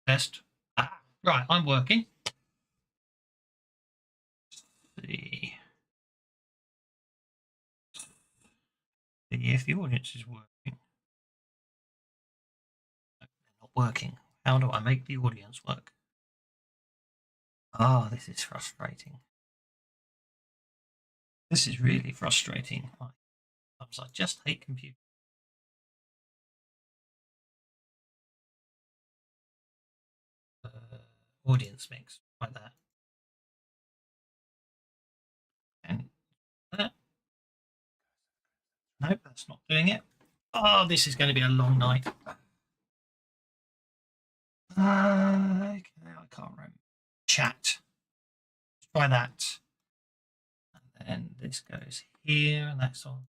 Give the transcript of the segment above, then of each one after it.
Test. Right, I'm working. Let's see if the audience is working. No, they're not working. How do I make the audience work? Oh, this is frustrating. This is really frustrating. Sometimes I just hate computers. Audience mix like that. And that. Nope, that's not doing it. Oh, this is going to be a long night. Okay, I can't remember. Chat. Let's try that. And then this goes here, and that's on.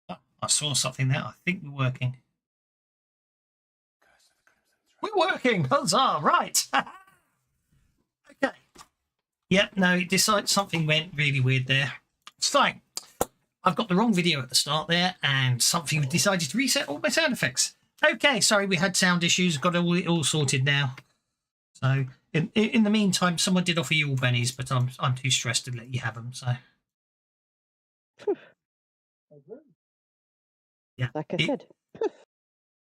Oh, I saw something there. I think we're working. We're working! Huzzah! Right! Okay. Yep, no, it decided something went really weird there. It's fine. I've got the wrong video at the start there, and something decided to reset all my sound effects. Okay, sorry, we had sound issues. Got it all sorted now. So, in the meantime, someone did offer you all bennies, but I'm too stressed to let you have them. So, yeah, like I said.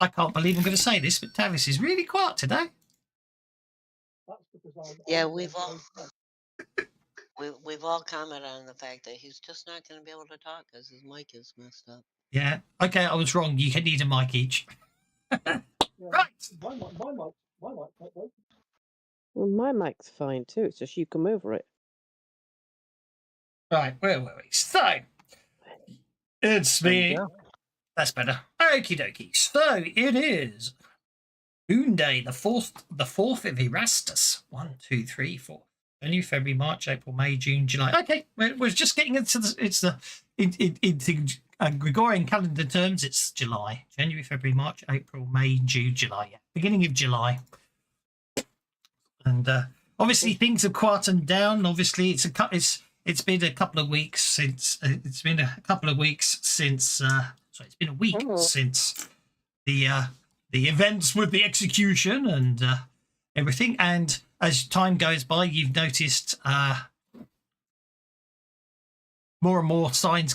I can't believe I'm going to say this, but Tavis is really quiet today. Yeah, we've all commented on the fact that he's just not going to be able to talk because his mic is messed up. Yeah. Okay, I was wrong. You need a mic each. Right. Well, my mic's fine too. It's just you come over it. Right. Where were we? So, it's me. That's better. Okie dokie. So it is Day, the fourth of Erastus. 1, 2, 3, 4. January, February, March, April, May, June, July. Okay, we're just getting into in Gregorian calendar terms. It's July, January, February, March, April, May, June, July. Yeah, beginning of July. And obviously things have quietened down. Obviously, it's been a couple of weeks since it's been a week since the events with the execution and everything. And as time goes by, you've noticed more and more signs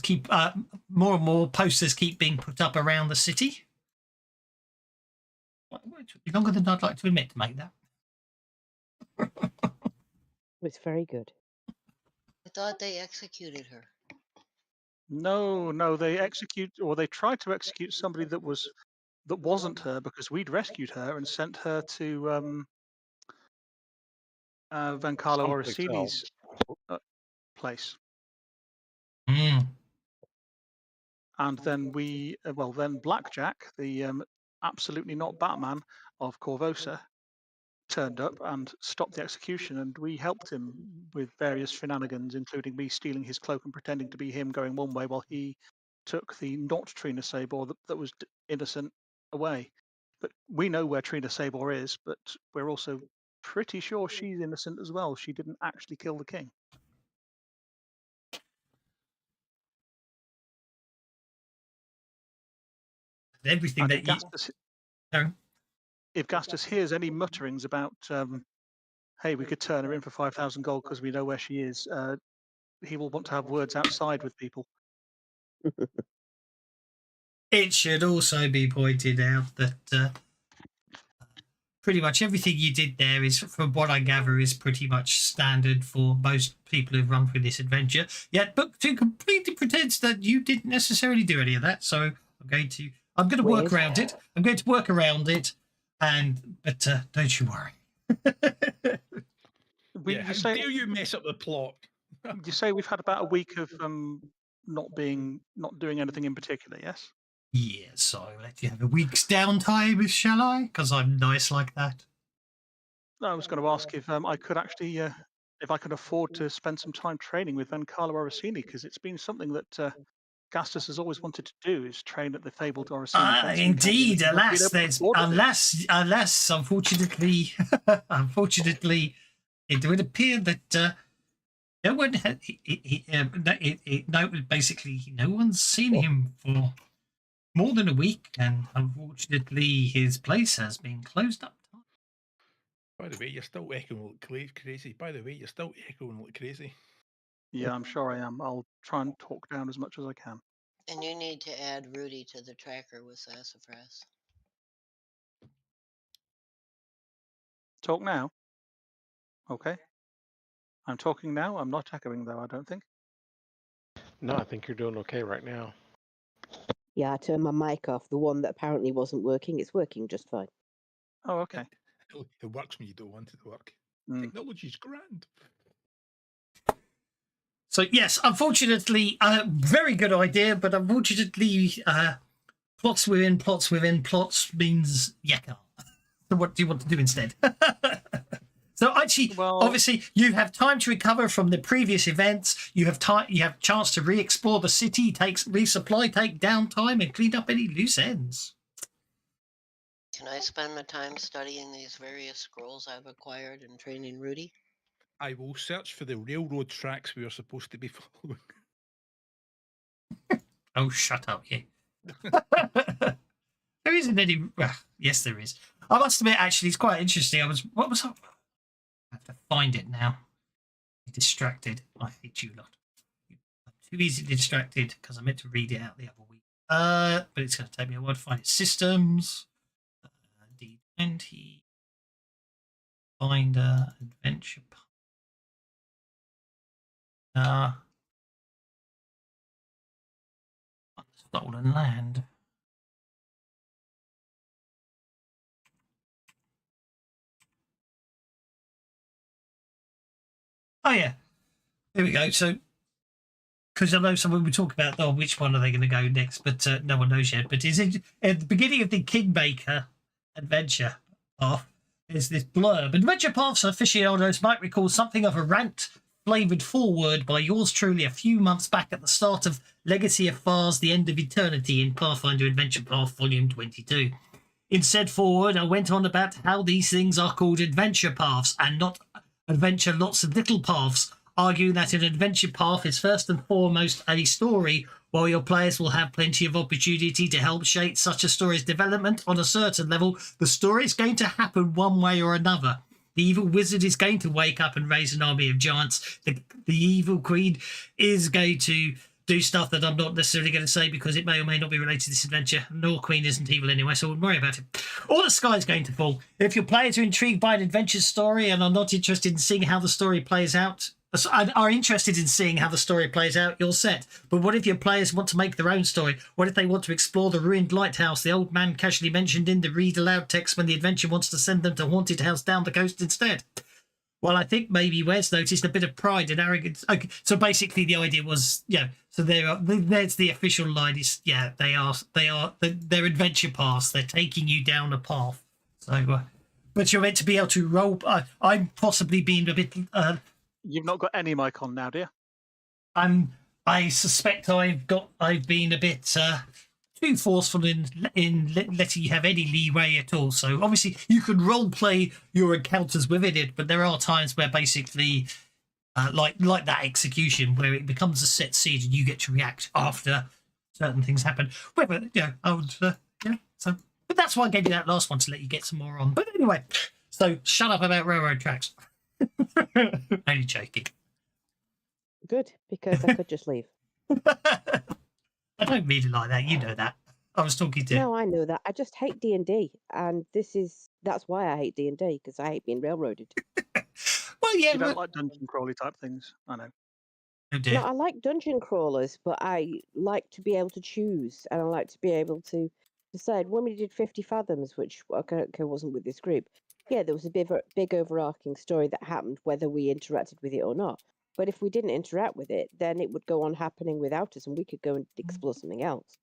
more and more posters keep being put up around the city. It took me longer than I'd like to admit to make that. It's very good. I thought they executed her. No, they tried to execute somebody that wasn't her, because we'd rescued her and sent her to Vancalo Orsini's place. Mm. And then then Blackjack, the absolutely not Batman of Corvosa, turned up and stopped the execution, and we helped him with various shenanigans, including me stealing his cloak and pretending to be him going one way while he took the not Trina Sabor that was innocent away. But we know where Trina Sabor is, but we're also pretty sure she's innocent as well. She didn't actually kill the king. Everything and that if Gastus hears any mutterings about, hey, we could turn her in for 5,000 gold because we know where she is, he will want to have words outside with people. It should also be pointed out that pretty much everything you did there is, from what I gather, is pretty much standard for most people who've run through this adventure. Yet Book 2 completely pretends that you didn't necessarily do any of that. So I'm going to work around it. But don't you worry. How dare you mess up the plot? You say we've had about a week of not doing anything in particular, yes? Yeah, so I'll let you have a week's downtime, shall I? Because I'm nice like that. I was going to ask if I could actually, if I could afford to spend some time training with Vancalo Orsini, because it's been something that Gastus has always wanted to do, is train at the fabled Orsini. Indeed, unless, unfortunately, it would appear that no one had, basically, no one's seen him for more than a week, and unfortunately his place has been closed up. By the way, you're still echoing like crazy. By the way, you're still echoing like crazy. Yeah, I'm sure I am. I'll try and talk down as much as I can. And you need to add Rudy to the tracker with sassafras. Talk now. Okay. I'm talking now. I'm not echoing though, I don't think. No, I think you're doing okay right now. Yeah, I turned my mic off. The one that apparently wasn't working. It's working just fine. Oh, okay. It works when you don't want it to work. Technology's grand. So yes, unfortunately, very good idea, but unfortunately, plots within plots within plots means you can't. So what do you want to do instead? So actually, Well- obviously, you have time to recover from the previous events. You have time. You have chance to re-explore the city, resupply, take downtime, and clean up any loose ends. Can I spend my time studying these various scrolls I've acquired and training Rudy? I will search for the railroad tracks we are supposed to be following. Oh, shut up, you. There isn't any. Well, yes, there is. I must admit, actually, it's quite interesting. What was I? I have to find it now. I'm distracted. I hate you lot. I'm too easily distracted because I meant to read it out the other week. But it's going to take me a while to find it. Systems, D20, Finder, Adventure. Stolen land. Oh yeah, here we go. So, because I know someone will talk about, oh, which one are they going to go next? But no one knows yet. But is it at the beginning of the Kingmaker adventure path? Is this blurb? Adventure paths aficionados might recall something of a rant flavoured foreword by yours truly a few months back at the start of Legacy of Fars: The End of Eternity in Pathfinder Adventure Path Volume 22. In said foreword, I went on about how these things are called adventure paths and not adventure lots of little paths, arguing that an adventure path is first and foremost a story, while your players will have plenty of opportunity to help shape such a story's development on a certain level. The story is going to happen one way or another. The evil wizard is going to wake up and raise an army of giants. The evil queen is going to do stuff that I'm not necessarily going to say because it may or may not be related to this adventure. Nor Queen isn't evil anyway, so I wouldn't worry about it. Or the sky's going to fall. If your players are intrigued by an adventure story and are not interested in seeing how the story plays out, are interested in seeing how the story plays out, you're set. But what if your players want to make their own story? What if they want to explore the ruined lighthouse the old man casually mentioned in the read aloud text when the adventure wants to send them to Haunted House down the coast instead? Well, I think maybe Wes noticed a bit of pride and arrogance. Okay, so basically the idea was, so there's the official line is, they're adventure paths. They're taking you down a path. So, but you're meant to be able to roll. I'm possibly being a bit. You've not got any mic on now, dear. I suspect I've been a bit too forceful in letting you have any leeway at all. So obviously you could role play your encounters within it, but there are times where basically, like that execution, where it becomes a set scene and you get to react after certain things happen. Whether I would, So, but that's why I gave you that last one to let you get some more on. But anyway, so shut up about railroad tracks. Only joking. Good, because I could just leave. I don't mean it like that. You know that. I was talking to. No, I know that. I just hate D&D, and that's why I hate D&D, because I hate being railroaded. Well, yeah. You don't like dungeon crawly type things, I know. Oh dear. No, I like dungeon crawlers, but I like to be able to choose, and I like to be able to decide. When we did 50 Fathoms, which wasn't with this group, yeah, there was a big overarching story that happened, whether we interacted with it or not. But if we didn't interact with it, then it would go on happening without us, and we could go and explore something else.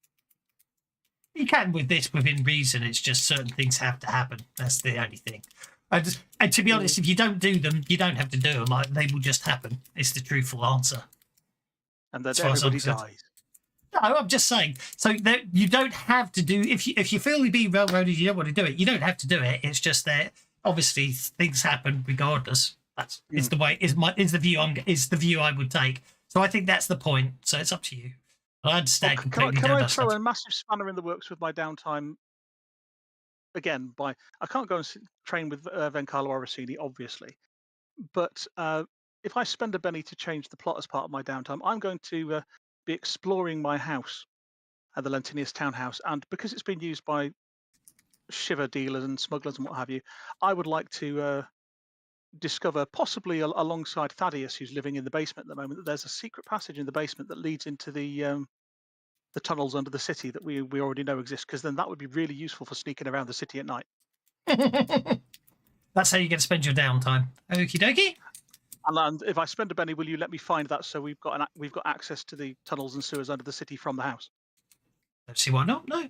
You can with this within reason. It's just certain things have to happen. That's the only thing. And to be honest, if you don't do them, you don't have to do them. They will just happen. It's the truthful answer. And then As far as I'm everybody concerned. dies. No, I'm just saying. So that you don't have to do. If you feel you're being railroaded, you don't want to do it. You don't have to do it. It's just that obviously things happen regardless. That's is the way is the view I would take. So I think that's the point. So it's up to you. I understand completely. Can Don't I throw understand. a massive spanner in the works with my downtime? Again, I can't go and train with Venkala or Rossini, obviously, but if I spend a penny to change the plot as part of my downtime, I'm going to be exploring my house at the Lentinius townhouse, and because it's been used by shiver dealers and smugglers and what have you, I would like to discover, possibly alongside Thaddeus, who's living in the basement at the moment, that there's a secret passage in the basement that leads into the tunnels under the city that we already know exist, because then that would be really useful for sneaking around the city at night. That's how you get to spend your downtime. Okie dokie. And if I spend a penny, will you let me find that so we've got access to the tunnels and sewers under the city from the house? Don't see why not. No.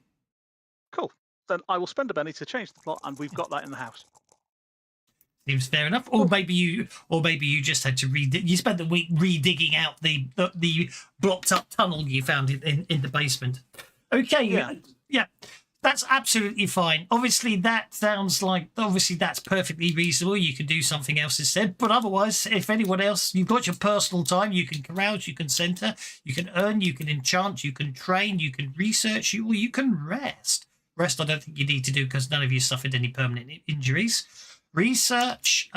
Cool. Then I will spend a penny to change the plot, and we've got that in the house. Seems fair enough. Or maybe you just had to you spent the week redigging out the blocked up tunnel you found in the basement. Okay, yeah, that's absolutely fine. Obviously, that's perfectly reasonable. You can do something else instead. But otherwise, if anyone else, you've got your personal time. You can carouse, you can center, you can earn, you can enchant, you can train, you can research, or you can rest. Rest, I don't think you need to do because none of you suffered any permanent injuries. Research,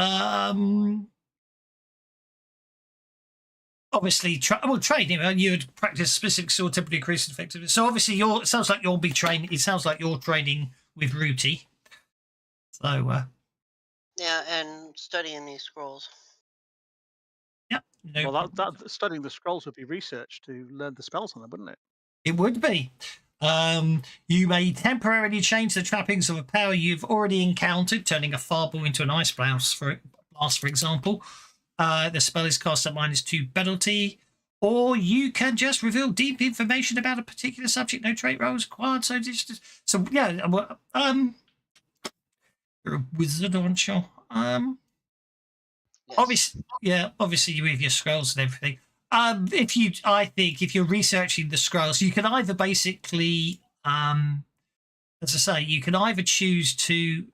obviously, training. You would practice specific sword typically increase effectiveness. So obviously, it sounds like you'll be training. It sounds like you're training with Ruti. So Yeah, and studying these scrolls. yeah. No, Well, that studying the scrolls would be research to learn the spells on them, wouldn't it? it would be. You may temporarily change the trappings of a power you've already encountered, turning a fireball into an ice blast, for example. The spell is cast at -2 penalty, or you can just reveal deep information about a particular subject. No trait rolls required. So yeah, you're a wizard, aren't you? Yes. Obviously you have your scrolls and everything. I think if you're researching the scrolls, you can either basically, as I say, you can either choose to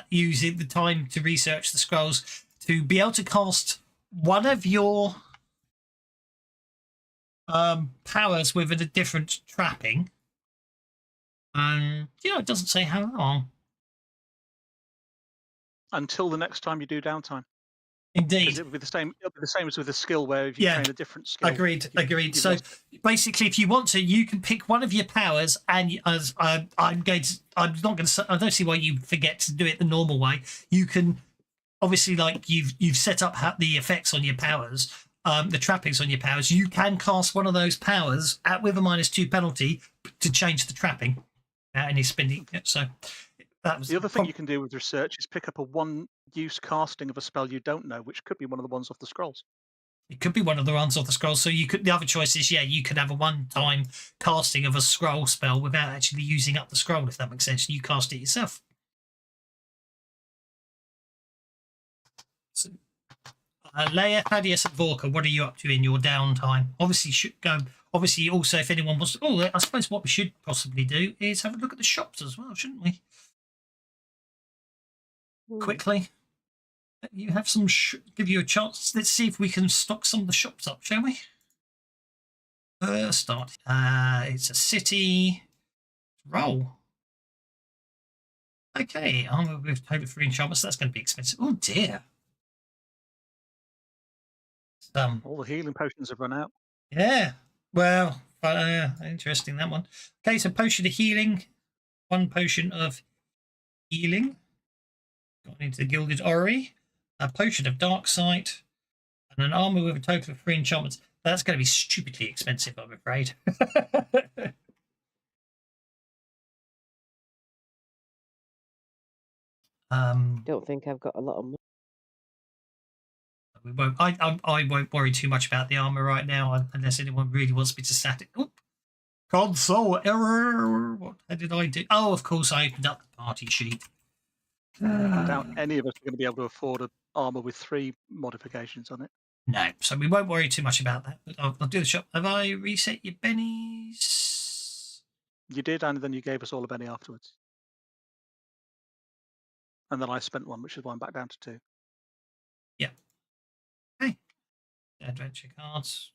use the time to research the scrolls to be able to cast one of your powers with a different trapping. It doesn't say how long. Until the next time you do downtime. Indeed. It would be the same. It'll be the same as with a skill, where if you train a different skill. Agreed. So basically, if you want to, you can pick one of your powers, and I don't see why you forget to do it the normal way. You can obviously, like you've set up the effects on your powers, the trappings on your powers. You can cast one of those powers with a -2 penalty to change the trapping at any spending. So that was the other thing you can do with research is pick up a one-use casting of a spell you don't know, which could be one of the ones off the scrolls. It could be one of the ones off the scroll. So the other choice is, you could have a one-time casting of a scroll spell without actually using up the scroll, if that makes sense. You cast it yourself. So, Leia, Thaddeus, and Vorka, what are you up to in your downtime? Obviously, also, if anyone wants to, I suppose what we should possibly do is have a look at the shops as well, shouldn't we? Quickly. You have some, give you a chance. Let's see if we can stock some of the shops up, shall we? Start. It's a city. Roll. Okay, armor with total 3 enchantments. That's going to be expensive. Oh dear. All the healing potions have run out. Yeah. Well, interesting, that one. Okay, so potion of healing. 1 potion of healing. Got into the Gilded Orrery. A potion of dark sight. And an armor with a total of 3 enchantments. That's going to be stupidly expensive, I'm afraid. Don't think I've got a lot of money. We won't. I won't worry too much about the armor right now, unless anyone really wants me to stat it. Oop. Console error. What did I do? Oh, of course, I opened up the party sheet. I doubt any of us are going to be able to afford an armor with 3 modifications on it. No, so we won't worry too much about that. But I'll do the shop. Have I reset your bennies? You did, and then you gave us all a penny afterwards. And then I spent 1, which is why I'm back down to 2. Yeah. Okay. Adventure cards.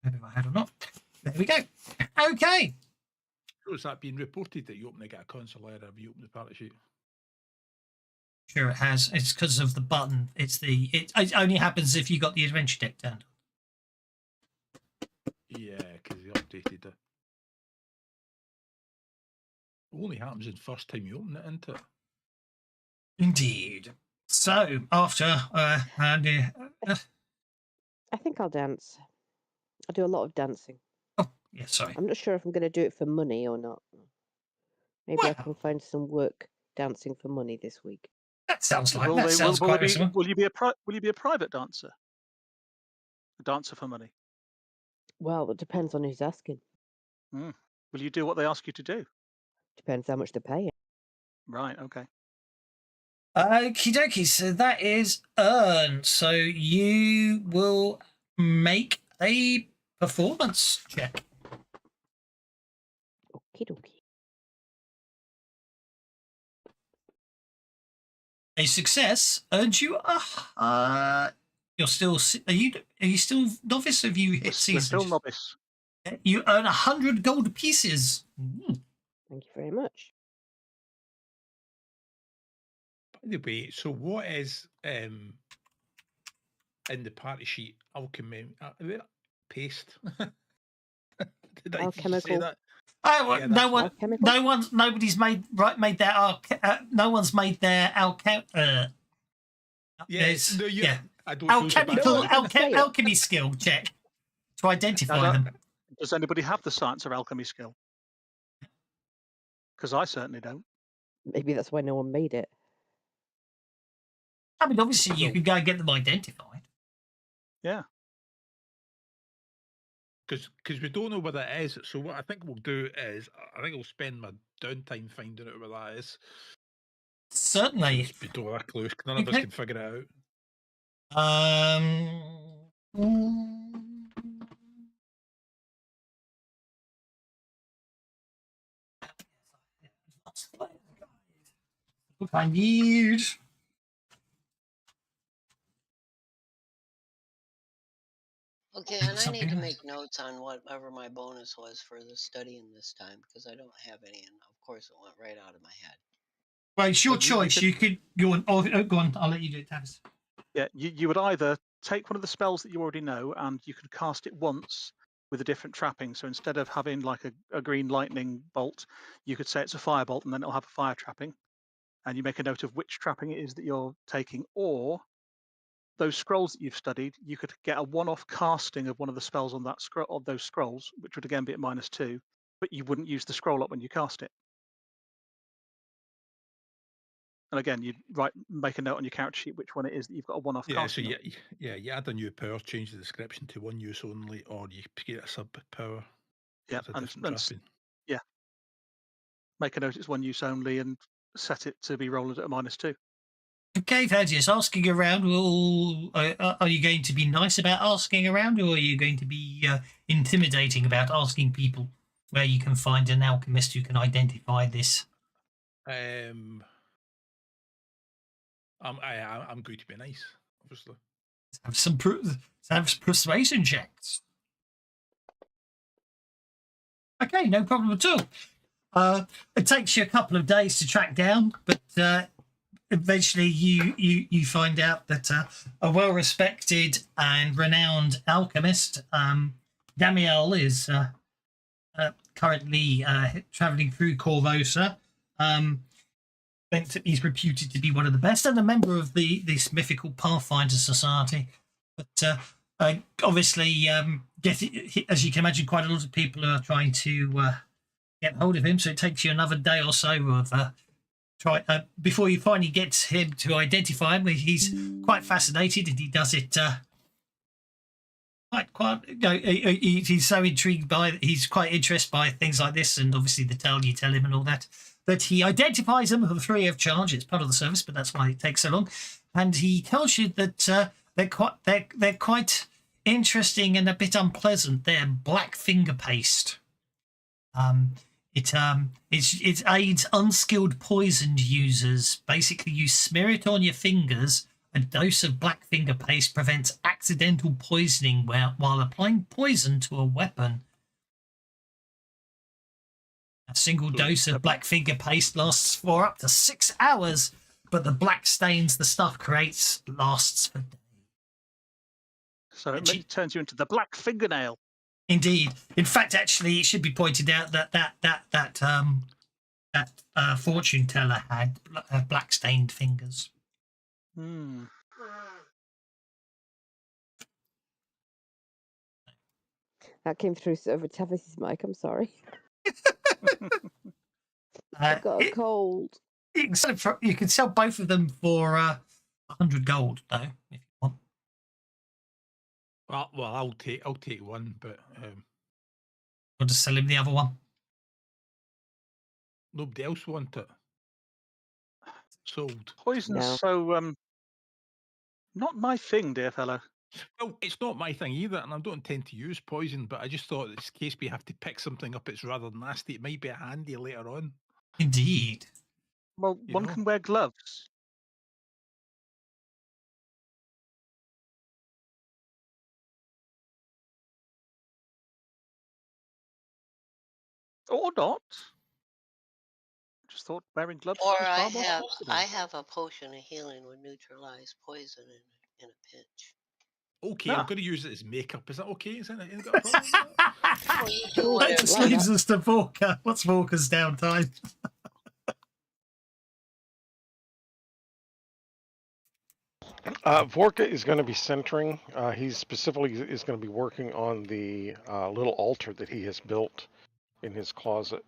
Maybe if I had or not. There we go. Okay. So is that being reported that you open to get a console error if you open the party sheet? Sure, it has. It's because of the button. It only happens if you got the adventure deck turned. Yeah, because they updated it. It only happens the first time you open it, isn't it? Indeed. So after I think I'll dance. I do a lot of dancing. oh yeah, sorry. I'm not sure if I'm going to do it for money or not. Maybe I Well. can find some work dancing for money this week. That sounds like Will that they- sounds will quite it be- reasonable. will you be a private dancer? A dancer for money. Well, it depends on who's asking. Will you do what they ask you to do? Depends how much they're paying. Right. Okay. Okie dokie, so that is earned. So you will make a performance check. Okie dokie. A success earns you you're still are you still novice or have you hit We're season? still novice. You earn 100 gold pieces. Ooh. Thank you very much. By the way, so what is in the party sheet alchemy paste? Did I just say Alchemical. that? Oh, well, Yeah, no that's one, Alchemical? nobody's made their no one's made their Yes, no, yeah, I don't feel so bad alchemical about it. Say it. alchemy skill check to identify Now, them. Does anybody have the science of alchemy skill? Because I certainly don't. Maybe that's why no one made it. I mean, obviously you Well- can go and get them identified. Yeah. Because we don't know where that is. So what I think we'll do is I think I'll spend my downtime finding out where that is. Certainly. Since we don't have a clue. None of us Okay. can figure it out. Look, I need. Okay, and I need Something to else. make notes on whatever my bonus was for the studying this time because I don't have any, and of course it went right out of my head. Well, it's your So you choice. could- You could go on. Oh, go on. I'll let you do it, Tavis. Yeah. You would either take one of the spells that you already know and you can cast it once with a different trapping. So instead of having like a green lightning bolt, you could say it's a firebolt and then it'll have a fire trapping. And you make a note of which trapping it is that you're taking. Or those scrolls that you've studied, you could get a one-off casting of one of the spells on that of those scrolls, which would again be at -2, but you wouldn't use the scroll up when you cast it. And again, you'd make a note on your character sheet which one it is that you've got a one-off Yeah, so casting. you add a new power, change the description to one use only, or you get a sub power. Yeah, As a and different trapping. make a note it's one use only and set it to be rolled at a -2. Okay, Thaddeus, asking around. Are you going to be nice about asking around, or are you going to be intimidating about asking people where you can find an alchemist who can identify this? I'm going to be nice, obviously. Have some persuasion checks. Okay, no problem at all. It takes you a couple of days to track down, but eventually you find out that a well-respected and renowned alchemist, Damiel, is currently traveling through Corvosa. He's reputed to be one of the best and a member of this mythical Pathfinder society. But obviously, as you can imagine, quite a lot of people are trying to get hold of him. So it takes you another day or so of before you finally get him to identify him. He's quite fascinated, and he does it quite. He's so intrigued by. He's quite interested by things like this, and obviously the tale you tell him and all that. That he identifies them for free of charge. It's part of the service, but that's why it takes so long. And he tells you that they're quite interesting and a bit unpleasant. They're black finger paste. It aids unskilled poisoned users. Basically, you smear it on your fingers. A dose of black finger paste prevents accidental poisoning while applying poison to a weapon. A single So dose of black finger paste lasts for up to 6 hours, but the black stains the stuff creates lasts for days. So it turns you into the black fingernail. Indeed. In fact, actually, it should be pointed out that fortune teller had black stained fingers. Hmm. That came through over Tavis's mic. I'm sorry. Uh, I got a it- cold. you can sell both of them for 100 gold, though, if you want. Well, I'll take one, but Or just sell him the other one. nobody else want it. Sold. Poison's No. so not my thing, dear fellow. Well, it's not my thing either, and I don't intend to use poison, but I just thought in case we have to pick something up, it's rather nasty. It might be handy later on. Indeed. Well, You one know? can wear gloves. Or not. Just thought wearing gloves Or was I far more have confident. a potion of healing would neutralize poison in a pinch. Okay, Nah. I'm going to use it as makeup. Is that okay? Is that you got a problem with that? Well, you do Cool. That whatever. just Like leaves that. us to Vorka. What's Vorka's downtime? Vorka is going to be centering. He specifically is going to be working on the little altar that he has built in his closet,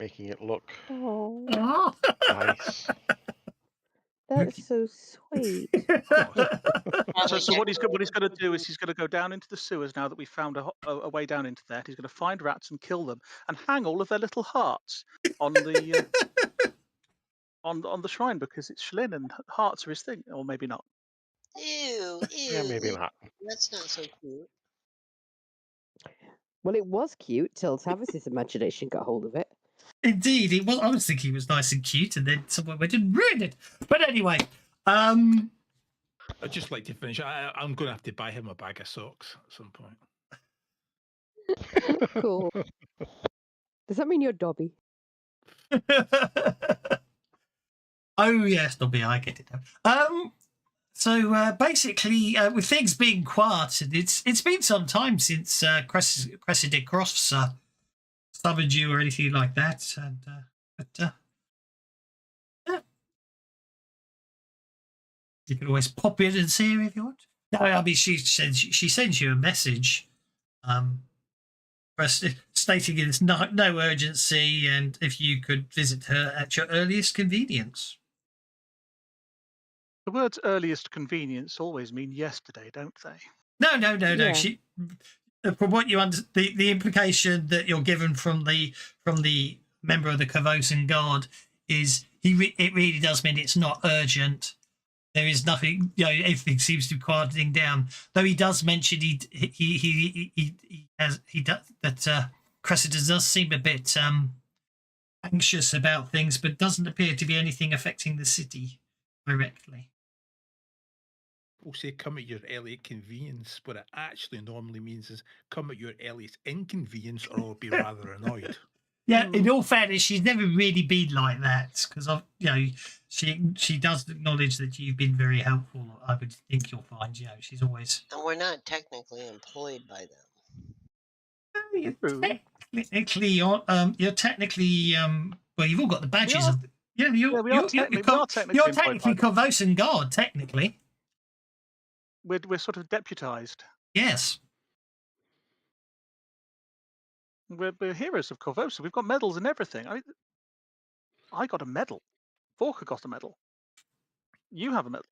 making it look Oh, Oh. nice. that's so sweet. Probably So what he's going decorate to do is he's going to go down into the sewers now that we've found a way down into that. He's going to find rats and kill them and hang all of their little hearts on the on the shrine because it's Shlin and hearts are his thing, or maybe not. Ew, Yeah, ew, maybe ew. not. That's not so cute. Well, it was cute till Tavis's imagination got hold of it. Indeed, it was. I was thinking it was nice and cute, and then someone went and ruined it. But anyway, I'd just like to finish. I'm going to have to buy him a bag of socks at some point. Cool. Does that mean you're Dobby? oh yes, Dobby, I get it now. So basically, with things being quiet, and it's been some time since Cressida Crofts summoned you or anything like that, and yeah. You can always pop in and see her if you want. No, I mean she sends you a message, stating it's no urgency, and if you could visit her at your earliest convenience. The words "earliest convenience" always mean yesterday, don't they? No. Yeah. She, from what you the implication that you're given from the member of the Kavosan Guard is it really does mean it's not urgent. There is nothing, everything seems to be quieting down. Though he does mention that Cressida does seem a bit anxious about things, but doesn't appear to be anything affecting the city directly. We'll say come at your earliest convenience. What it actually normally means is come at your earliest inconvenience, or I'll be rather annoyed. Yeah, in all fairness, she's never really been like that because she does acknowledge that you've been very helpful. I would think you'll find, she's always. And we're not technically employed by them. You're technically well, you've all got the badges of. Yeah, we are technically you're employed technically by them. Kavosan Guard, technically. We're sort of deputized. Yes. We're heroes of Corvosa. We've got medals and everything. I got a medal. Vorka got a medal. You have a medal.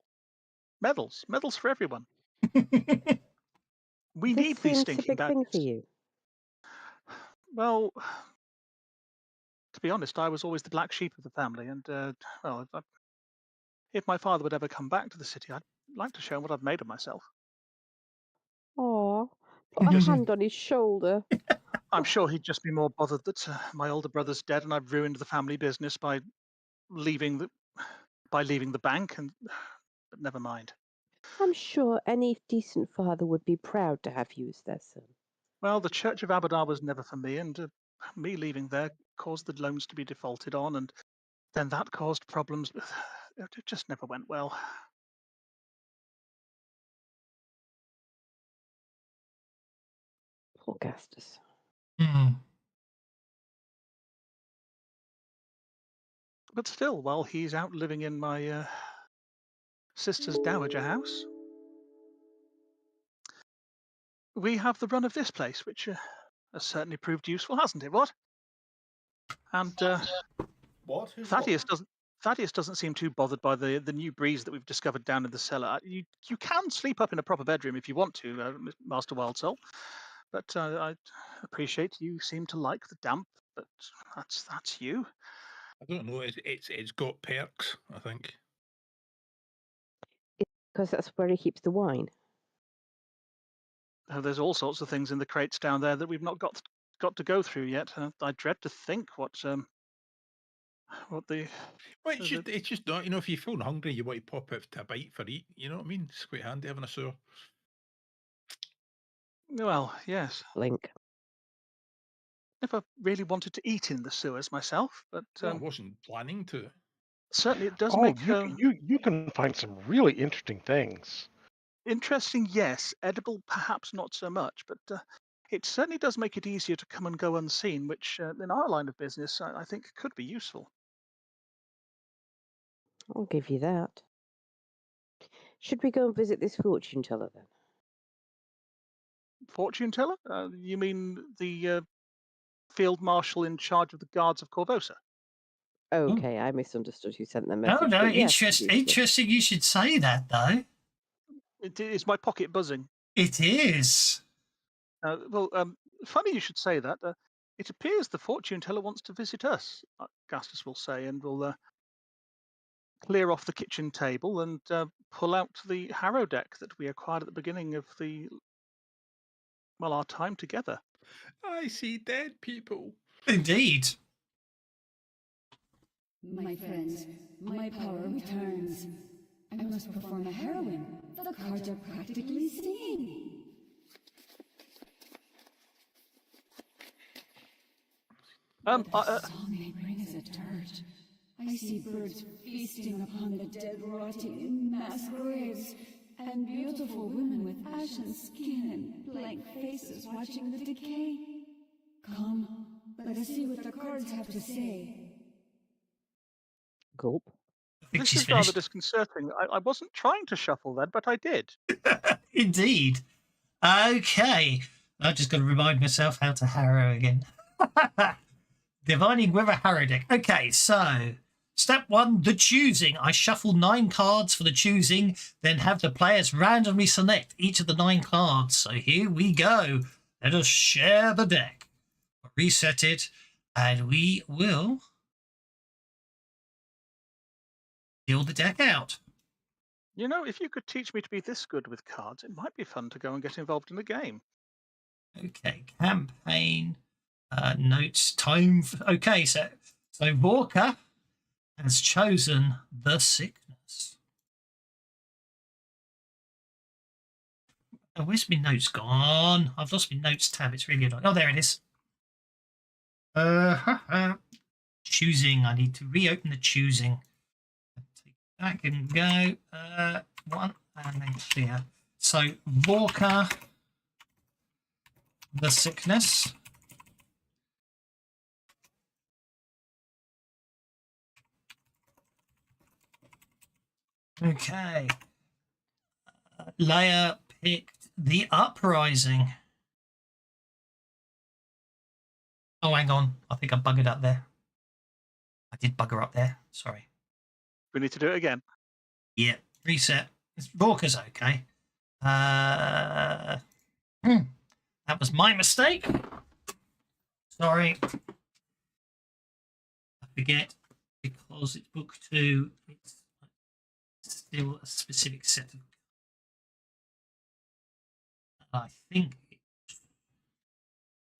Medals for everyone. We this need these seems a stinking big thing badges. for you. Well, to be honest, I was always the black sheep of the family, and if my father would ever come back to the city, I'd like to show him what I've made of myself. Aw, put a hand on his shoulder. I'm sure he'd just be more bothered that my older brother's dead and I've ruined the family business by leaving the bank. But never mind. I'm sure any decent father would be proud to have you as their son. Well, the Church of Abadar was never for me, and me leaving there caused the loans to be defaulted on, and then that caused problems. It just never went well. Poor Gastus. Hmm. But still, while he's out living in my sister's dowager house, we have the run of this place, which has certainly proved useful, hasn't it? What? And What? Who's Thaddeus doesn't seem too bothered by the new breeze that we've discovered down in the cellar. You can sleep up in a proper bedroom if you want to, Master Wildsoul, but I appreciate you seem to like the damp. But that's you. I don't know. It's got perks, I think. Because that's where he keeps the wine. There's all sorts of things in the crates down there that we've not got to go through yet. I dread to think what the Well, the- it's just not. If you're feeling hungry, you want to pop out to a bite for eat. You know what I mean? It's quite handy having a sewer. well, yes. Blink. Never really wanted to eat in the sewers myself, but Well, I wasn't planning to. certainly it does Oh, make you can find some really interesting things. interesting. Yes, edible perhaps not so much, but it certainly does make it easier to come and go unseen, which in our line of business I think could be useful. I'll give you that. Should we go and visit this fortune teller then? Fortune teller? You mean the field marshal in charge of the guards of Corvosa? Okay, I misunderstood who sent the Oh message. no, but yes, obviously. interesting you should say that though. It is my pocket buzzing. It is. Well, funny you should say that. It appears the fortune teller wants to visit us, Gastus will say, and will clear off the kitchen table and pull out the harrow deck that we acquired at the beginning of our time together. I see dead people. Indeed. My friends, my power returns. I must perform a heroine. The cards are practically singing. But the song they bring is a dirge. I see birds feasting upon the dead rotting in mass graves, and beautiful women with ashen skin and blank faces watching the decay. Come, let us see what the cards have to say. Gulp. I think This she's is rather finished. disconcerting. I wasn't trying to shuffle then, but I did. Indeed. Okay. I just got to remind myself how to harrow again. Divining with a harrow deck. Okay, so step 1, the choosing. I shuffle 9 cards for the choosing, then have the players randomly select each of the 9 cards. So here we go. Let us share the deck. Reset it, and we will deal the deck out. If you could teach me to be this good with cards, it might be fun to go and get involved in a game. Okay, campaign, notes, time. Okay, so Walker has chosen the sickness. Oh, where's my notes gone? I've lost my notes tab. It's really annoying. Oh, there it is. Choosing. I need to reopen the choosing. Take that and go. 1 and then clear. So Walker, the sickness. Okay. Leia picked the uprising. Oh, hang on. I think I buggered up there. I did bugger up there. Sorry. We need to do it again. Yeah. Reset. Walker's okay. That was my mistake. Sorry. I forget because it's book 2. It's still a specific set of. I think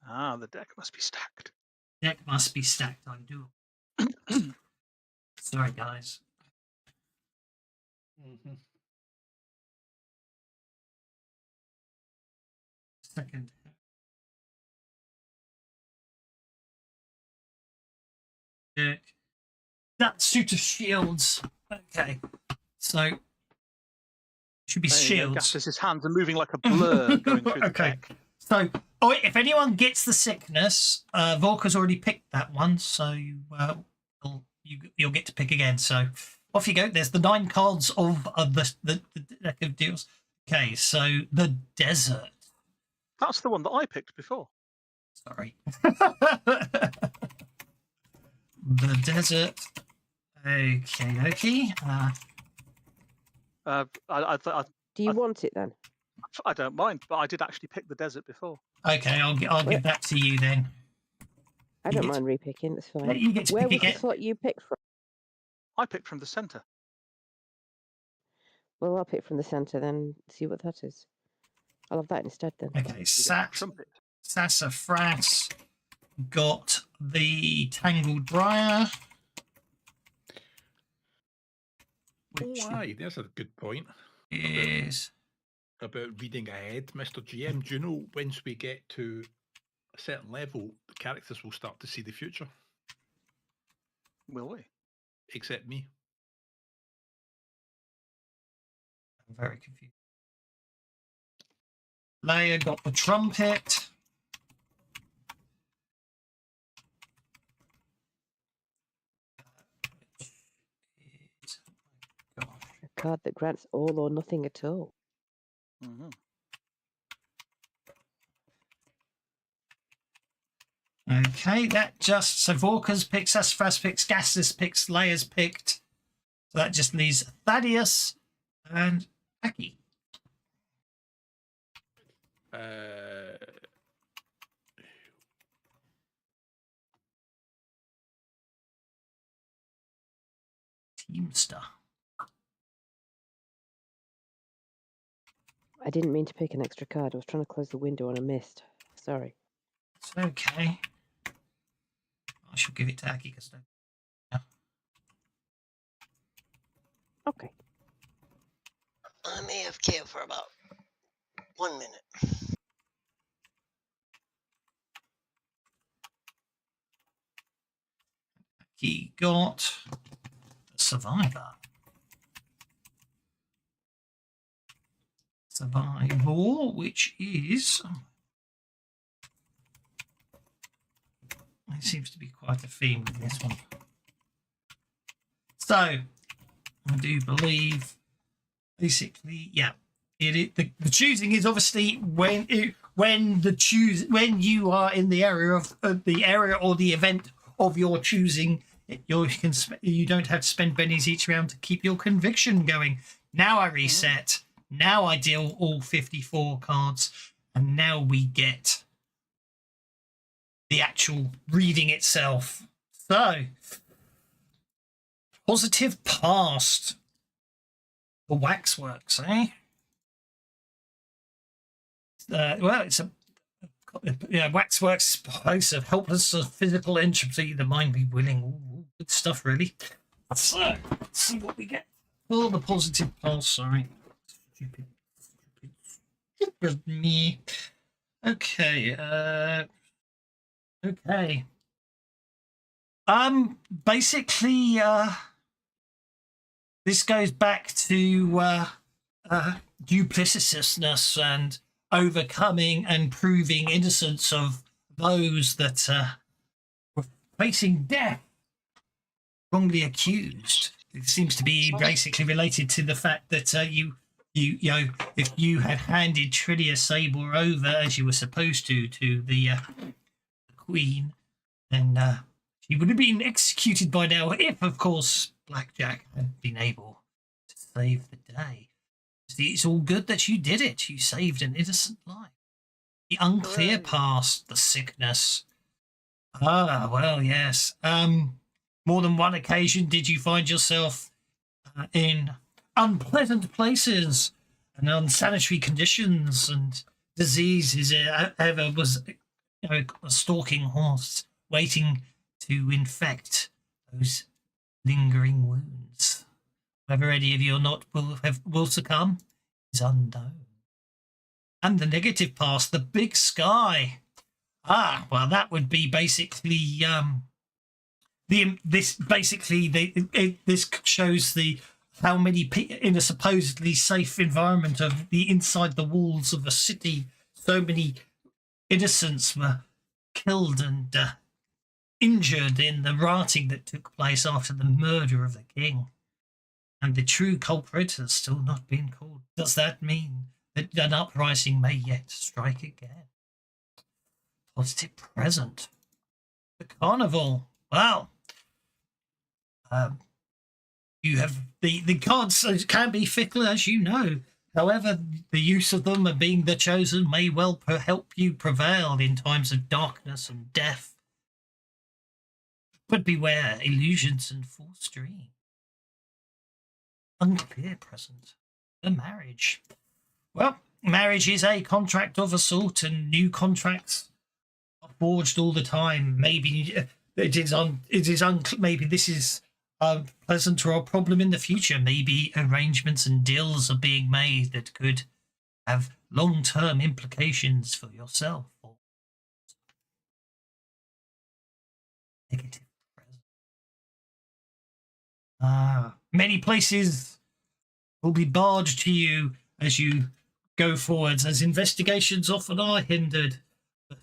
The deck must be stacked. deck must be stacked. I do. Sorry, guys. Mm-hmm. Second. That suit of shields. Okay, so should be There you go. shields. Gasp's hands are moving like a blur going through the Okay. deck. So, if anyone gets the sickness, Volker's already picked that one, so you'll get to pick again. So off you go. There's the 9 cards of the deck of deals. Okay, so the desert. That's the one that I picked before. Sorry. The desert. Okay. Do you want it then? I don't mind, but I did actually pick the desert before. Okay, I'll give that to you then. I don't mind repicking. That's fine. You get to Where pick was the again. slot you picked from? I picked from the centre. Well, I'll pick from the centre then. See what that is. I'll have that instead then. Okay, Trumpet. Sassafras got the Tangled Briar. Which Oh, aye, there's a good point. is About reading ahead, Mr. GM. Do you know once we get to a certain level, the characters will start to see the future? Will we? Except me. I'm very confused. Leia got the trumpet. A card that grants all or nothing at all. Mm-hmm. Okay, that just so Vorka's picked, Sassafras picks, Gasus picks, Leia's picked. So that just leaves Thaddeus and Aki. Teamster. I didn't mean to pick an extra card. I was trying to close the window and I missed. Sorry. It's okay. I shall give it to Aki because Okay. I'm AFK for about 1 minute. he got Survivor. Survival, which is... There seems to be quite a theme with this one. So, I do believe, basically, yeah, the choosing is obviously when you are in the area of the area or the event of your choosing. You don't have to spend bennies each round to keep your conviction going. Now I reset. Now I deal all 54 cards, and now we get the actual reading itself. So, positive past for Waxworks, eh? Well, it's a Waxworks boasts of helpless physical entropy. The mind be willing. Ooh, good stuff, really. So, let's see what we get. Oh, the positive past. Sorry, stupid me. Okay. Okay. Basically, this goes back to duplicitousness and overcoming and proving innocence of those that were facing death, wrongly accused. It seems to be basically related to the fact that you know, if you had handed Tridia Sabor over as you were supposed to the Queen, then she would have been executed by now if, of course, Blackjack had been able to save the day. It's all good that you did it. You saved an innocent life. The unclear past, the sickness. Ah, well, yes. More than one occasion did you find yourself in unpleasant places and unsanitary conditions and diseases. Ever was a stalking horse waiting to infect those lingering wounds. Whether any of you or not will succumb is unknown. And the negative past, the big sky. Ah, well, that would be basically this basically this shows how many in a supposedly safe environment of the inside the walls of a city, so many innocents were killed and injured in the rioting that took place after the murder of the king, and the true culprit has still not been caught. Does that mean that an uprising may yet strike again? Positive present. The carnival. Well, you have the cards can be fickle, as you know. However, the use of them and being the chosen may well help you prevail in times of darkness and death. But beware illusions and false dreams. Unclear present. The marriage. Well, marriage is a contract of a sort, and new contracts are forged all the time. Maybe maybe this is pleasant or a problem in the future. Maybe arrangements and deals are being made that could have long-term implications for yourself. Or negative present. Many places will be barred to you as you go forwards, as investigations often are hindered. But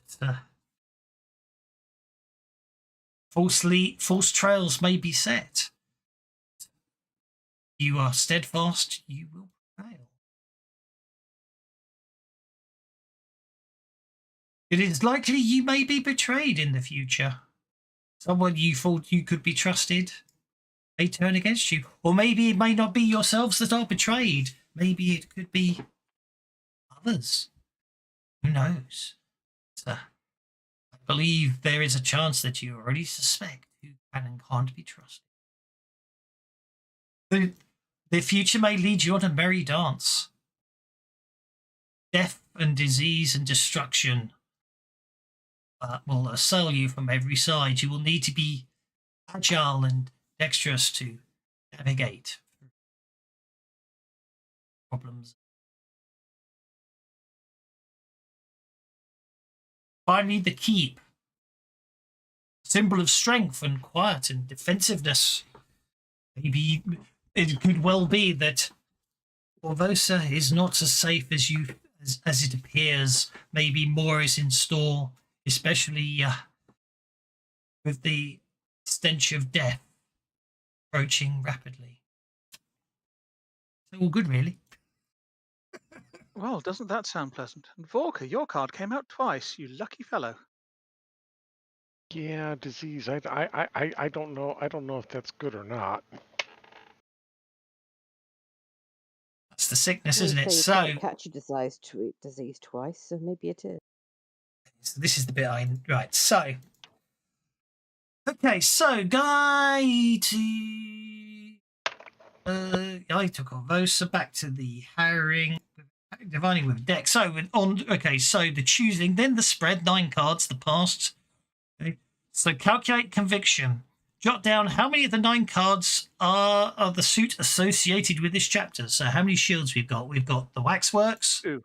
false trails may be set. You are steadfast, you will prevail. It is likely you may be betrayed in the future. Someone you thought you could be trusted may turn against you. Or maybe it may not be yourselves that are betrayed. Maybe it could be others. Who knows? I believe there is a chance that you already suspect who can and can't be trusted. The future may lead you on a merry dance. Death and disease and destruction will assail you from every side. You will need to be agile and dexterous to navigate problems. Finally, the keep. Symbol of strength and quiet and defensiveness. Maybe it could well be that Varisia is not as safe as it appears. Maybe more is in store, especially with the stench of death approaching rapidly. So all good, really. Well, doesn't that sound pleasant? And Vorka, your card came out twice, you lucky fellow. Yeah, disease. I don't know. I don't know if that's good or not. That's the sickness, They isn't it? say you So can't catch a disease twice, so maybe it is. this is the bit right. So okay, so guy took Varisia back to the harrowing, dividing with deck. So so the choosing, then the spread, 9 cards, the past. Okay. So calculate conviction. Jot down how many of the 9 cards are the suit associated with this chapter. So how many shields we've got? We've got the waxworks 2.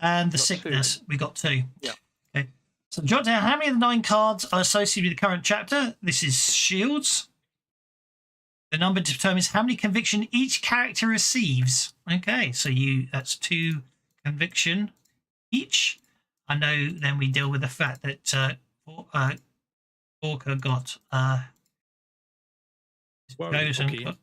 and the Got sickness. 2. We got 2. Yeah. Okay. So jot down how many of the 9 cards are associated with the current chapter. This is shields. The number determines how many conviction each character receives. Okay, so that's 2 conviction each. I know then we deal with the fact that Orca got Well, chosen. okay.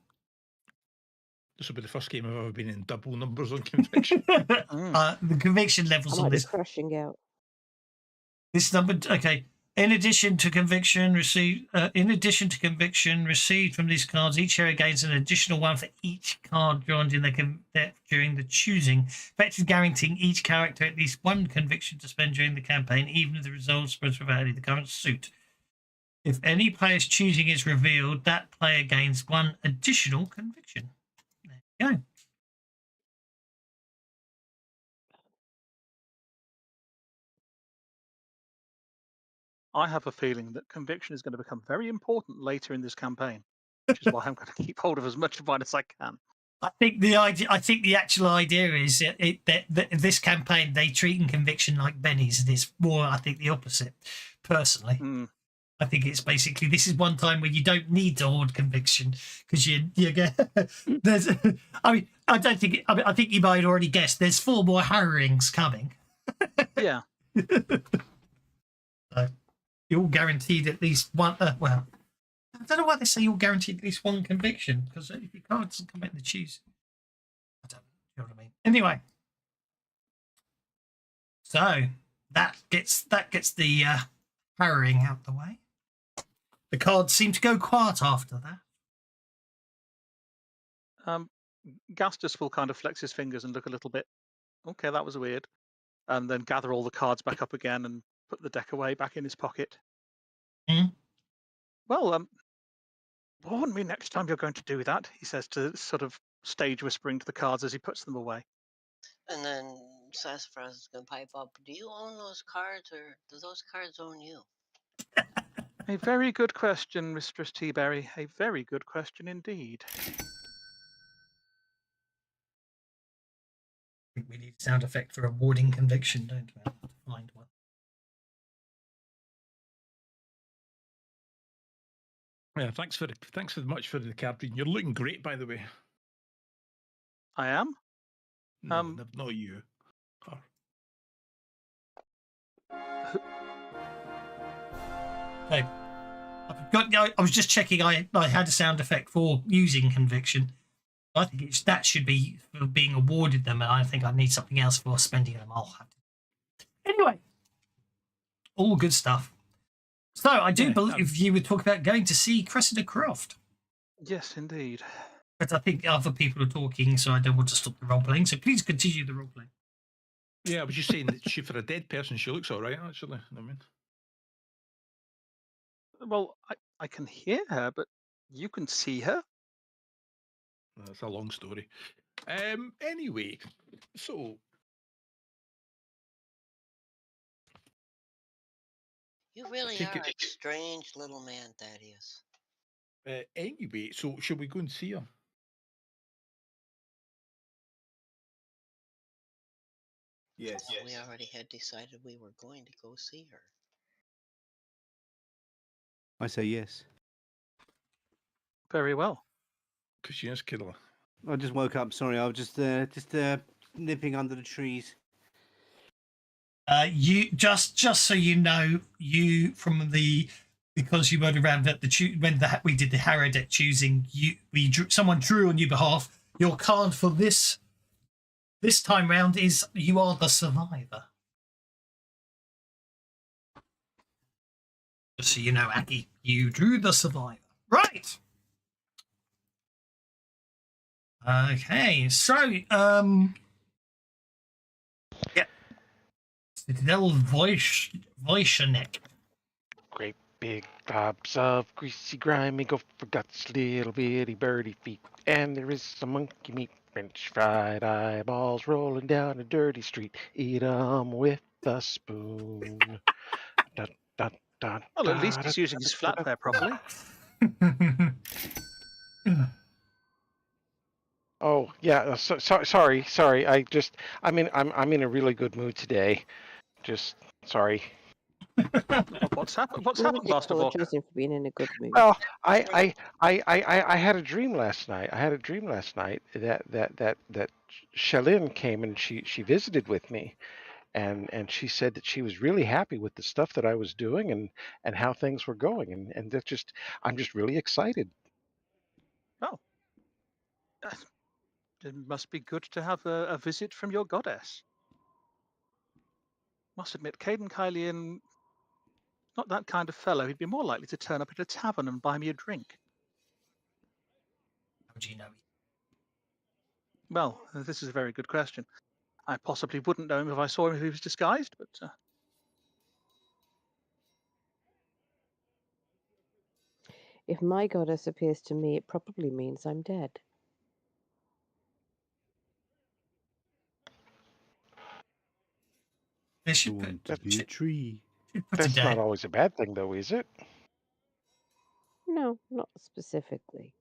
This will be the first game I've ever been in double numbers on conviction. The conviction I levels on might be this. crashing out. This number, okay. In addition to conviction received from these cards, each hero gains an additional 1 for each card drawn during the choosing, effectively guaranteeing each character at least 1 conviction to spend during the campaign, even if the results provide the current suit. If any player's choosing is revealed, that player gains 1 additional conviction. There you go. I have a feeling that conviction is going to become very important later in this campaign, which is why I'm going to keep hold of as much of mine as I can. I think the actual idea is that this campaign they treat conviction like bennies, and it's more, I think, the opposite, personally. I think it's basically this is one time where you don't need to hoard conviction because you get there's. I mean, I don't think. I think you might already guess. There's 4 more harrowings coming. Yeah. So you're all guaranteed at least one. Well, I don't know why they say you're guaranteed at least 1 conviction because if your card doesn't come out in the choose, I don't know what I mean. Anyway, so that gets the harrowing out the way. The cards seem to go quiet after that. Gastus will kind of flex his fingers and look a little bit, okay, that was weird, and then gather all the cards back up again and put the deck away back in his pocket. Mm. Well, warn me next time you're going to do that, he says, to sort of stage whispering to the cards as he puts them away. And then Sassafras is going to pipe up. Do you own those cards, or do those cards own you? A very good question, Mistress Teaberry. A very good question indeed. I think we need a sound effect for awarding conviction, don't we? I'll have to find one. Yeah, thanks much for the card reading. You're looking great, by the way. I am? No, not you. Oh. Okay. I was just checking. I had a sound effect for using conviction. I think that should be for being awarded them, and I think I need something else for spending them. I'll have to. Anyway, all good stuff. So I do believe you would talk about going to see Cressida Croft. Yes, indeed. But I think other people are talking, so I don't want to stop the role playing. So please continue the role playing. Yeah, I was just saying that for a dead person, she looks all right, actually. I mean, well, I can hear her, but you can see her. That's a long story. Anyway, so You really are a strange little man, Thaddeus. anyway, so should we go and see her? Yes. We already had decided we were going to go see her. I say yes. Very well. Because she is killer. I just woke up. Sorry, I was just nipping under the trees. You just so you know, you from the because you weren't around at when we did the Harrow deck choosing. Someone drew on your behalf. Your card for this time round is you are the survivor. Just so you know, Aki, you drew the survivor. Right. Okay, so yeah. Citadel Voishanek. Great big globs of greasy, grimy, go for guts, little bitty birdie feet. And there is some monkey meat, French fried eyeballs rolling down a dirty street. Eat 'em with a spoon. Da, da, da, Well, at da, least da, he's using his flatware properly. Oh yeah, sorry. I'm in a really good mood today. Just sorry. What's happened? What's You're happened, not Master Walker? apologising for being in a good mood. Well, I had a dream last night. I had a dream last night that Shalyn came and she visited with me, and she said that she was really happy with the stuff that I was doing and how things were going, and that just I'm just really excited. Oh. It must be good to have a visit from your goddess. Must admit, Caden Kylian, not that kind of fellow. He'd be more likely to turn up at a tavern and buy me a drink. How do you know? Well, this is a very good question. I possibly wouldn't know him if I saw him if he was disguised, but If my goddess appears to me, it probably means I'm dead. They I should want put, to be a tree. That's not today. always a bad thing, though, is it? No, not specifically.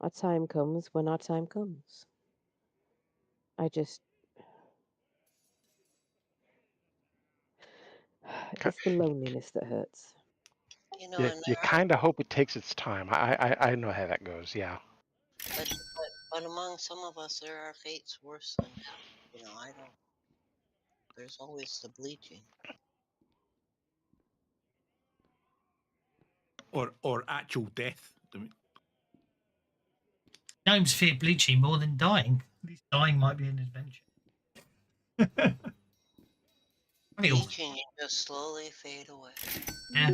Our time comes when our time comes. It's the loneliness that hurts. You know, You, and you there are, kind of hope it takes its time. I know how that goes. Yeah. but among some of us, there are fates worse than death. You know, I don't. There's always the bleaching. Or actual death. I mean, Gnomes fear bleaching more than dying. At least dying might be an adventure. Real. Bleaching, you just slowly fade away. Yeah.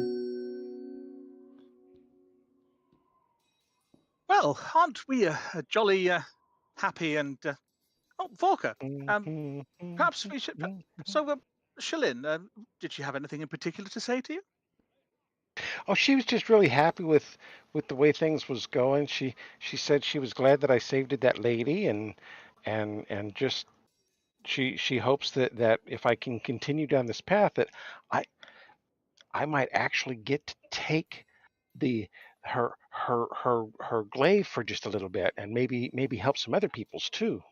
Well, aren't we a jolly happy and oh, Vorka? Perhaps we should. So, Shalyn, did she have anything in particular to say to you? Oh, she was just really happy with the way things was going. She said she was glad that I saved that lady, and just she hopes that if I can continue down this path, that I I might actually get to take the her glaive for just a little bit, and maybe help some other peoples too.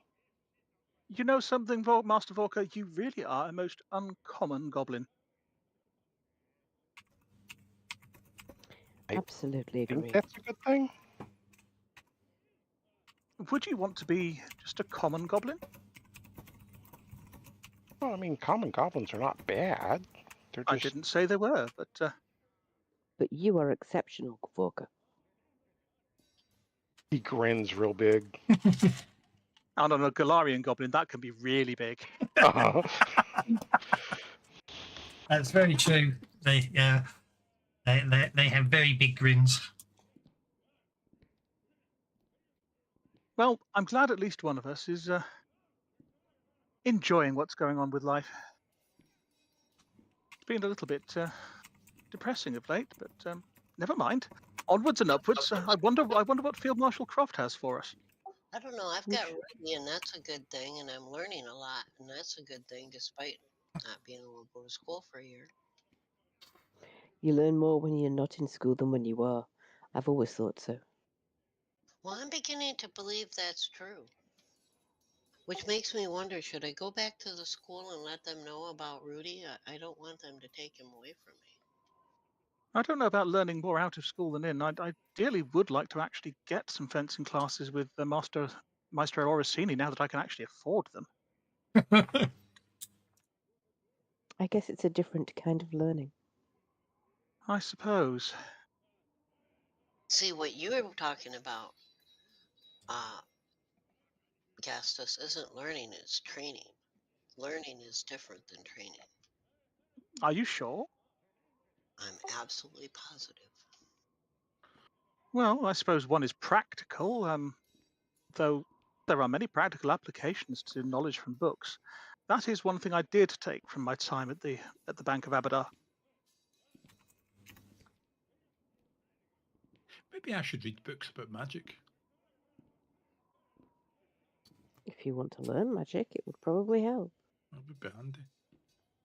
You know something, Master Vorka? You really are a most uncommon goblin. I Absolutely think agree. that's a good thing. Would you want to be just a common goblin? Well, I mean, common goblins are not bad. They're I just didn't say they were, but But you are exceptional, Vorka. he grins real big. and on a Galarian goblin, that can be really big. Uh-huh. That's very true. They have very big grins. Well, I'm glad at least one of us is enjoying what's going on with life. It's been a little bit depressing of late, but never mind. Onwards and upwards. I wonder what Field Marshal Croft has for us. I don't know. I've We got should- Rudy, and that's a good thing, and I'm learning a lot, and that's a good thing, despite not being able to go to school for a year. You learn more when you're not in school than when you are. I've always thought so. Well, I'm beginning to believe that's true. Which makes me wonder, should I go back to the school and let them know about Rudy? I don't want them to take him away from me. I don't know about learning more out of school than in. I ideally would like to actually get some fencing classes with the Maestro Orsini now that I can actually afford them. I guess it's a different kind of learning. I suppose. See, what you were talking about, Gastus, isn't learning, it's training. Learning is different than training. Are you sure? I'm absolutely positive. Well, I suppose one is practical, though there are many practical applications to knowledge from books. That is one thing I did take from my time at the Bank of Abadar. maybe I should read books about magic. If you want to learn magic, it would probably help. That would be handy.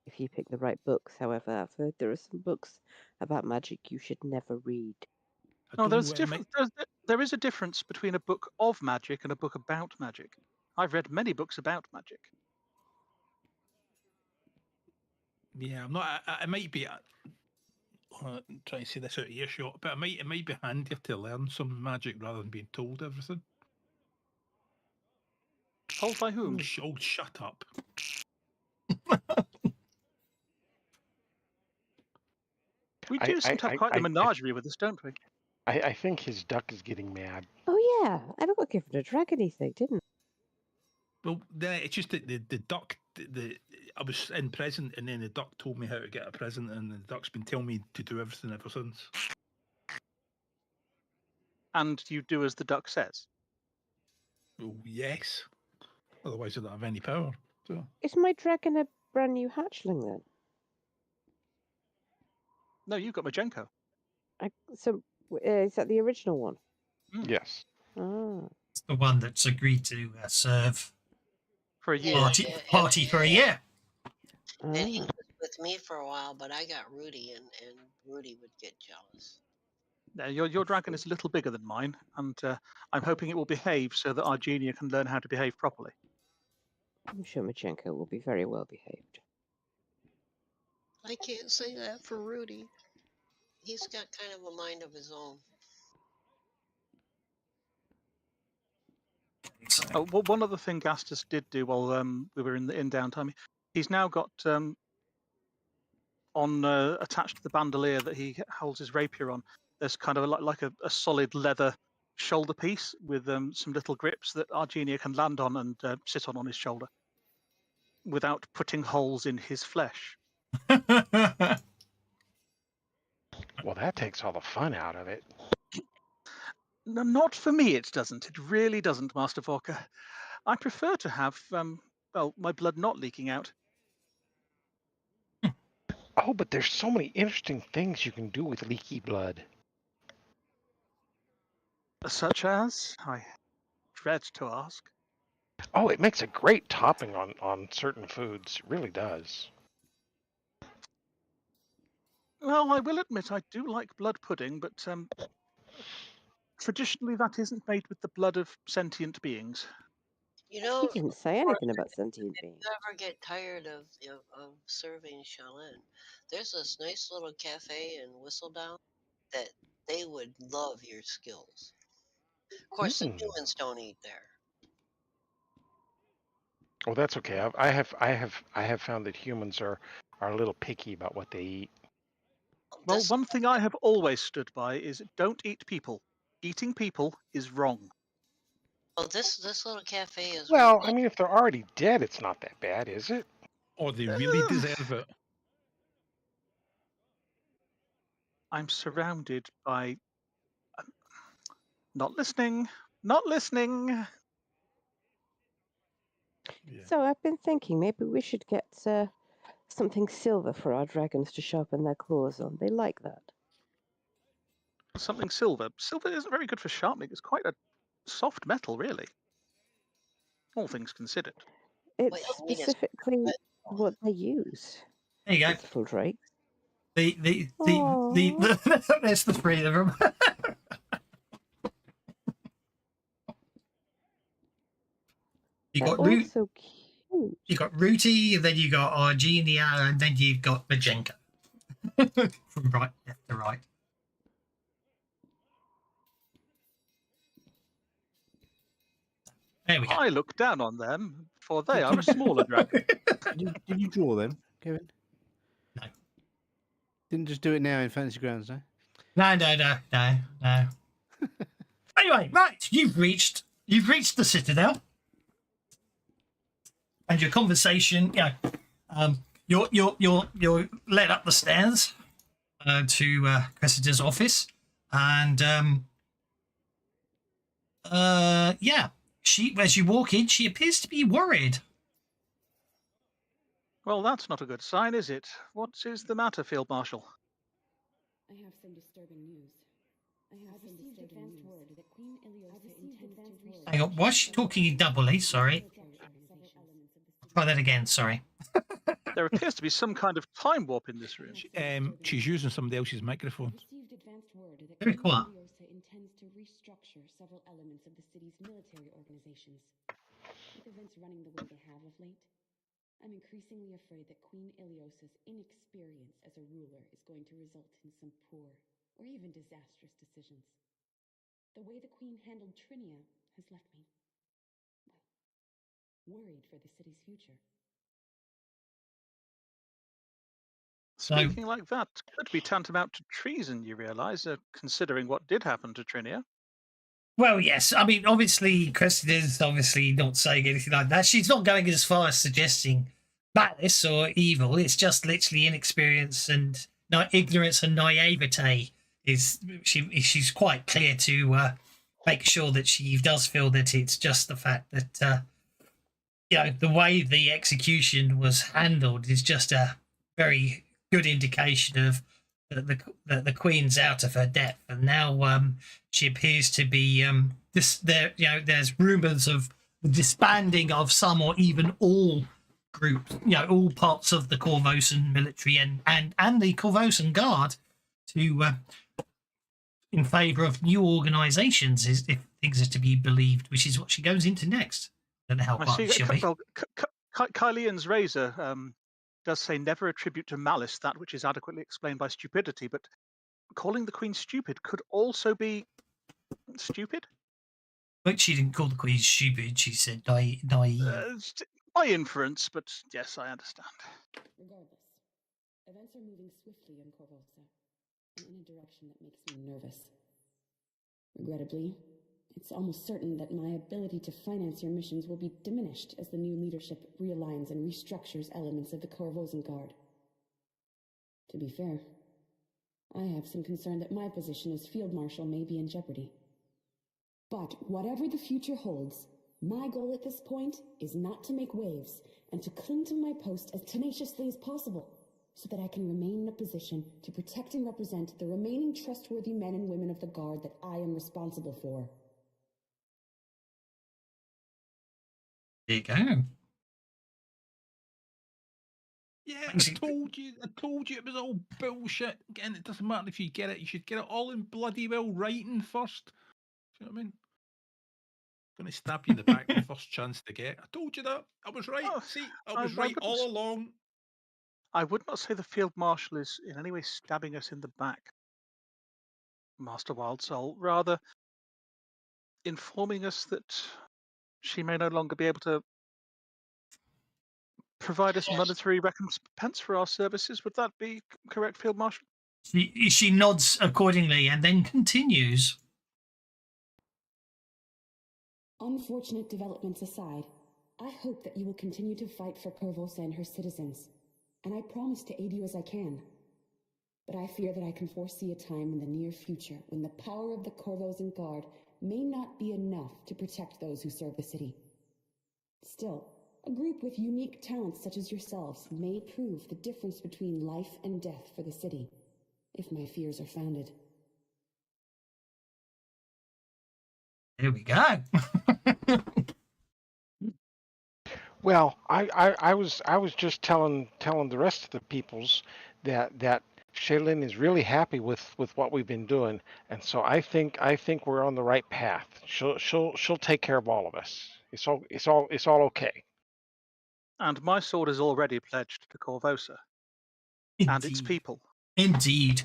If you pick the right books, however, I've heard there are some books about magic you should never read. I No, don't there's know. different. There is a difference between a book of magic and a book about magic. I've read many books about magic. Yeah, I'm not. I might be. Trying to say this out of earshot, but it might be handier to learn some magic rather than being told everything. Told by whom? Shut up. We do seem to have quite the menagerie with us, don't we? I think his duck is getting mad. Oh yeah, I never got given a dragon thing, didn't Well, it's just that the duck. I was in present, and then the duck told me how to get a present, and the duck's been telling me to do everything ever since. And you do as the duck says. Well, yes. Otherwise, I don't have any power. So. Is my dragon a brand new hatchling then? No, you've got Majenko. Is that the original one? Yes. Ah. It's the one that's agreed to serve For a year. party for a year. And he Ah. was with me for a while, but I got Rudy, and Rudy would get jealous. Yeah, your dragon is a little bigger than mine, and I'm hoping it will behave so that our junior can learn how to behave properly. I'm sure Machenko will be very well behaved. I can't say that for Rudy. He's got kind of a mind of his own. So, Oh, well, one other thing Gastus did do while we were in downtime, he's now got attached to the bandolier that he holds his rapier on. There's kind of like a solid leather shoulder piece with some little grips that Argenia can land on and sit on his shoulder without putting holes in his flesh. Well, that takes all the fun out of it. No, not for me, it doesn't. It really doesn't, Master Vorka. I prefer to have, well, my blood not leaking out. Oh, but there's so many interesting things you can do with leaky blood. Such as, I dread to ask. Oh, it makes a great topping on certain foods. It really does. Well, I will admit I do like blood pudding, but traditionally that isn't made with the blood of sentient beings. You He know, didn't say anything about sentient if beings. you ever get tired of serving Shalin, there's this nice little cafe in Whistledown that they would love your skills. Of course, the humans don't eat there. Well, that's okay. I have found that humans are a little picky about what they eat. Well, This, one thing I have always stood by is don't eat people. Eating people is wrong. this little cafe is Well, really I mean, if they're already dead, it's not that bad, is it? Or they really deserve it. I'm surrounded by... Not listening. Not listening. Yeah. So I've been thinking maybe we should get something silver for our dragons to sharpen their claws on. They like that. Something silver. Silver isn't very good for sharpening. It's quite a soft metal, really. All things considered. It's what you need is specifically what they use. there you go. Beautiful Drake. The Aw. there's the three of them. You They're got all Root, so cute. you got Rooty, then you got Argenia, and then you've got Majenko. From right left to right. There we go. I look down on them, for they are a smaller dragon. Did you draw them, Kevin? No. Didn't just do it now in Fantasy Grounds, no? No. Anyway, right, you've reached the citadel, and your conversation, you're led up the stairs to Cressida's office, and she, as you walk in, she appears to be worried. Well, that's not a good sign, is it? What is the matter, Field Marshal? I have some disturbing news. I have received advanced word that Queen Iliosa intends to reach... Hang on, why is she talking in double E? Sorry. Try that again, sorry. There appears to be some kind of time warp in this room. She's using somebody else's microphone. Received advanced word that Very Queen quiet. Iliosa intends to restructure several elements of the city's military organizations. With events running the way they have of late, I'm increasingly afraid that Queen Iliosa's inexperience as a ruler is going to result in some poor or even disastrous decisions. The way the Queen handled Trinia has left me, well, worried for the city's future. Speaking like that could be tantamount to treason, you realise, considering what did happen to Trinia. Well, yes. I mean, obviously, Cressida's obviously not saying anything like that. She's not going as far as suggesting malice or evil. It's just literally inexperience and ignorance and naivete. She's quite clear to make sure that she does feel that it's just the fact that the way the execution was handled is just a very good indication of the Queen's out of her depth, and now she appears to be there's rumours of the disbanding of some or even all groups, all parts of the Corvosan military and the Corvosan Guard to in favour of new organisations, if things are to be believed, which is what she goes into next. I don't know how I party see. she'll be. Well, Kylian's razor does say never attribute to malice that which is adequately explained by stupidity, but calling the Queen stupid could also be stupid. But she didn't call the Queen stupid. She said naive. My inference, but yes, I understand. Regardless, events are moving swiftly in Corvosa, and in a direction that makes me nervous. Regrettably, it's almost certain that my ability to finance your missions will be diminished as the new leadership realigns and restructures elements of the Corvosan Guard. To be fair, I have some concern that my position as Field Marshal may be in jeopardy. But whatever the future holds, my goal at this point is not to make waves and to cling to my post as tenaciously as possible so that I can remain in a position to protect and represent the remaining trustworthy men and women of the Guard that I am responsible for. There you go. Yeah, I told you it was all bullshit. Again, it doesn't matter if you get it. You should get it all in bloody well writing first. Do you know what I mean? Going to stab you in the back the first chance to get. I told you that. I was right. Oh, See, I was right wouldn't all along. I would not say the Field Marshal is in any way stabbing us in the back, Master Wildsoul. Rather, informing us that she may no longer be able to provide us monetary recompense for our services. Would that be correct, Field Marshal? She nods accordingly and then continues. Unfortunate developments aside, I hope that you will continue to fight for Corvosa and her citizens, and I promise to aid you as I can. But I fear that I can foresee a time in the near future when the power of the Corvosan Guard may not be enough to protect those who serve the city. Still, a group with unique talents such as yourselves may prove the difference between life and death for the city, if my fears are founded. There we go. Well, I was just telling the rest of the peoples that Shaylin is really happy with what we've been doing, and so I think we're on the right path. She'll take care of all of us. It's all okay. And my sword is already pledged to Corvosa and its people. Indeed.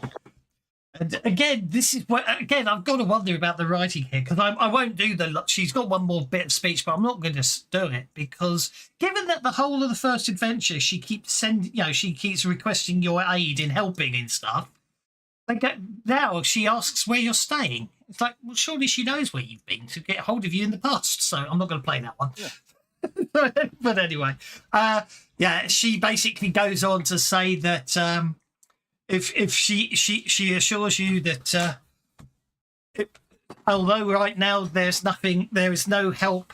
And again, this is what I've got to wonder about the writing here, because I won't do she's got one more bit of speech, but I'm not going to do it, because given that the whole of the first adventure she keeps she keeps requesting your aid in helping and stuff. Now she asks where you're staying. It's like, well, surely she knows where you've been to get hold of you in the past. So I'm not going to play that one. Yeah. But anyway, she basically goes on to say that if she assures you that although right now there is no help,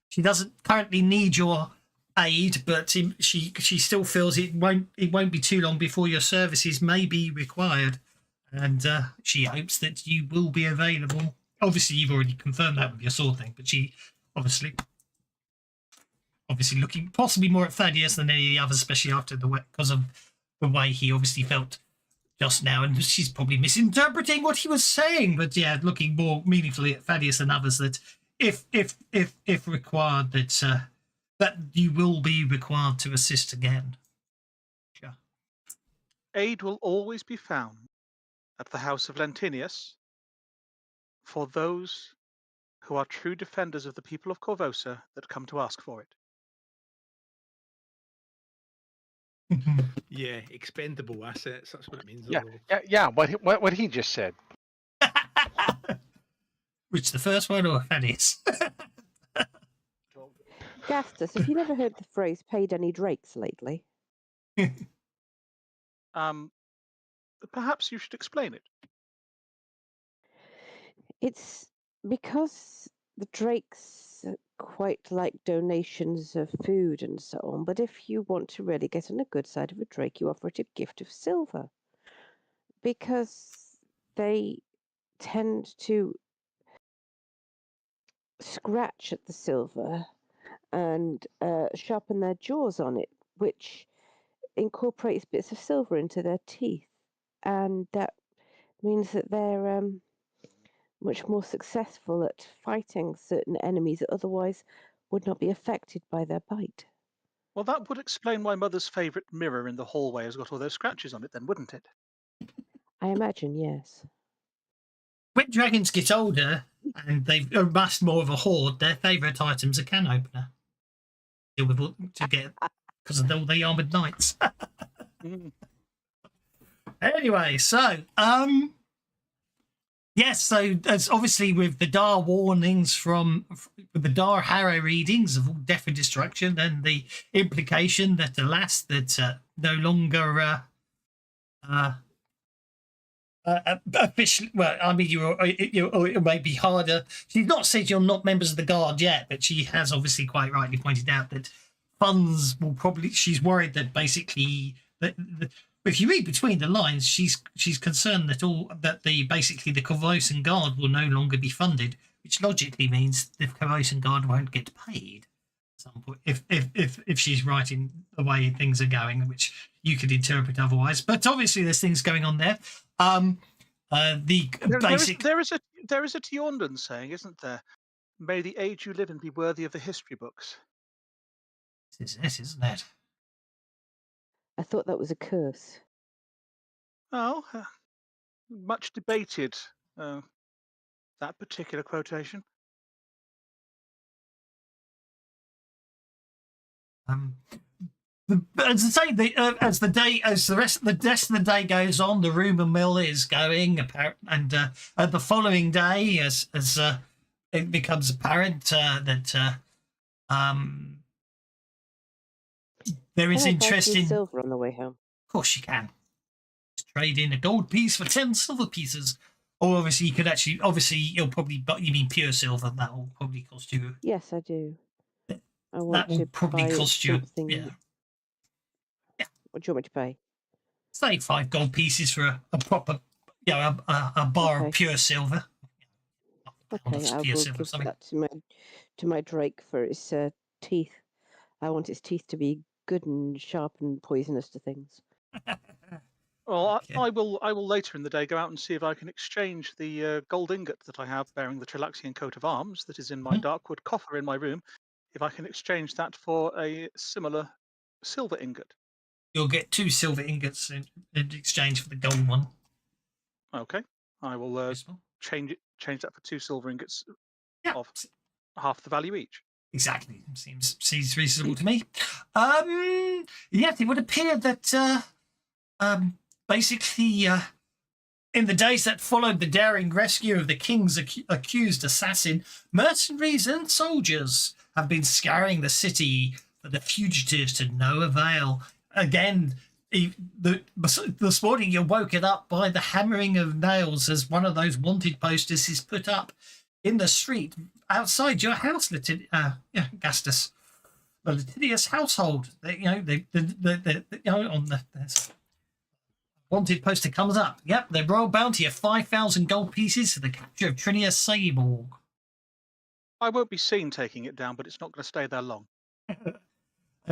she doesn't currently need your aid, but she still feels it won't be too long before your services may be required, and she hopes that you will be available. Obviously, you've already confirmed that with your sword thing, but she obviously looking possibly more at Thaddeus than any of the others, especially after because of the way he obviously felt just now, and she's probably misinterpreting what he was saying. But yeah, looking more meaningfully at Thaddeus than others, that if required, that you will be required to assist again. Sure. Aid will always be found at the house of Lentinius for those who are true defenders of the people of Corvosa that come to ask for it. Yeah, expendable assets. That's what it means. Yeah. What he just said. Which, the first one or Thaddeus? Gastus, have you never heard the phrase "paid any drakes" lately? Perhaps you should explain it. It's because the drakes quite like donations of food and so on, but if you want to really get on the good side of a drake, you offer it a gift of silver, because they tend to scratch at the silver and sharpen their jaws on it, which incorporates bits of silver into their teeth, and that means that they're much more successful at fighting certain enemies that otherwise would not be affected by their bite. Well, that would explain why Mother's favourite mirror in the hallway has got all those scratches on it, then, wouldn't it? I imagine, yes. When dragons get older and they've amassed more of a horde, their favourite items are can opener. Deal with to get because of all the armoured knights. Mm. Anyway, so yes, so as obviously with the Dar warnings from the Dar Harrow readings of all death and destruction, and the implication that alas that no longer officially, well, I mean, it may be harder. She's not said you're not members of the guard yet, but she has obviously quite rightly pointed out that funds will probably. She's worried that basically if you read between the lines, she's concerned that basically the Corvosan Guard will no longer be funded, which logically means the Corvosan Guard won't get paid at some point if she's right in the way things are going, which you could interpret otherwise. But obviously, there's things going on there. There is a Tiondon saying, isn't there? May the age you live in be worthy of the history books. This is, isn't it? I thought that was a curse. Oh, much debated, that particular quotation. As I say, as the rest of the day goes on, the rumour mill is going, and the following day, as it becomes apparent that there is Can I buy interest some in. silver on the way home? Of course, you can trade in a gold piece for 10 silver pieces, or obviously you could actually. Obviously, you'll probably. But you mean pure silver? That will probably cost you. Yes, I do. I That want will to probably buy cost you. something. Yeah. What do you want me to pay? Say 5 gold pieces for a proper, a bar Okay. of pure silver. Okay, I will give that to my Drake for its teeth. I want its teeth to be good and sharp and poisonous to things. Well, Okay. I will later in the day go out and see if I can exchange the gold ingot that I have bearing the Trilaxian coat of arms that is in my darkwood coffer in my room. If I can exchange that for a similar silver ingot. You'll get 2 silver ingots in exchange for the gold one. Okay, I will change that for 2 silver ingots of half the value each. Exactly, seems reasonable to me. Yes, it would appear that basically in the days that followed the daring rescue of the king's accused assassin, mercenaries and soldiers have been scouring the city for the fugitives to no avail. Again, this morning you're woken up by the hammering of nails as one of those wanted posters is put up in the street outside your house, Gastus. The Latinius household. On the wanted poster comes up. Yep, the royal bounty of 5,000 gold pieces for the capture of Trinia Saborg. I won't be seen taking it down, but it's not going to stay there long.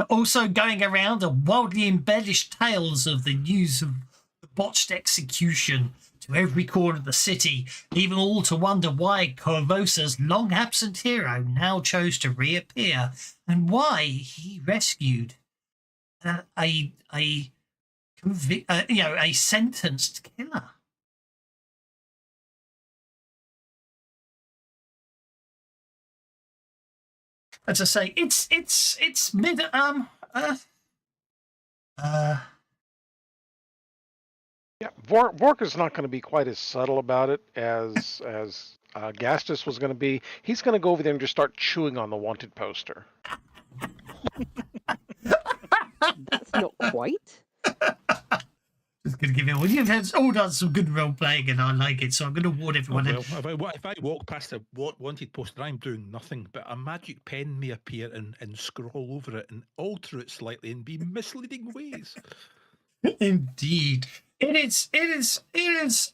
Also going around are wildly embellished tales of the news of the botched execution to every corner of the city, leaving all to wonder why Corvosa's long-absent hero now chose to reappear and why he rescued a sentenced killer. As I say, it's mid Yeah, Vork is not going to be quite as subtle about it as Gastus was going to be. He's going to go over there and just start chewing on the wanted poster. That's not quite. Just going to give you. You've all done some good role playing, and I like it, so I'm going to warn everyone. If I walk past a wanted poster, I'm doing nothing, but a magic pen may appear and scroll over it and alter it slightly and be misleading ways. Indeed, it is. It's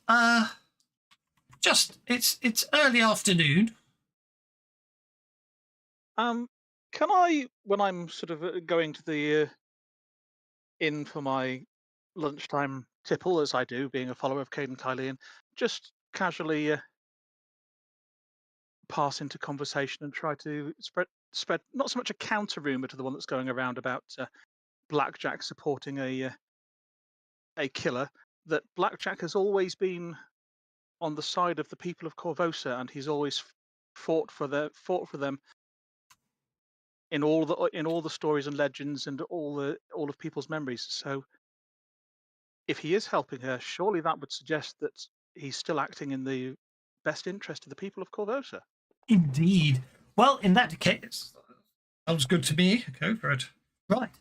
early afternoon. Can I, when I'm sort of going to the inn for my lunchtime tipple, as I do, being a follower of Caden Kylian, just casually pass into conversation and try to spread not so much a counter rumor to the one that's going around about Blackjack supporting a killer, that Blackjack has always been on the side of the people of Corvosa, and he's always fought for them in all the stories and legends and all of people's memories. So, if he is helping her, surely that would suggest that he's still acting in the best interest of the people of Corvosa. Indeed. Well, in that case, sounds good to me. Go for it. Right.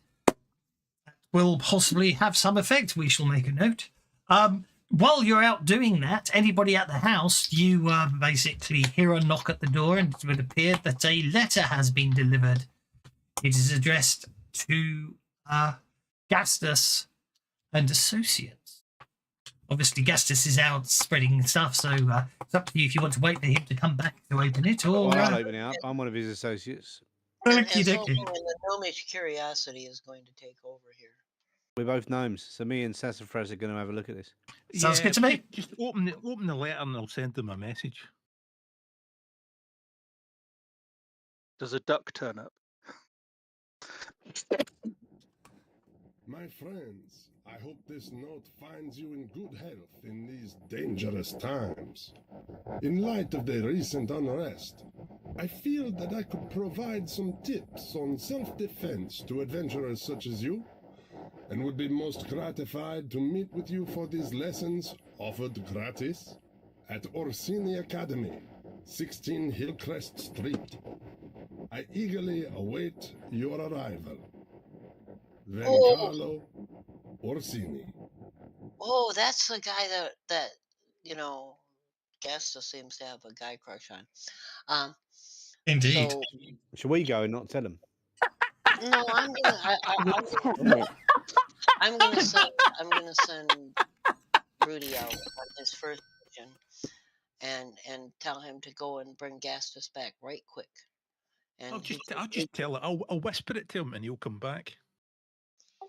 Will possibly have some effect. We shall make a note. While you're out doing that, anybody at the house, you basically hear a knock at the door, and it would appear that a letter has been delivered. It is addressed to Gastus and Associates. Obviously, Gastus is out spreading stuff, so it's up to you if you want to wait for him to come back to open it, or... Well, I'll open it up. I'm one of his associates. And Okie so dokie. the gnomish curiosity is going to take over here. We're both gnomes, so me and Sassafras are going to have a look at this. Sounds good to me. Just open the letter and I'll send them a message. Does a duck turn up? My friends, I hope this note finds you in good health in these dangerous times. In light of the recent unrest, I feel that I could provide some tips on self-defense to adventurers such as you, and would be most gratified to meet with you for these lessons, offered gratis, at Orsini Academy, 16 Hillcrest Street. I eagerly await your arrival. Carlo Orsini. Oh, that's the guy that Gaston seems to have a guy crush on. Indeed. So, Shall we go and not tell them? no, I'm gonna send Rudy out on his first mission, and tell him to go and bring Gastus back right quick. And I'll just tell it. I'll whisper it to him and he'll come back.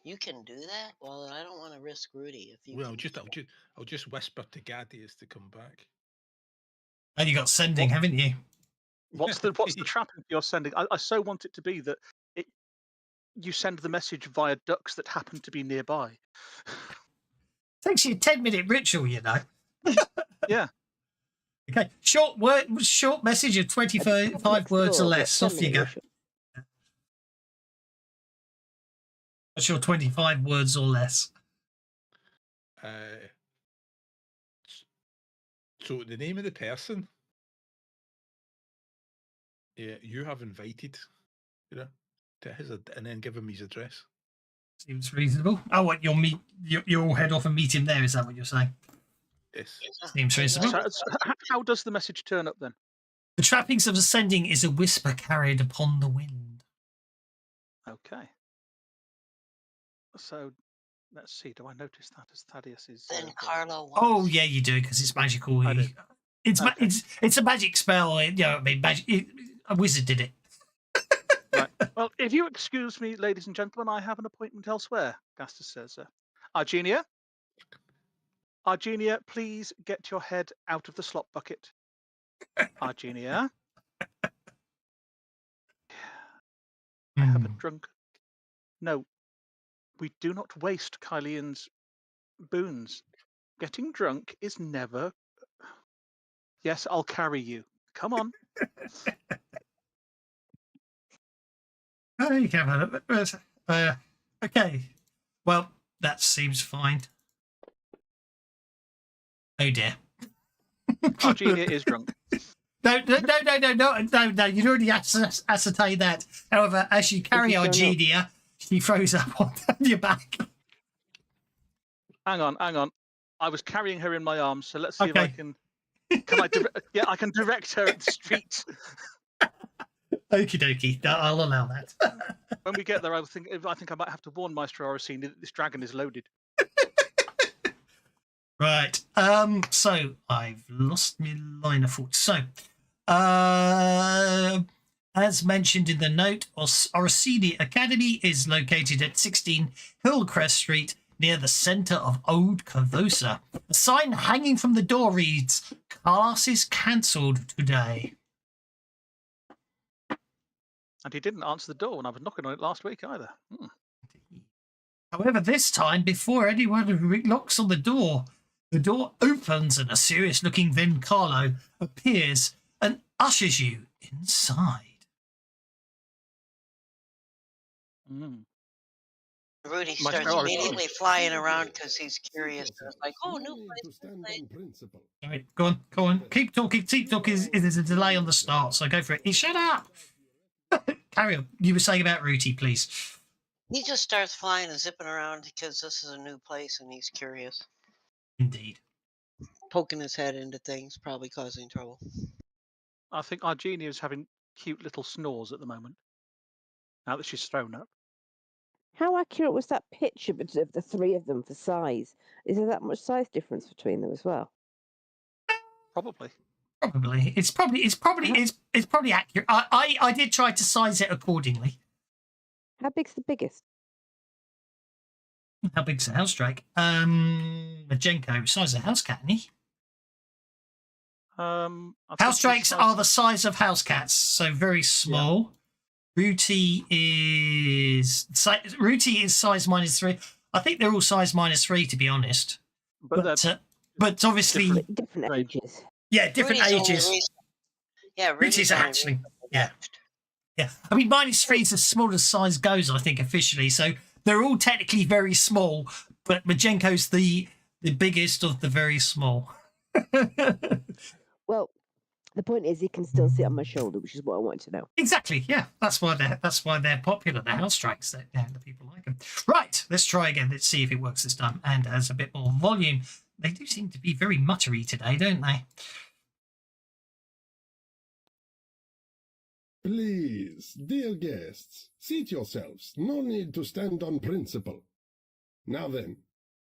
you can do that. Well, I don't want to risk Rudy. If you Well, can I'll just whisper to Gadius to come back. And you got sending, haven't you? What's the trapping you're sending? I so want it to be that you send the message via ducks that happen to be nearby. Takes you a 10-minute ritual, you know. Yeah. Okay. Short message of 25 words or less. Off you go. What's your 25 words or less? So the name of the person, you have invited, to his, and then give him his address. Seems reasonable. Oh, what, you'll head off and meet him there, is that what you're saying? Yes. Seems reasonable. So how does the message turn up then? The trappings of ascending is a whisper carried upon the wind. Okay. So let's see. Do I notice that as Thaddeus is? Then Carlo. Oh yeah, you do, because it's magical. I do. It's a magic spell. I mean, a wizard did it. Right. Well, if you excuse me, ladies and gentlemen, I have an appointment elsewhere. Gastus says, Argenia, please get your head out of the slop bucket. Argenia. I haven't drunk. No, we do not waste Kylian's boons. Getting drunk is never. Yes, I'll carry you. Come on. Oh, you can have it. Okay. Well, that seems fine. Oh dear. Argenia is drunk. No. You'd already ascertained that. However, as you carry Argenia, she throws up on your back. Hang on. I was carrying her in my arms, so let's see if I can. I can direct her at the street. Okie dokie. I'll allow that. When we get there, I think I might have to warn Maestro Orsini that this dragon is loaded. Right. So I've lost my line of thought. So, as mentioned in the note, Orsini Academy is located at 16 Hillcrest Street, near the centre of Old Corvosa. A sign hanging from the door reads, "Classes cancelled today." And he didn't answer the door when I was knocking on it last week either. However, this time, before anyone knocks on the door opens and a serious-looking Vin Carlo appears and ushers you inside. Mm. Rudy Maestro starts Orsini. immediately flying around because he's curious. Seat It's like, oh, yourselves. new No need place, to new stand place. on principle. All right, go on. Keep talking. There's a delay on the start, so go for it. Shut up! Carry on. You were saying about Ruti, please. He just starts flying and zipping around because this is a new place and he's curious. Indeed. Poking his head into things, probably causing trouble. I think our genie is having cute little snores at the moment. Now that she's thrown up. How accurate was that picture of the three of them for size? Is there that much size difference between them as well? Probably. Probably. It's probably accurate. I did try to size it accordingly. How big's the biggest? How big's the house drake? Majenko, size of house cat, isn't he? I think House she's drakes size- are the size of house cats, so very small. Ruti is size -3. I think they're all size -3, to be honest. but But obviously, Different Right. ages. yeah, different Rudy's only ages. recent- Yeah, Ruti's Rudy's only actually, recently yeah. hatched. Yeah, I mean, -3 is as small as size goes, I think, officially. So they're all technically very small, but Majenko's the biggest of the very small. Well, the point is, he can still sit on my shoulder, which is what I want to know. Exactly, yeah. That's why they're popular. The house strikes, the people like them. Right, let's try again. Let's see if it works this time and has a bit more volume. They do seem to be very muttery today, don't they? Please, dear guests, seat yourselves. No need to stand on principle. Now then,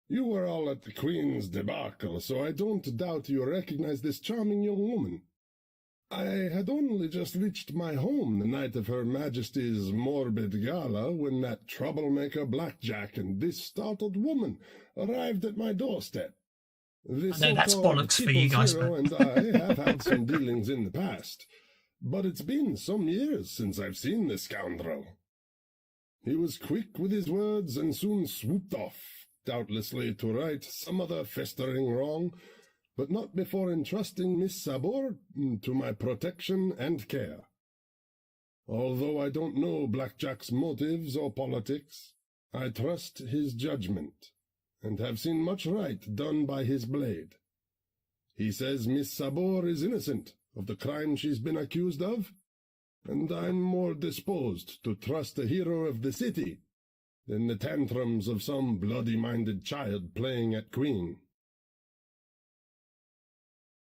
you were all at the Queen's debacle, so I don't doubt you recognize this charming young woman. I had only just reached my home the night of Her Majesty's morbid gala when that troublemaker Blackjack and this startled woman arrived at my doorstep. The I know that's so-called bollocks for you people's guys, hero but- and I have had some dealings in the past, but it's been some years since I've seen the scoundrel. He was quick with his words and soon swooped off, doubtlessly to right some other festering wrong, but not before entrusting Miss Sabor to my protection and care. Although I don't know Blackjack's motives or politics, I trust his judgment, and have seen much right done by his blade. He says Miss Sabor is innocent of the crime she's been accused of, and I'm more disposed to trust the hero of the city than the tantrums of some bloody-minded child playing at Queen.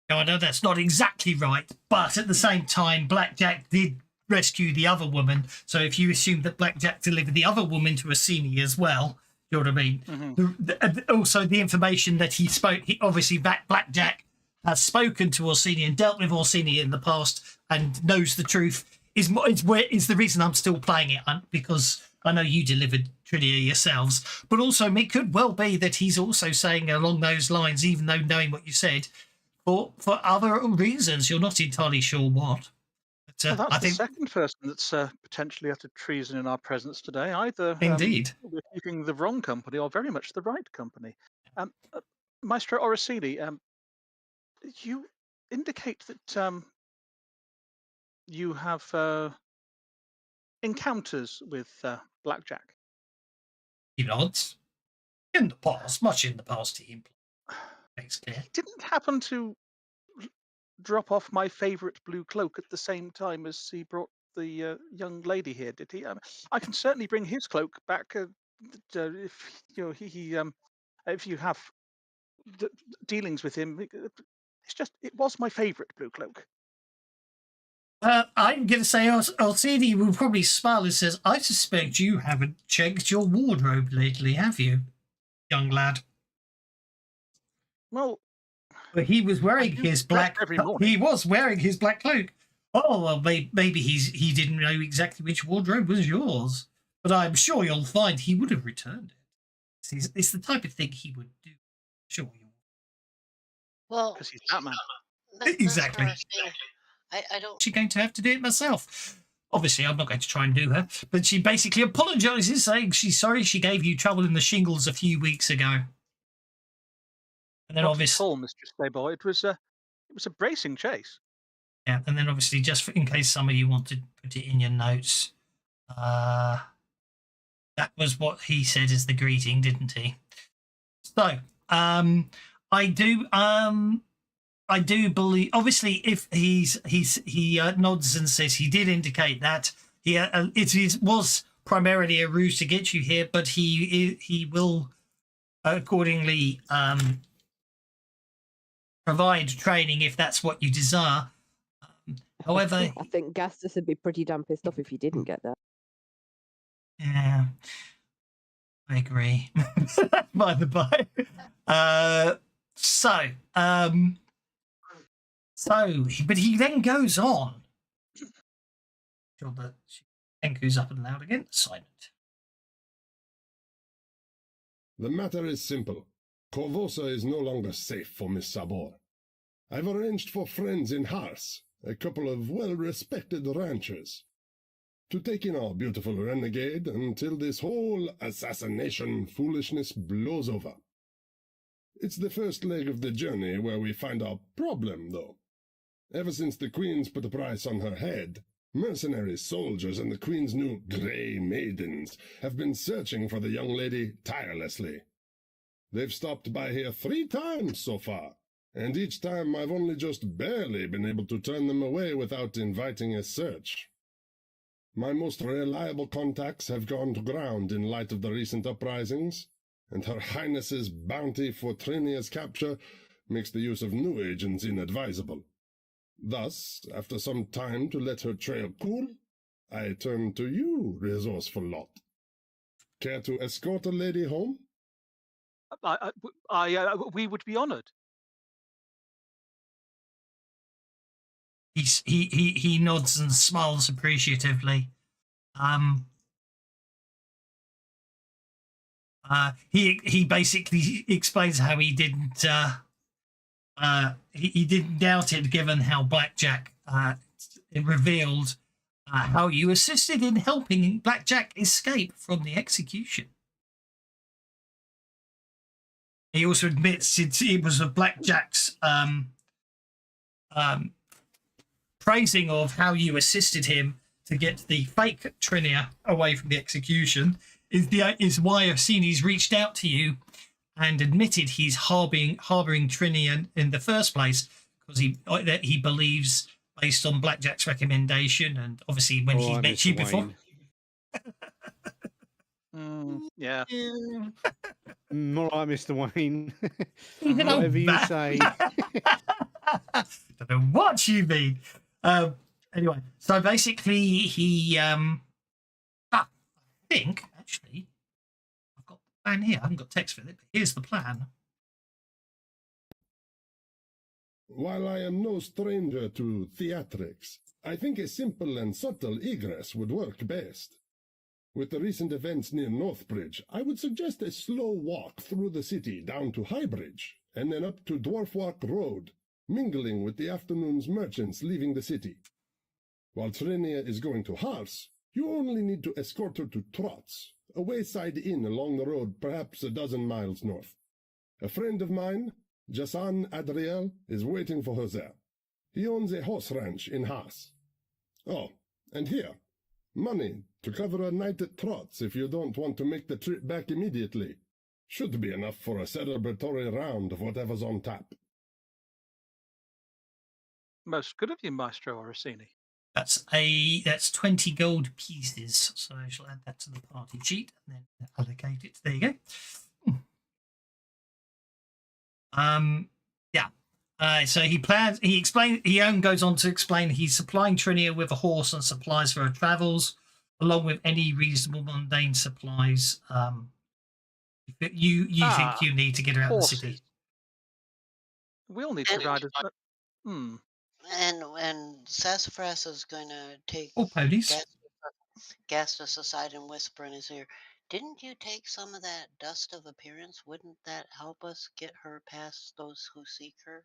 Now, I know that's not exactly right, but at the same time, Blackjack did rescue the other woman. So if you assume that Blackjack delivered the other woman to Orsini as well, you know what I mean? Mhm. Also, the information that he spoke, obviously Blackjack has spoken to Orsini and dealt with Orsini in the past and knows the truth, is the reason I'm still playing it, because I know you delivered Trinia yourselves, but also it could well be that he's also saying along those lines, even though knowing what you said, for other reasons. You're not entirely sure what. But, Well, that's I the think, second person that's potentially uttered treason in our presence today. Either indeed. we're keeping the wrong company or very much the right company. Maestro Orsini, you indicate that you have encounters with Blackjack. He nods. In the past, much in the past, he makes clear. He didn't happen to drop off my favourite blue cloak at the same time as he brought the young lady here, did he? I can certainly bring his cloak back if if you have dealings with him. It was my favourite blue cloak. I'm going to say Orsini will probably smile and says, I suspect you haven't checked your wardrobe lately, have you, young lad? Well, But he was wearing do his dress black. every morning. He was wearing his black cloak. Oh well, maybe he didn't know exactly which wardrobe was yours, but I'm sure you'll find he would have returned it. It's the type of thing he would do. Sure, you. Well, because he's Batman. that's Exactly. interesting. I don't. Actually going to have to do it myself. Obviously, I'm not going to try and do her, but she basically apologises, saying she's sorry she gave you trouble in the shingles a few weeks ago. And then Not obviously, at all, Mistress Playboy. It was a bracing chase. yeah, and then obviously, just in case some of you want to put it in your notes, that was what he said as the greeting, didn't he? So, I do believe. Obviously, if he nods and says he did indicate that it was primarily a ruse to get you here, but he will accordingly provide training if that's what you desire. However, I think Gastus would be pretty damn pissed off if you didn't get that. yeah, I agree. By the by, but he then goes on. Sure that Enku's up and loud again. Silent. The matter is simple. Corvosa is no longer safe for Miss Sabor. I've arranged for friends in Hars, a couple of well-respected ranchers, to take in our beautiful renegade until this whole assassination foolishness blows over. It's the first leg of the journey where we find our problem, though. Ever since the Queen's put a price on her head, mercenary soldiers and the Queen's new Grey Maidens have been searching for the young lady tirelessly. They've stopped by here 3 times so far, and each time I've only just barely been able to turn them away without inviting a search. My most reliable contacts have gone to ground in light of the recent uprisings, and Her Highness's bounty for Trinia's capture makes the use of new agents inadvisable. Thus, after some time to let her trail cool, I turn to you, resourceful lot. Care to escort a lady home? We would be honoured. He nods and smiles appreciatively. He basically explains how he didn't he didn't doubt it, given how Blackjack it revealed how you assisted in helping Blackjack escape from the execution. He also admits it was of Blackjack's praising of how you assisted him to get the fake Trinia away from the execution is why Orsini's reached out to you and admitted he's harboring Trinia in the first place, because he believes, based on Blackjack's recommendation, and obviously when he met you before. Yeah. All right, Mr. Wayne. Whatever you say. Don't know what you mean. Anyway, so basically he I think actually I've got the plan here. I haven't got text for it, but here's the plan. While I am no stranger to theatrics, I think a simple and subtle egress would work best. With the recent events near Northbridge, I would suggest a slow walk through the city down to Highbridge, and then up to Dwarfwalk Road, mingling with the afternoon's merchants leaving the city. While Trinia is going to Hars, you only need to escort her to Trotz, a wayside inn along the road perhaps a dozen miles north. A friend of mine, Jasan Adriel, is waiting for her there. He owns a horse ranch in Hars. Oh, and here, money to cover a night at Trotz if you don't want to make the trip back immediately. Should be enough for a celebratory round of whatever's on tap. Most good of you, Maestro Orsini. That's 20 gold pieces. So I shall add that to the party sheet and then allocate it. There you go. Yeah. So he goes on to explain he's supplying Trinia with a horse and supplies for her travels, along with any reasonable mundane supplies you think you need to get her out of the city. We'll need to ride And Sassafras is going to take ponies. Gastus aside and whisper in his ear, "Didn't you take some of that dust of appearance? Wouldn't that help us get her past those who seek her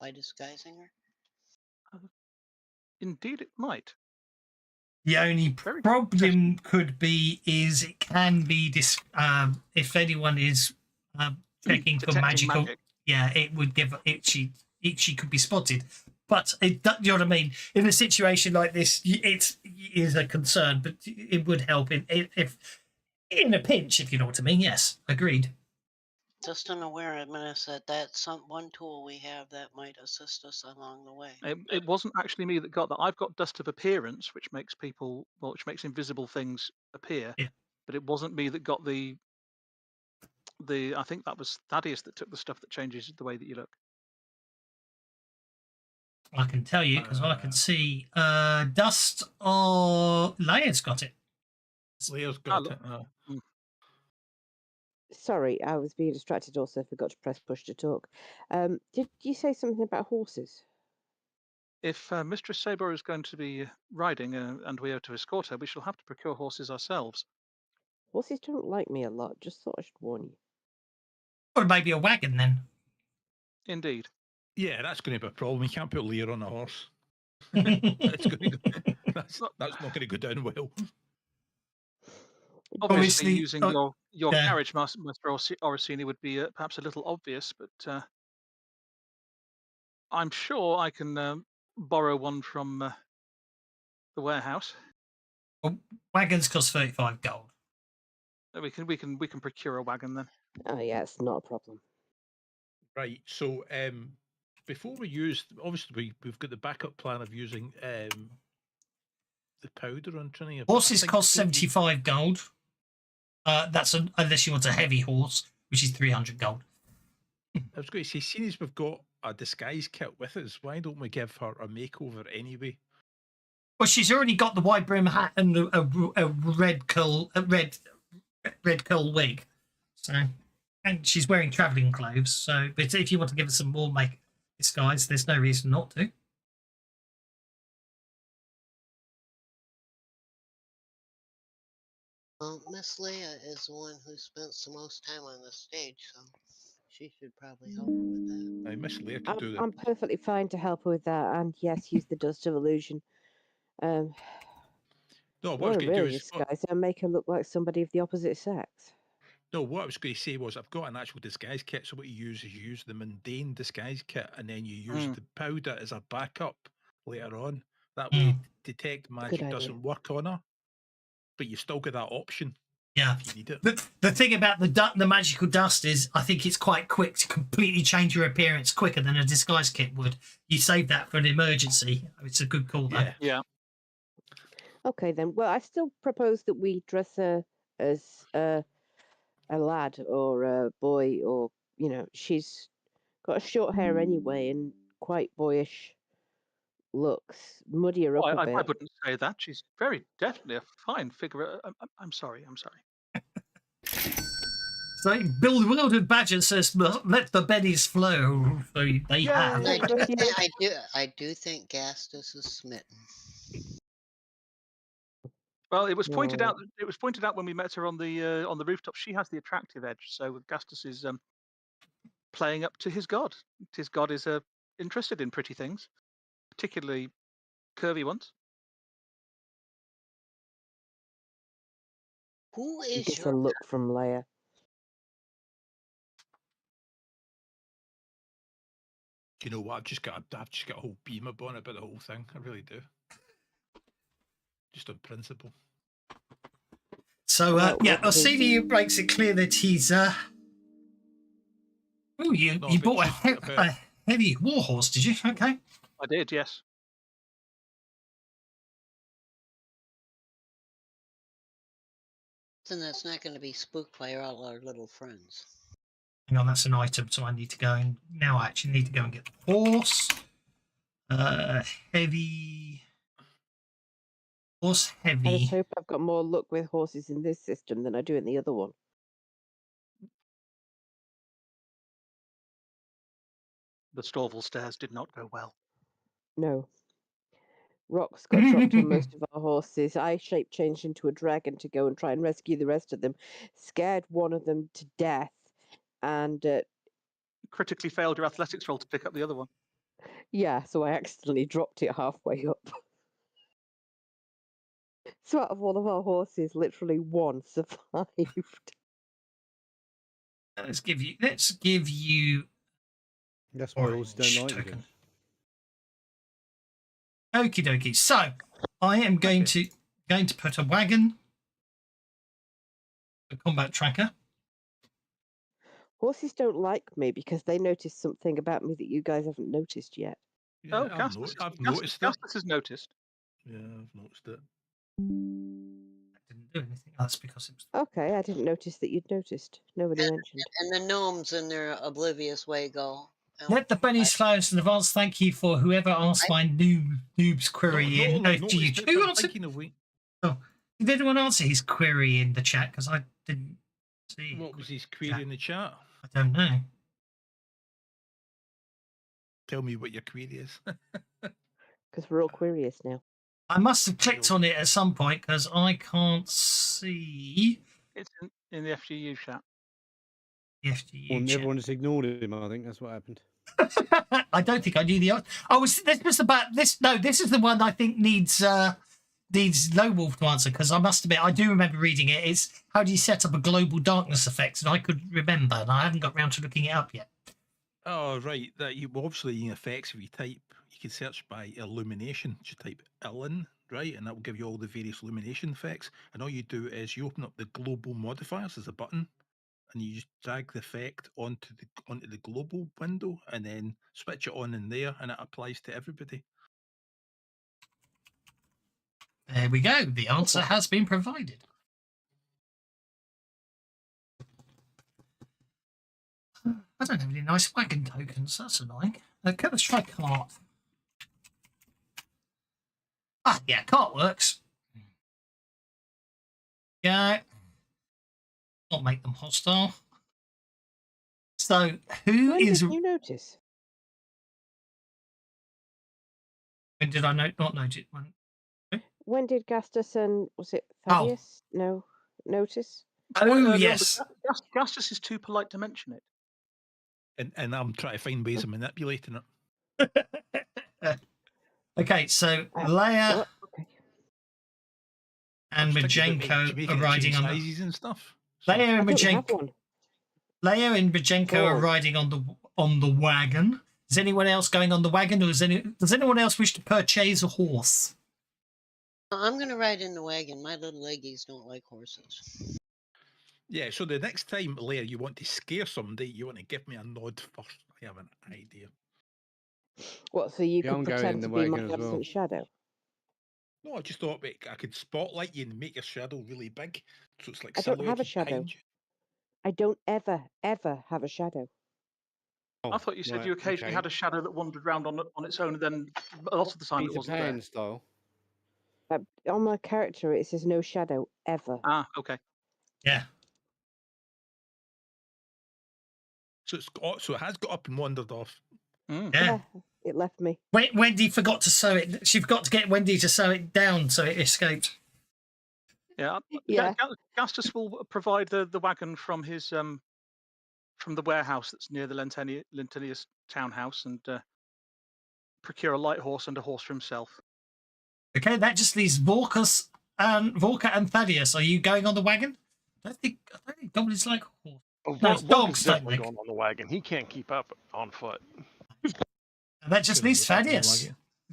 by disguising her?" Indeed it might. The only Very problem could be is it can be if anyone is checking for detecting magical. magic. Yeah, it would give it. She could be spotted. But you know what I mean. In a situation like this, it is a concern, but it would help if in a pinch, if you know what I mean. Yes, agreed. Just unaware, Administ, that that's one tool we have that might assist us along the way. It wasn't actually me that got that. I've got dust of appearance, which makes which makes invisible things appear. Yeah. But it wasn't me that got the. I think that was Thaddeus that took the stuff that changes the way that you look. I can tell you because I can see dust or Layer's got it. Leah's got it. Sorry, I was being distracted. Also, forgot to press push to talk. Did you say something about horses? If Mistress Sabor is going to be riding and we are to escort her, we shall have to procure horses ourselves. Horses don't like me a lot. Just thought I should warn you. Or maybe a wagon then. Indeed. Yeah, that's going to be a problem. You can't put Leah on a horse. That's not going to go down well. Obviously, using your yeah. carriage, Master Orsini, would be perhaps a little obvious, but I'm sure I can borrow one from the warehouse. Well, wagons cost 35 gold. We can procure a wagon then. Oh yeah, it's not a problem. Right. So before we use, obviously we've got the backup plan of using the powder on Trinity. Horses cost 75 gold. That's unless you want a heavy horse, which is 300 gold. I was going to say, seeing as we've got a disguise kit with us, why don't we give her a makeover anyway? Well, she's already got the wide brim hat and a red curl wig, so, and she's wearing travelling clothes. So, but if you want to give her some more disguise, there's no reason not to. Well, Miss Leia is the one who spends the most time on the stage, so she should probably help her with that. Now, Miss Leia could do that. I'm perfectly fine to help her with that, and yes, use the dust of illusion. No, what I was Or going to do really is disguise her and make her look like somebody of the opposite sex. no. What I was going to say was, I've got an actual disguise kit. So what you use is you use the mundane disguise kit, and then you use the powder as a backup later on. That way, detect magic doesn't work on her, but you've still got that option. Yeah. If you need it. The thing about the magical dust is, I think it's quite quick to completely change your appearance quicker than a disguise kit would. You save that for an emergency. It's a good call, though. Yeah. Okay then. Well, I still propose that we dress her as a lad or a boy, or she's got short hair anyway and quite boyish looks. Muddy her up a bit. I wouldn't say that. She's very definitely a fine figure. I'm sorry. So bewildered badger says, "Let the bennies flow." So they have. I do think Gastus is smitten. Well, it was pointed out. It was pointed out when we met her on the rooftop. She has the attractive edge, so Gastus is playing up to his god. His god is interested in pretty things, particularly curvy ones. Who is Gets a look from Leia. Do you know what? I've just got a whole beam upon about the whole thing. I really do. Just on principle. So Orsini makes it clear that he's you bought a heavy warhorse, did you? Okay. I did, yes. Then that's not going to be spooked by all our little friends. Hang on, that's an item, so I need to go and now I actually need to go and get the horse. Heavy. Horse heavy. I just hope I've got more luck with horses in this system than I do in the other one. The Storval stairs did not go well. No. Rocks got dropped on most of our horses. I shape changed into a dragon to go and try and rescue the rest of them. Scared one of them to death, and critically failed your athletics roll to pick up the other one. Yeah, so I accidentally dropped it halfway up. So out of all of our horses, literally one survived. Let's give you That's why horses orange don't like token. you. Okie dokie. So I am going to put a wagon, a combat tracker. Horses don't like me because they noticed something about me that you guys haven't noticed yet. Yeah, Oh, I've noticed it. Gastus has noticed. Yeah, I've noticed it. I didn't do anything. That's because it was. Okay, I didn't notice that you'd noticed. Nobody mentioned. And the gnomes in their oblivious way go. Let the bunnies flowers in advance. Thank you for whoever asked my noob's query in. No, Do you? Who answered? Oh, did anyone answer his query in the chat? Because I didn't see. What was his query in the chat? I don't know. Tell me what your query is. Because we're all curious now. I must have clicked on it at some point because I can't see It's in the FGU chat. the FGU Well, chat. everyone just ignored him. I think that's what happened. I don't think I knew the answer. Oh, this was about this. No, this is the one I think needs Low Wolf to answer because I must admit I do remember reading it. It's how do you set up a global darkness effect, and I could remember, and I haven't got round to looking it up yet. Oh, right. That you obviously in effects, if you type, you can search by illumination. Just type illin, right, and that will give you all the various illumination effects. And all you do is you open up the global modifiers as a button, and you just drag the effect onto the global window, and then switch it on in there, and it applies to everybody. There we go. The answer has been provided. I don't have any nice wagon tokens. That's annoying. Okay, let's try cart. Ah, yeah, cart works. Yeah. Not make them hostile. So, When did you notice? When did I not notice it? When did Gastus and was it Thaddeus? No, notice. Oh yes. Gastus is too polite to mention it. And I'm trying to find ways of manipulating it. Okay, so Leia and Majenko are riding on the and stuff. Leia and Majenko are riding on the wagon. Is anyone else going on the wagon, or does anyone else wish to purchase a horse? I'm going to ride in the wagon. My little leggies don't like horses. Yeah, so the next time, Leia, you want to scare somebody, you want to give me a nod first. I have an idea. What, so you could pretend to be my absent shadow? No, I just thought I could spotlight you and make your shadow really big. So it's like I don't have a shadow. I don't ever have a shadow. Oh, I thought you said you occasionally had a shadow that wandered around on its own, and then a lot of the time it wasn't there. Style. On my character, it says no shadow ever. Ah, okay. Yeah. So it has got up and wandered off. Yeah, it left me. Wendy forgot to sew it. She forgot to get Wendy to sew it down, so it escaped. Yeah. Gastus will provide the wagon from his from the warehouse that's near the Lentinius townhouse, and procure a light horse and a horse for himself. Okay, that just leaves Vorka and Thaddeus. Are you going on the wagon? I don't think goblins like horse. Oh, No, it's dogs don't definitely like. going on the wagon. He can't keep up on foot. And that just leaves Thaddeus.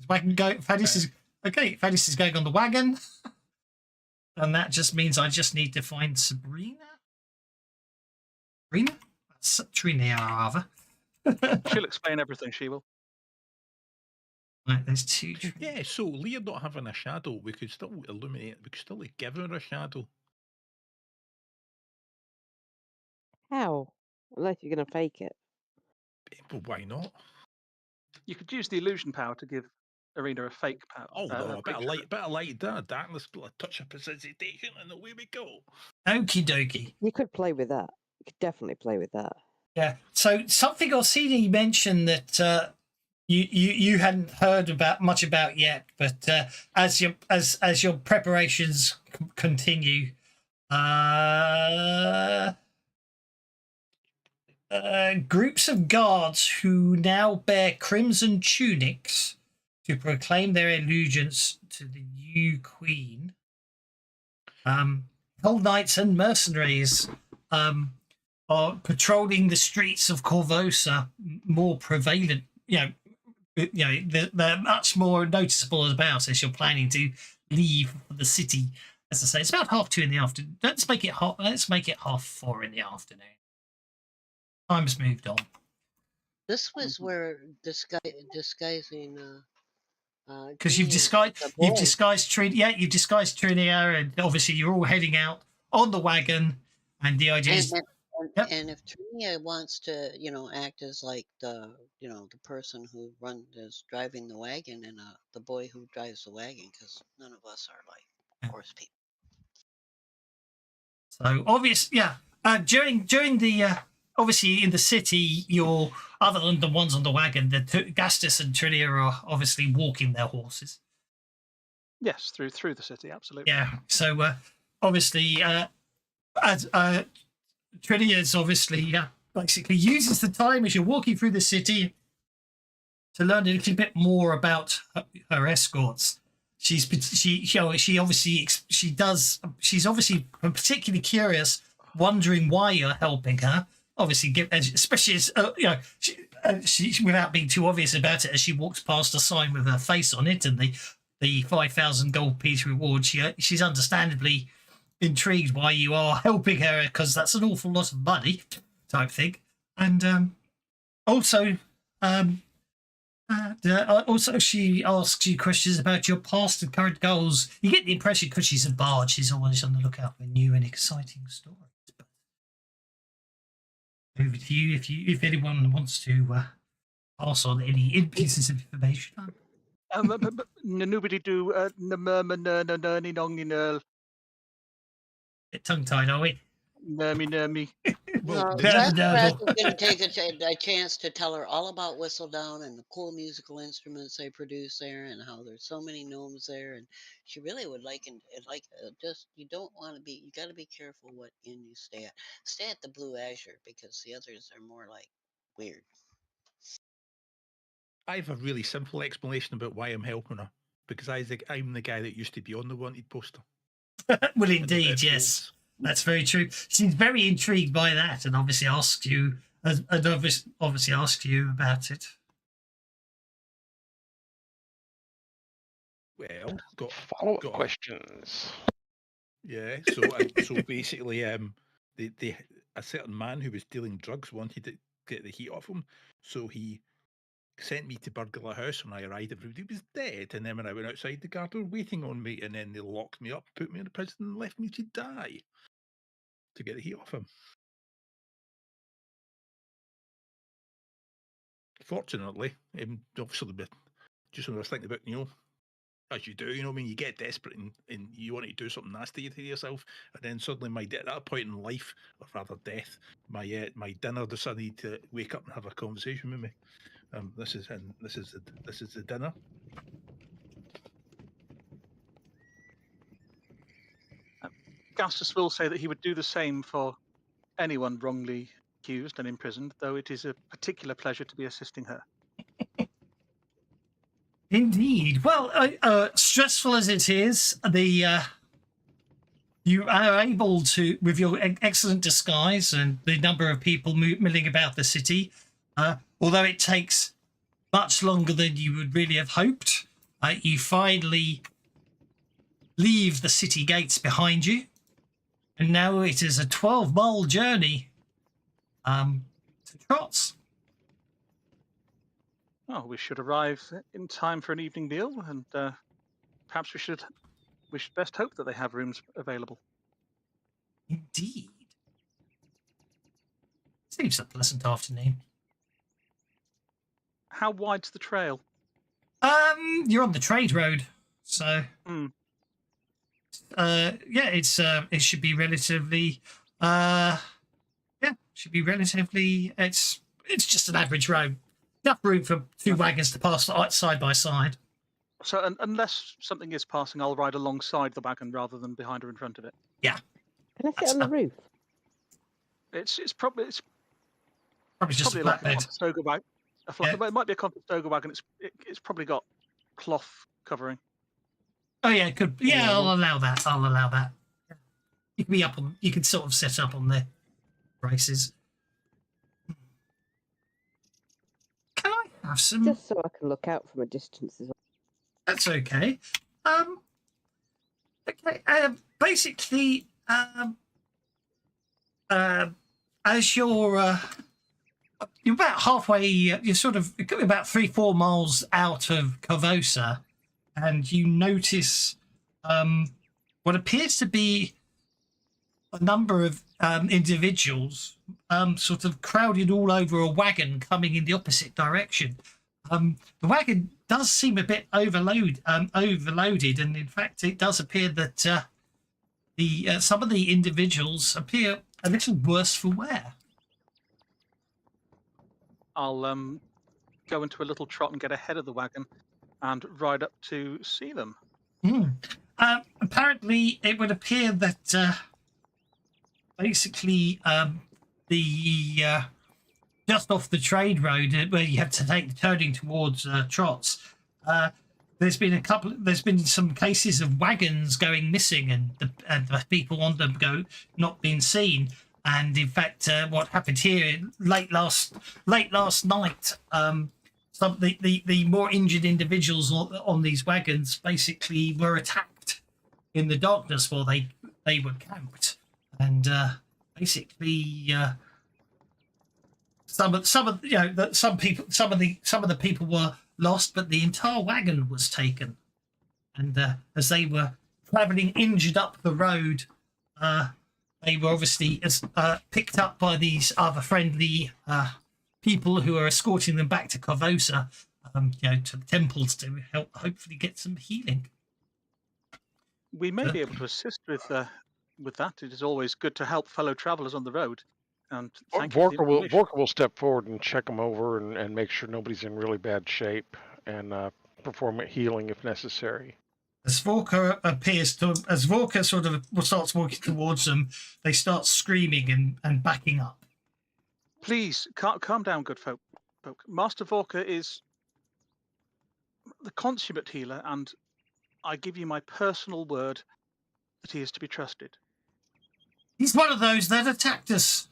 Thaddeus is going on the wagon. And that just means I just need to find Sabrina? Trina, rather. She'll explain everything, she will. Right, there's two. Yeah, so Leia not having a shadow, we could still illuminate, we could still give her a shadow. How? Unless you're going to fake it. But why not? You could use the illusion power to give Arena a fake power. Oh no, a bit of light, darkness, a touch of precipitation, and away we go. Okie dokie. You could play with that. You could definitely play with that. Yeah. So something Orsini mentioned that you hadn't heard much about yet, but as your preparations continue, groups of guards who now bear crimson tunics to proclaim their allegiance to the new queen Whole knights and mercenaries are patrolling the streets of Corvosa more prevalent. They're much more noticeable about as you're planning to leave the city. As I say, it's about 2:30 in the afternoon. Let's make it 4:30 in the afternoon. Time's moved on. This was where disguising. Because you've disguised Trini. Yeah, you've disguised Trinia, and obviously you're all heading out on the wagon. And the idea is, and if Trinia wants to, act as like the person who is driving the wagon, and the boy who drives the wagon, because none of us are like horse people. So obvious, yeah. During the obviously in the city, you're other than the ones on the wagon, the Gastus and Trinia are obviously walking their horses. Yes, through the city, absolutely. Yeah. So obviously, as Trinia's obviously basically uses the time as you're walking through the city to learn a little bit more about her escorts. She's obviously particularly curious, wondering why you're helping her. Obviously, especially as she without being too obvious about it, as she walks past a sign with her face on it and the 5,000 gold piece reward. She's understandably intrigued why you are helping her, because that's an awful lot of money, type thing. And also she asks you questions about your past and current goals. You get the impression, because she's a bard, she's always on the lookout for new and exciting stories. But over to you if anyone wants to pass on any pieces of information. Nobody do Bit tongue-tied, are we? Nermy. No, Zasperath is going to take a chance to tell her all about Whistledown and the cool musical instruments they produce there, and how there's so many gnomes there, and she really would just you don't want to be, you got to be careful what inn you stay at. Stay at the Blue Azure, because the others are more like weird. I have a really simple explanation about why I'm helping her, because I'm the guy that used to be on the wanted poster. Well, indeed, yes. That's very true. She's very intrigued by that, and obviously asks you, asks you about it. Well, got follow-up questions. Yeah, so basically, a certain man who was dealing drugs wanted to get the heat off him, so he sent me to burgle a house. When I arrived, everybody was dead, and then when I went outside, the guard were waiting on me, and then they locked me up, put me in a prison, and left me to die to get the heat off him. Fortunately, obviously, just when I was thinking about, as you do, when you get desperate and you want to do something nasty to yourself, and then suddenly at that point in life, or rather death, my dinner decided to wake up and have a conversation with me. This is the dinner. Gastus will say that he would do the same for anyone wrongly accused and imprisoned, though it is a particular pleasure to be assisting her. Indeed. Well, stressful as it is, you are able to, with your excellent disguise and the number of people milling about the city, although it takes much longer than you would really have hoped, you finally leave the city gates behind you, and now it is a 12-mile journey to Trots. Oh, we should arrive in time for an evening meal, and perhaps we should best hope that they have rooms available. Indeed. Seems a pleasant afternoon. How wide's the trail? You're on the trade road, so it should be relatively it's just an average road. Enough room for two wagons to pass side by side. So unless something is passing, I'll ride alongside the wagon rather than behind or in front of it. Yeah. Can I sit on the roof? It's probably just probably a like a flatbed. Conestoga wagon. It might be a Conestoga wagon. It's probably got cloth covering. Oh yeah, it could. Yeah, I'll allow that. You can be up on. You can sort of set up on their braces. Can I have some? Just so I can look out from a distance as well. That's okay. Okay. Basically, as you're about halfway, you're sort of about 3-4 miles out of Corvosa, and you notice what appears to be a number of individuals sort of crowded all over a wagon coming in the opposite direction. The wagon does seem a bit overloaded, and in fact, it does appear that some of the individuals appear a little worse for wear. I'll go into a little trot and get ahead of the wagon and ride up to see them. Apparently, it would appear that basically the just off the trade road where you have to take the turning towards Trots, there's been some cases of wagons going missing and the people on them not being seen. And in fact, what happened here late last night, some the more injured individuals on these wagons basically were attacked in the darkness while they were camped, and basically some of the people were lost, but the entire wagon was taken, and as they were travelling injured up the road, they were obviously picked up by these other friendly people who are escorting them back to Corvosa, to the temples to help hopefully get some healing. We may be able to assist with that. It is always good to help fellow travellers on the road. And thank you for the information. Vorka will step forward and check them over and make sure nobody's in really bad shape and perform a healing if necessary. As Vorka sort of starts walking towards them, they start screaming and backing up. Please, calm down, good folk. Master Vorka is the consummate healer, and I give you my personal word that he is to be trusted. He's one of those that attacked us.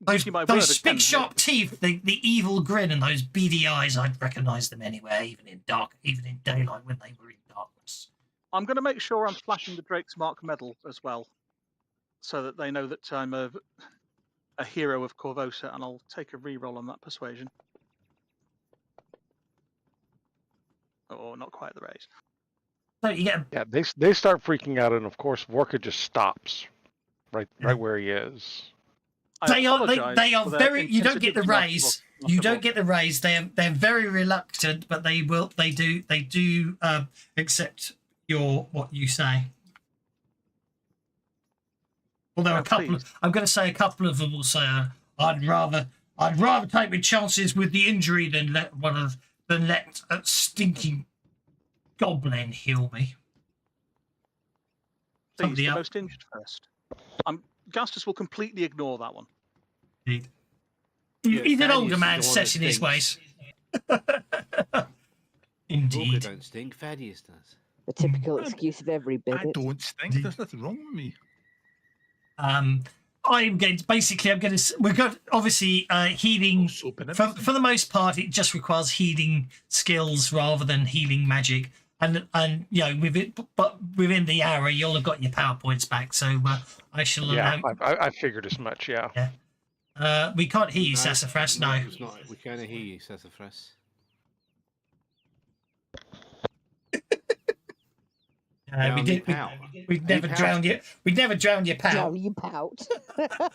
Those big sharp teeth, the evil grin, and those beady eyes, I'd recognise them anywhere, even in daylight when they were in darkness. I'm going to make sure I'm flashing the Drake's Mark medal as well, so that they know that I'm a hero of Corvosa, and I'll take a reroll on that persuasion. Oh, not quite the raise. So you get they start freaking out, and of course Vorka just stops right where he is. They are very. You don't get the raise. You don't get the raise. They're very reluctant, but they do accept what you say. Although I'm going to say a couple of them will say, I'd rather take my chances with the injury than let a stinking goblin heal me. Please, the most injured first. Gastus will completely ignore that one. Indeed. He's an older man set in his ways. Indeed. Vorka don't stink, Thaddeus does. The typical excuse of every bit. I don't stink. There's nothing wrong with me. We've got obviously healing. For the most part, it just requires healing skills rather than healing magic. And within the hour, you'll have got your PowerPoints back. So I shall. Yeah, I figured as much. Yeah. We can't hear you, Sassafras. No. We can't hear you, Sassafras. We'd never drowned you. We'd never drowned your pout. Drown you pout.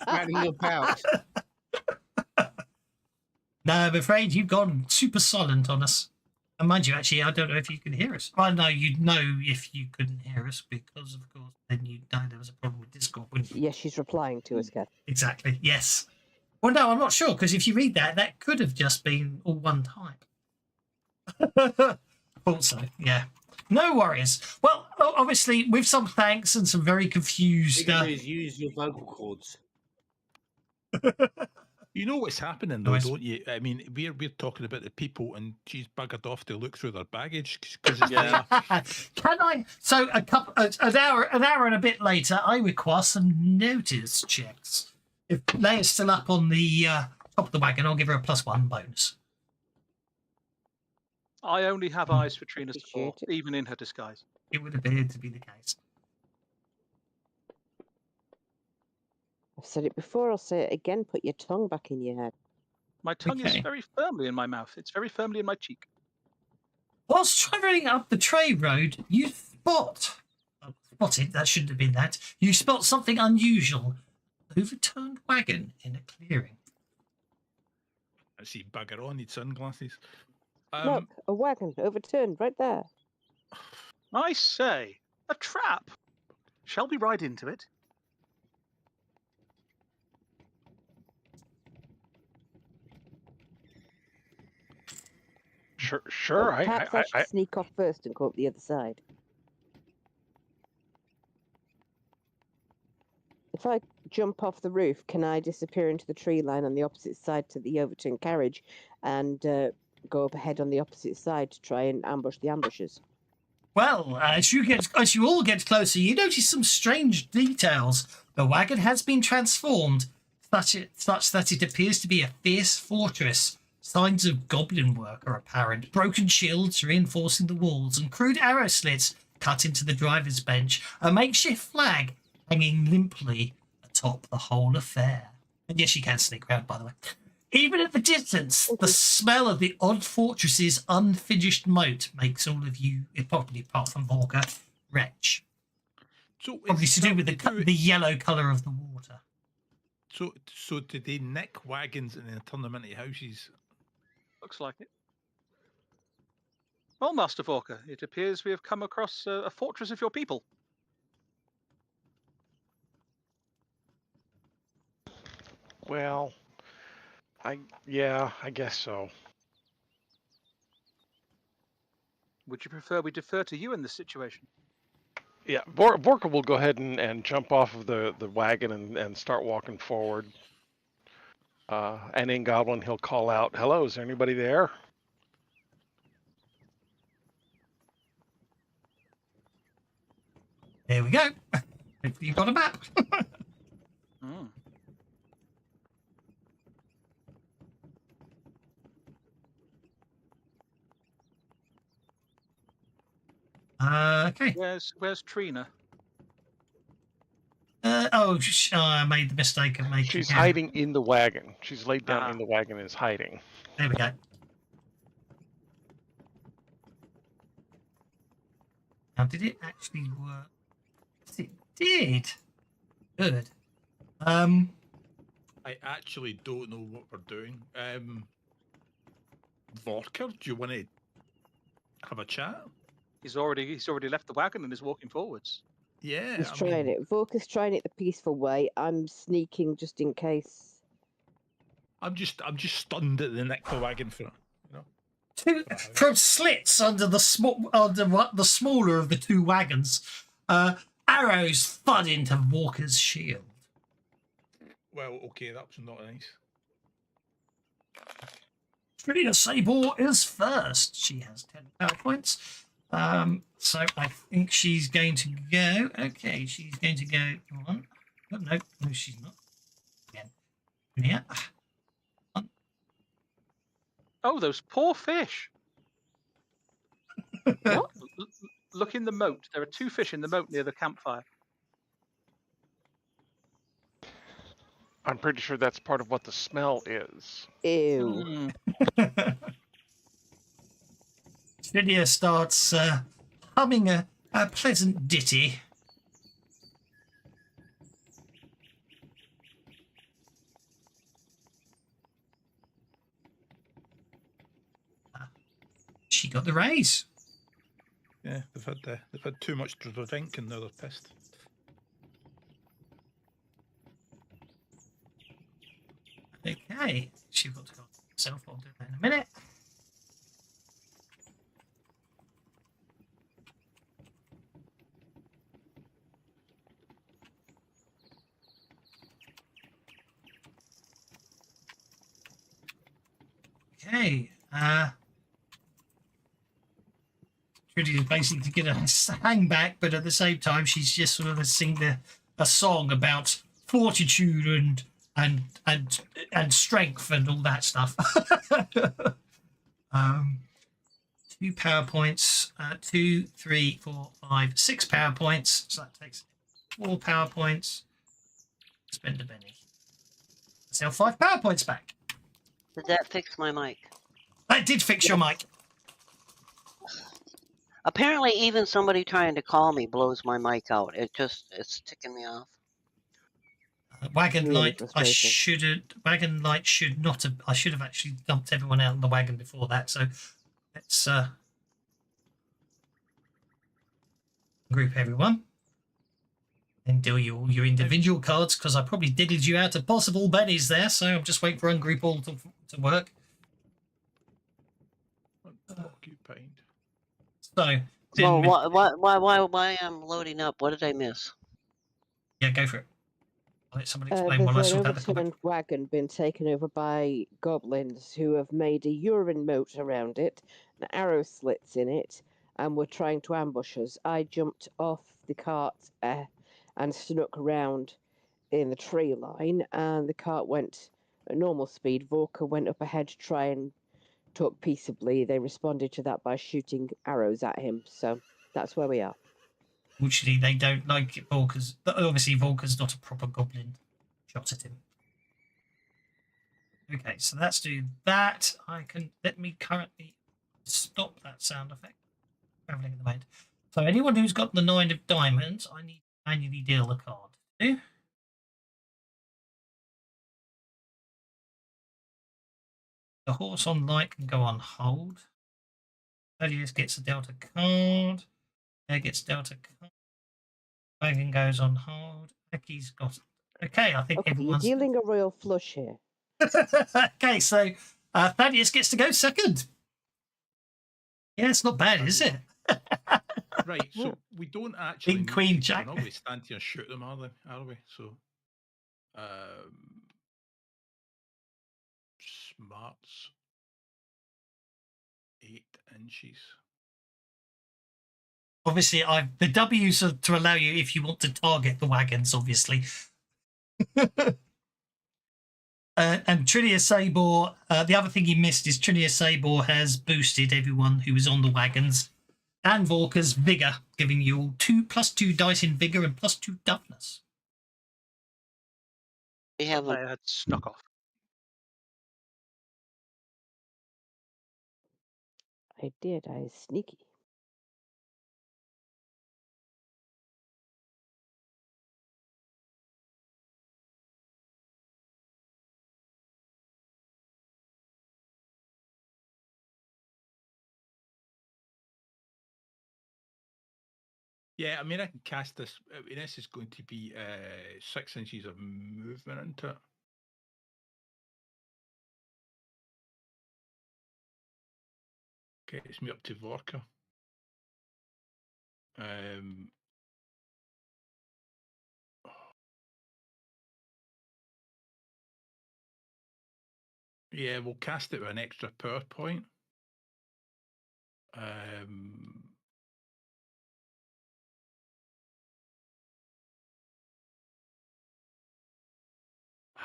Drowning your pout. No, I'm afraid you've gone super silent on us. And mind you, actually, I don't know if you can hear us. I know you'd know if you couldn't hear us because, of course, then you'd know there was a problem with Discord, wouldn't you? Yes, she's replying to us, Kath. Exactly, yes. Well, no, I'm not sure, because if you read that could have just been all one type. Also, yeah. No worries. Well, obviously, with some thanks and some very confused... Use your vocal cords. You know what's happening though, Nice. don't you? I mean, we're talking about the people, and she's buggered off to look through their baggage because it's Yeah. Can I? So an hour and a bit later, I require some notice checks. If Leia's still up on the top of the wagon, I'll give her a +1 bonus. I only have eyes for Trina's support, Appreciate it. even in her disguise. It would appear to be the case. I've said it before, I'll say it again. Put your tongue back in your head. My tongue is Okay. very firmly in my mouth. It's very firmly in my cheek. Whilst travelling up the trade road, you spotted, that shouldn't have been that, you spot something unusual. Overturned wagon in a clearing. I see bugger on, need sunglasses. Look, a wagon overturned right there. I say, a trap. Shall we ride into it? Sure. Well, perhaps I should sneak off first and go up the other side. If I jump off the roof, can I disappear into the tree line on the opposite side to the overturned carriage and go up ahead on the opposite side to try and ambush the ambushers? Well, as you all get closer, you notice some strange details. The wagon has been transformed, such that it appears to be a fierce fortress. Signs of goblin work are apparent. Broken shields reinforcing the walls, and crude arrow slits cut into the driver's bench. A makeshift flag hanging limply atop the whole affair. And yes, you can sneak around, by the way. Even at the distance, the smell of the odd fortress's unfinished moat makes all of you, probably apart from Volker, retch. So Probably to do with the yellow colour of the water. So did they nick wagons and then turn them into houses? Looks like it. Well, Master Volker, it appears we have come across a fortress of your people. Well, I guess so. Would you prefer we defer to you in this situation? Yeah, Vorka will go ahead and jump off of the wagon and start walking forward. And in Goblin, he'll call out, "Hello, is there anybody there?" There we go. Hopefully you've got a map. Hmm. Okay. Where's Trina? I made the mistake of making. She's hiding in the wagon. She's laid down in the wagon and is hiding. There we go. Now, did it actually work? It did. Good. I actually don't know what we're doing. Vorker, do you want to have a chat? He's already left the wagon and is walking forwards. Yeah, He's trying it. Volker's trying it the peaceful way. I'm sneaking just in case. I'm just stunned at the nick the wagon for From slits under the smaller of the two wagons, arrows thud into Walker's shield. Well, okay, that was not nice. Trina Sabor is first. She has 10 power points. So I think she's going to go. Okay, she's going to go one. Oh, no, she's not. Again. Yeah. Oh, those poor fish! What? Look in the moat. There are two fish in the moat near the campfire. I'm pretty sure that's part of what the smell is. Ew. Lydia starts humming a pleasant ditty. She got the raise. Yeah, they've had too much to drink and now they're pissed. Okay, she's got to go herself. I'll do that in a minute. Okay. Trudy is basically to get a hang back, but at the same time, she's just sort of singing a song about fortitude and strength and all that stuff. 2 power points, 2, 3, 4, 5, 6 power points. So that takes 4 power points. Spend a penny. Let's have 5 power points back. Did that fix my mic? That did fix your mic. Apparently, even somebody trying to call me blows my mic out. It's ticking me off. Wagon Really light. frustrating. Wagon light should not have. I should have actually dumped everyone out in the wagon before that. So let's group everyone and do your individual cards, because I probably diddled you out of possible bennies there. So I'm just waiting for ungroup all to work. Occupied. So Well, why I'm loading up? What did I miss? yeah, go for it. I'll let somebody explain while I There's an sort out the comment. overturned wagon been taken over by goblins who have made a urine moat around it, and arrow slits in it, and were trying to ambush us. I jumped off the cart and snuck around in the tree line, and the cart went at normal speed. Vorka went up ahead to try and talk peaceably. They responded to that by shooting arrows at him. So that's where we are. Fortunately, they don't like it, Volker's. Obviously, Volker's not a proper goblin. Shot at him. Okay, so let's do that. Let me currently stop that sound effect. Traveling at the moment. So anyone who's got the 9 of diamonds, I need to manually deal a card. Do. The horse on light can go on hold. Thaddeus gets a delta card. There gets delta card. Wagon goes on hold. Becky's got. Okay, I think Okay, everyone's. you're dealing a royal flush here. Okay, so Thaddeus gets to go second. Yeah, it's not bad, is it? Right, so we don't actually King, need Queen, to, Jack. we're not going to stand here and shoot them, are we? So, smarts 8 inches. Obviously, the W's are to allow you if you want to target the wagons, obviously. And Trinia Sabor, the other thing you missed is Trinia Sabor has boosted everyone who was on the wagons and Vorka's vigor, giving you all +2 dice in vigor and +2 toughness. We have I had snuck off. I did. I was sneaky. Yeah, I mean, I can cast this. I mean, this is going to be 6 inches of movement into it. Gets me up to Vorka. Yeah, we'll cast it with an extra power point.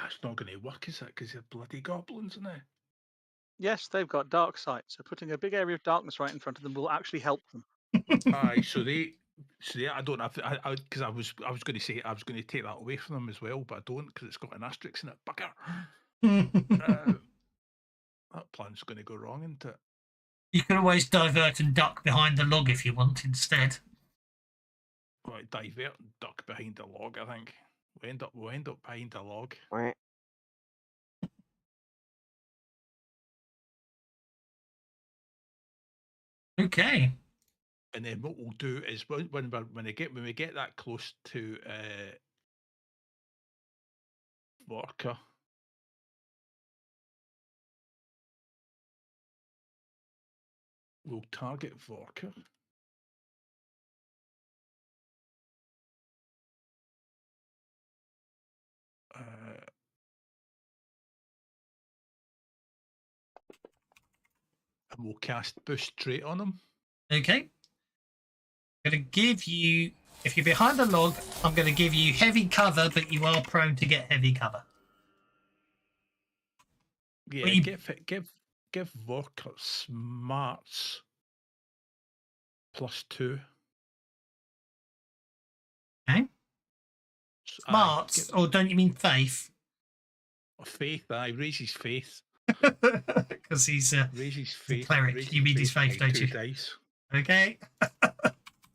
It's not going to work, is it? Because they're bloody goblins, isn't it? Yes, they've got dark sight, so putting a big area of darkness right in front of them will actually help them. Aye, so I don't have to, because I was going to say I was going to take that away from them as well, but I don't because it's got an asterisk in it. Bugger. That plan's going to go wrong, isn't it? You can always divert and duck behind the log if you want instead. Right, divert and duck behind the log. I think we'll end up behind the log. Okay. And then what we'll do is when we get that close to Vorka, we'll target Vorka. And we'll cast Boost Trait on him. Okay. I'm going to give you, if you're behind a log, I'm going to give you heavy cover, but you are prone to get heavy cover. Yeah, But you- give Vorka smarts +2. Okay. Aye, Smarts, or don't you mean faith? faith, aye, raise his faith. Because he's Raise his the faith. cleric. raise You his mean his faith, by don't 2 you? dice. Okay.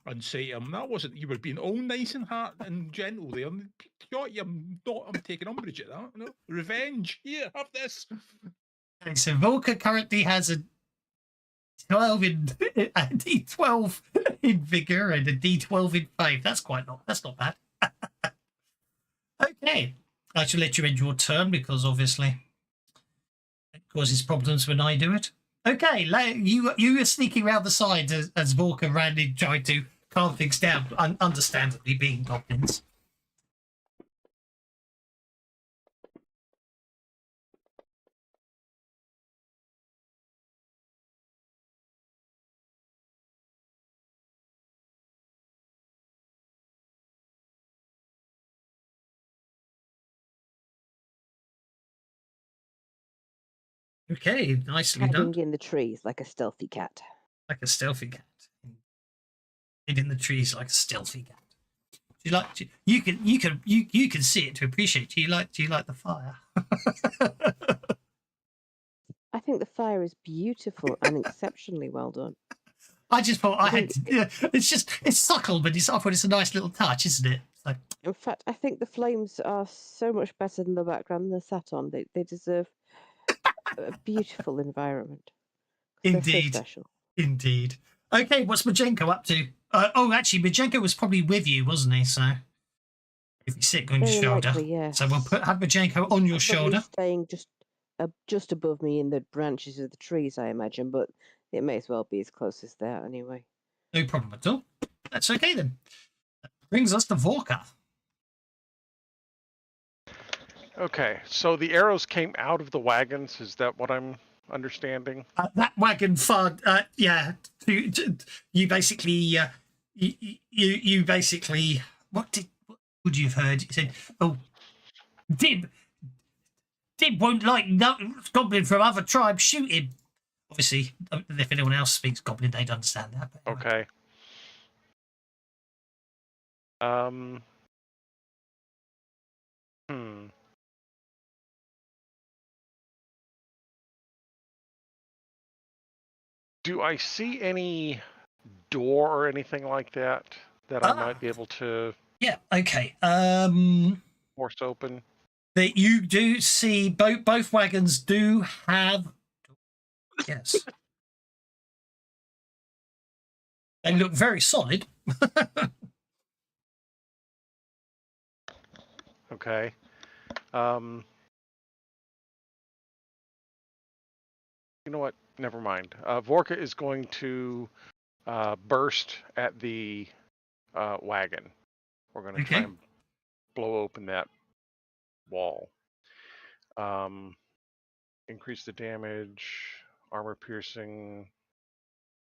And say to him, that wasn't, you were being all nice and heart and gentle there. I'm taking umbrage at that. No, revenge. Here, have this. Okay, so Volker currently has a 12 in a D12 in vigor and a D12 in faith. That's not bad. Okay. I shall let you end your turn because obviously it causes problems when I do it. Okay, you were sneaking around the side as Volker ran in trying to calm things down, understandably being goblins. Okay, nicely done. Hiding in the trees like a stealthy cat. Like a stealthy cat. Hid in the trees like a stealthy cat. Do you like? You can see it to appreciate. Do you like the fire? I think the fire is beautiful and exceptionally well done. I just thought I had. think To, it's subtle, but I thought it's a nice little touch, isn't it? So, In fact, I think the flames are so much better than the background they're sat on. They deserve a beautiful environment. 'Cause they're so indeed, special. indeed. Okay, what's Majenko up to? Actually, Majenko was probably with you, wasn't he? So, if you sit on your Very shoulder, likely, yes. so we'll have Majenko on your Probably shoulder. staying just above me in the branches of the trees, I imagine, but it may as well be as close as that anyway. No problem at all. That's okay then. That brings us to Vorka. Okay, so the arrows came out of the wagons. Is that what I'm understanding? That wagon far, yeah. You basically, you basically. What would you have heard? You said, "Oh, Dib won't like no goblin from other tribes. Shoot him." Obviously, if anyone else speaks goblin, they'd understand that. But anyway. Okay. Do I see any door or anything like that I might be able to Yeah. Okay. force open? That you do see both wagons do have. Yes. They look very solid. Okay. You know what? Never mind. Vorka is going to burst at the wagon. We're going to try and blow open that wall. Increase the damage, armor piercing,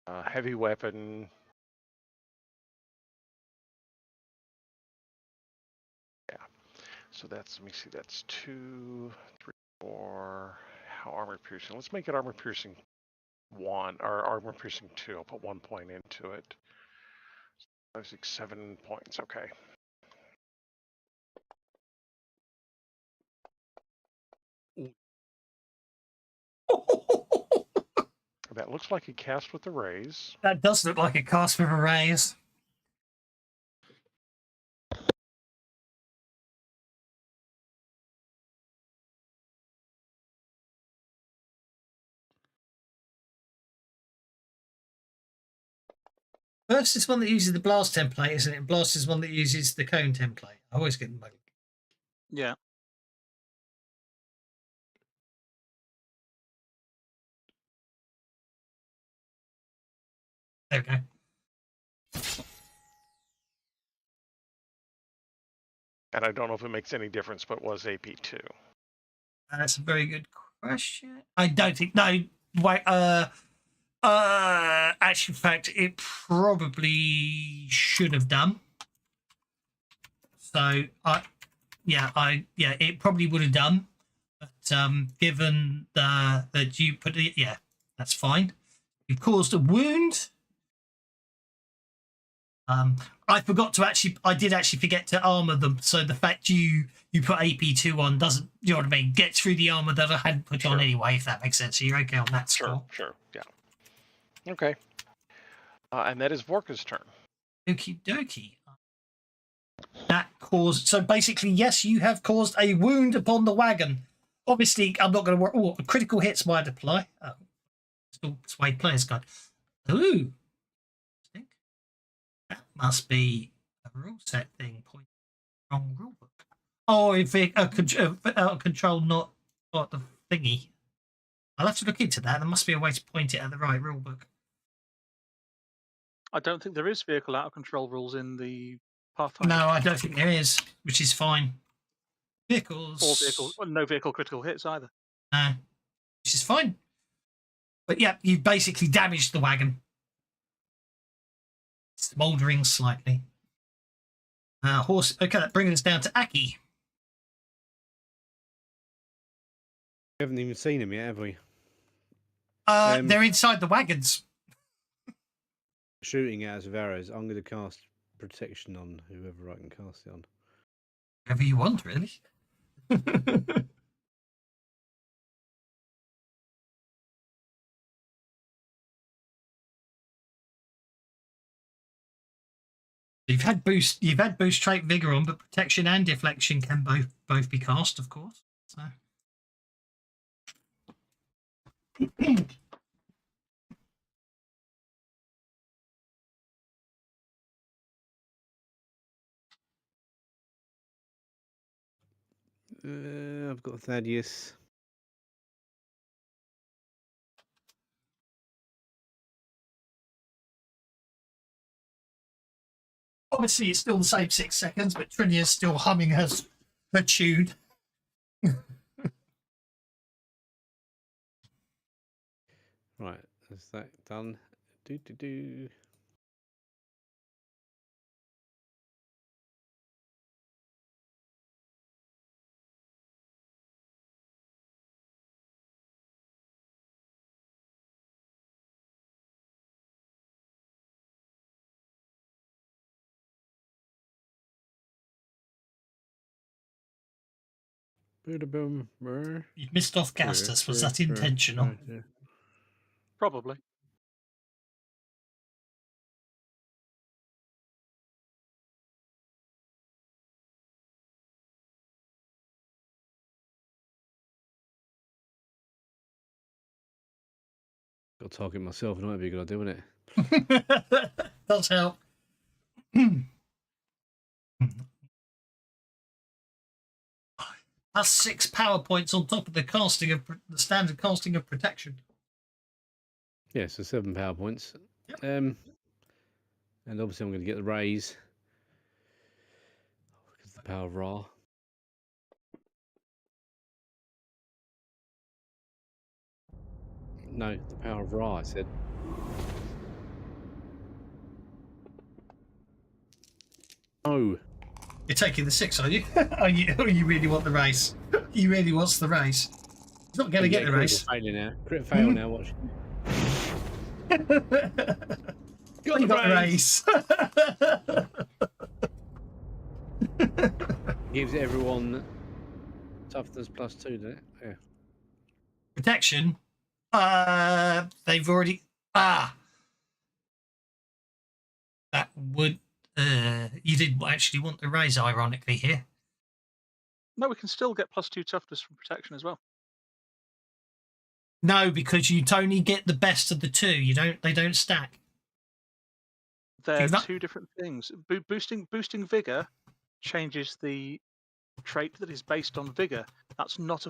heavy weapon. Yeah. So that's, let me see, that's 2, 3, 4. How armor piercing? Let's make it armor piercing 1 or armor piercing 2. I'll put 1 point into it. 5, 6, 7 points. Okay. That looks like a cast with a raise. That does look like a cast with a raise. Burst is one that uses the blast template, isn't it? Blast is one that uses the cone template. I always get them both. Yeah. There we go. And I don't know if it makes any difference, but was AP2. That's a very good question. I don't think. No, wait. Actual fact, it probably should have done. So it probably would have done. But given that you put it, yeah, that's fine. You've caused a wound. I forgot to I did actually forget to armor them. So the fact you put AP2 on doesn't, you know what I mean, get through the armor that I hadn't put on anyway, if that makes sense. So you're okay on that score. Sure, yeah. Okay. And that is Vorka's turn. Okie dokie. That caused, so basically, yes, you have caused a wound upon the wagon. Obviously, I'm not going to work. Oh, a critical hits might apply. Oh, still sway players guide. Ooh. That must be a rule set thing. Point wrong rule book. Oh, if it out of control, not the thingy. I'll have to look into that. There must be a way to point it at the right rule book. I don't think there is vehicle out of control rules in the Pathfinder. No, I don't think there is, which is fine. Vehicles. No vehicle critical hits either. No, which is fine. But yeah, you basically damaged the wagon. Smouldering slightly. Horse. Okay, that brings us down to Aki. We haven't even seen him yet, have we? They're inside the wagons. Shooting out of arrows. I'm going to cast protection on whoever I can cast it on. Whatever you want, really. You've had boost trait vigor on, but protection and deflection can both be cast, of course. So. I've got Thaddeus. Obviously, it's still the same 6 seconds, but Trinia's still humming her tune. Right, is that done? Do. You missed off Gastus. Was that intentional? Probably. Got to target myself. It might be a good idea, wouldn't it? Does help. That's 6 power points on top of the casting of the standard casting of protection. Yeah, so 7 power points. Yep. And obviously, I'm going to get the raise because of the power of Ra. No, the power of Ra, I said. Oh. You're taking the 6, are you? You really want the race? He really wants the race. He's not going to get the race. Crit fail now. Watch. You got the race. Gives everyone toughness +2, doesn't it? Yeah. Protection. They've already. That would. You did actually want the raise, ironically, here. No, we can still get +2 toughness from protection as well. No, because you only get the best of the two. They don't stack. They're two different things. Boosting vigor changes the trait that is based on vigor. That's not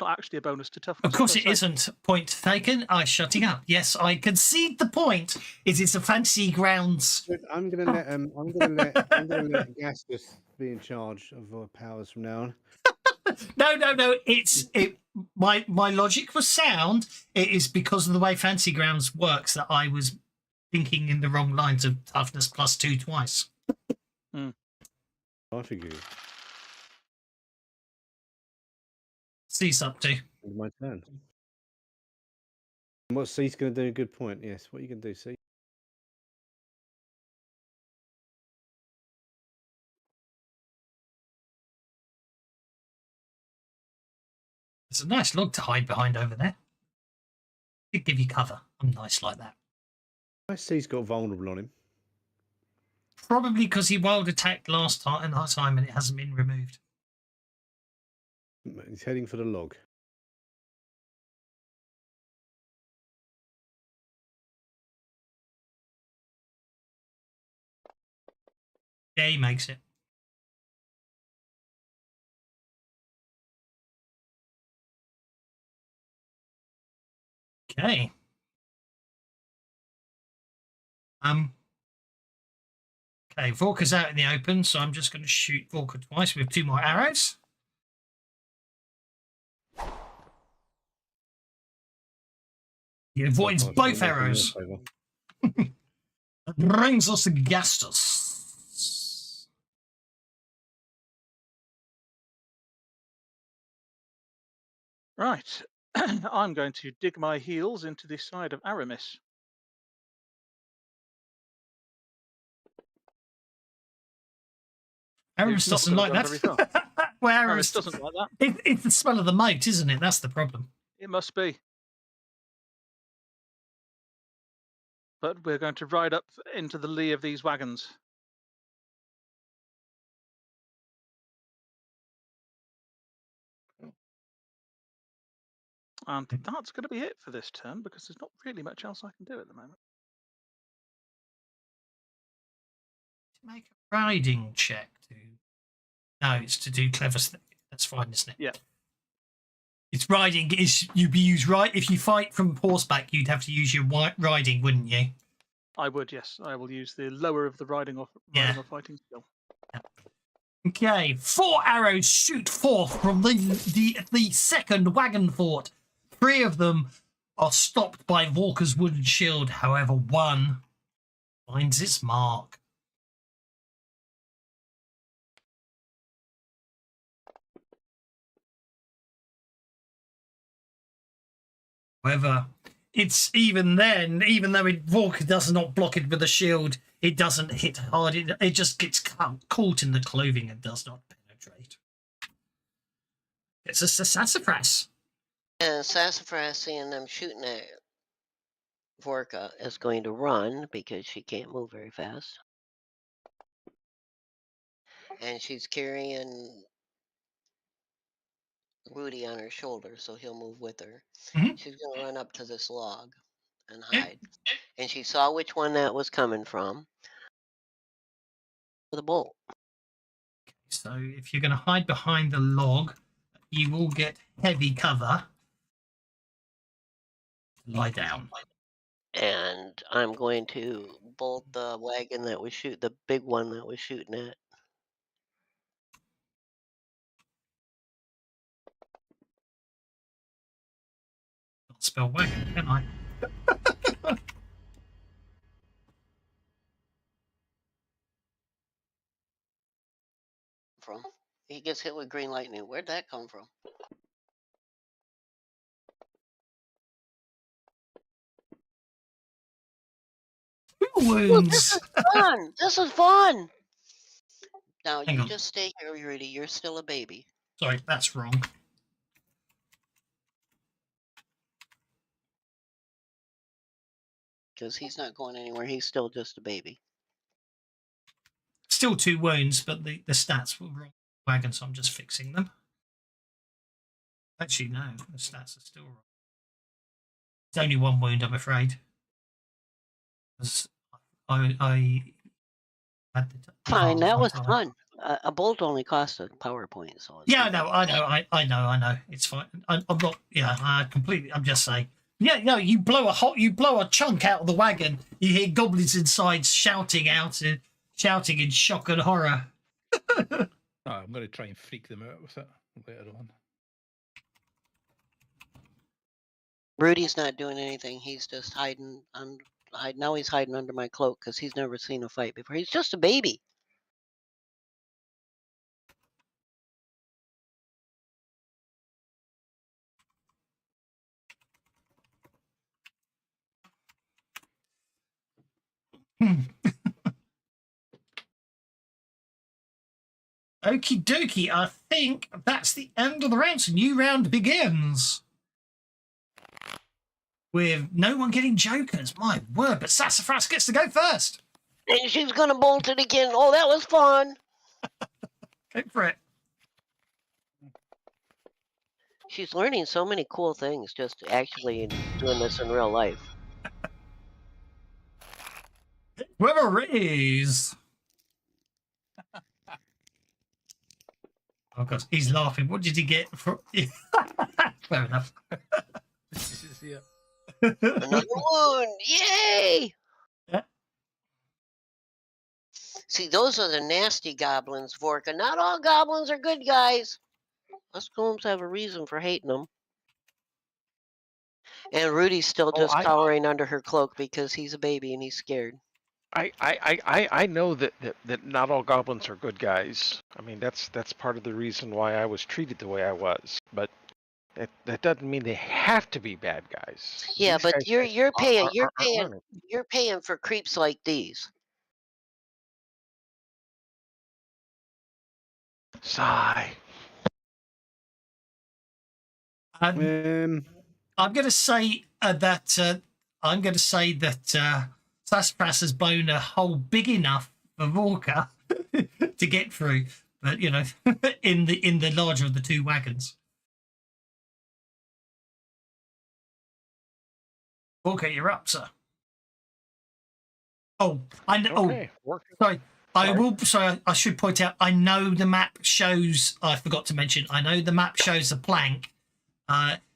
actually a bonus to toughness. Of course it isn't. Point taken. Shutting up. Yes, I concede the point. It's a fancy grounds. I'm gonna let Gastus be in charge of our powers from now on. No. My logic was sound. It is because of the way Fancy Grounds works that I was thinking in the wrong lines of toughness +2 twice. I forgive you. Cease up to. My turn. And what's C's going to do? Good point. Yes. What are you going to do, C? There's a nice log to hide behind over there. Could give you cover. I'm nice like that. Why C's got vulnerable on him? Probably because he wild attacked last time and it hasn't been removed. He's heading for the log. Yeah, he makes it. Okay. Okay, Vorka's out in the open, so I'm just going to shoot Vorka twice with 2 more arrows. He avoids both arrows. That brings us to Gastus. Right. I'm going to dig my heels into the side of Aramis. Aramis It's not doesn't gonna like go very that. far. Well, Aramis doesn't like that. It's the smell of the moat, isn't it? That's the problem. It must be. But we're going to ride up into the lee of these wagons. And that's going to be it for this turn, because there's not really much else I can do at the moment. Make a riding check to. No, it's to do clever stuff. That's fine, isn't it? Yeah. It's riding. You'd be used right if you fight from horseback. You'd have to use your riding, wouldn't you? I would, yes. I will use the lower of the riding or fighting skill. Okay, 4 arrows shoot forth from the second wagon fort. 3 of them are stopped by Vorka's wooden shield. However, 1 finds its mark. However, it's even then, even though Vorka does not block it with a shield, it doesn't hit hard. It just gets caught in the clothing and does not penetrate. It's a sassafras. And Sassafras, seeing them shooting at Vorka, is going to run because she can't move very fast. And she's carrying Rudy on her shoulder, so he'll move with her. Mhm. She's going to run up to this log and hide. And she saw which one that was coming from with a bolt. So if you're going to hide behind the log, you will get heavy cover. Lie down. And I'm going to bolt the wagon that was the big one that was shooting at. Not spell wagon, can I? From he gets hit with green lightning. Where'd that come from? 2 wounds. Fun. This is fun. Now Hang you on. just stay here, Rudy. You're still a baby. Sorry, that's wrong. Because he's not going anywhere. He's still just a baby. Still 2 wounds, but the stats were wrong. Wagon, so I'm just fixing them. Actually, no, the stats are still wrong. It's only 1 wound, I'm afraid. I had the Fine, that was time. fun. A bolt only costs a PowerPoint, so it's Yeah, not- I know. It's fine. I'm not. Yeah, I completely. I'm just saying. Yeah, no. You blow a chunk out of the wagon. You hear goblins inside shouting in shock and horror. Oh, I'm going to try and freak them out with it. later on. Rudy's not doing anything. He's just hiding. Now he's hiding under my cloak because he's never seen a fight before. He's just a baby. Okie dokie, I think that's the end of the round. So new round begins. With no one getting jokers. My word, but Sassafras gets to go first. And she's gonna bolt it again. Oh, that was fun. Go for it. She's learning so many cool things just actually doing this in real life. Whoever it is. Oh god, he's laughing. What did he get for? Fair enough. Yeah. Another wound! Yay! Yeah. See, those are the nasty goblins, Vorka. Not all goblins are good guys. Us gnomes have a reason for hating them. And Rudy's still just cowering under her cloak because he's a baby and he's scared. I know that not all goblins are good guys. I mean, that's part of the reason why I was treated the way I was. But that doesn't mean they have to be bad guys. Yeah, These but guys you're aren't learning. paying for creeps like these. Sigh. I'm going to say that Sassafras has blown a hole big enough for Vorka to get through, but you know, in the larger of the two wagons. Vorka, you're up, sir. Oh, I know. Okay, sorry. I should point out. I know the map shows. I forgot to mention. I know the map shows a plank.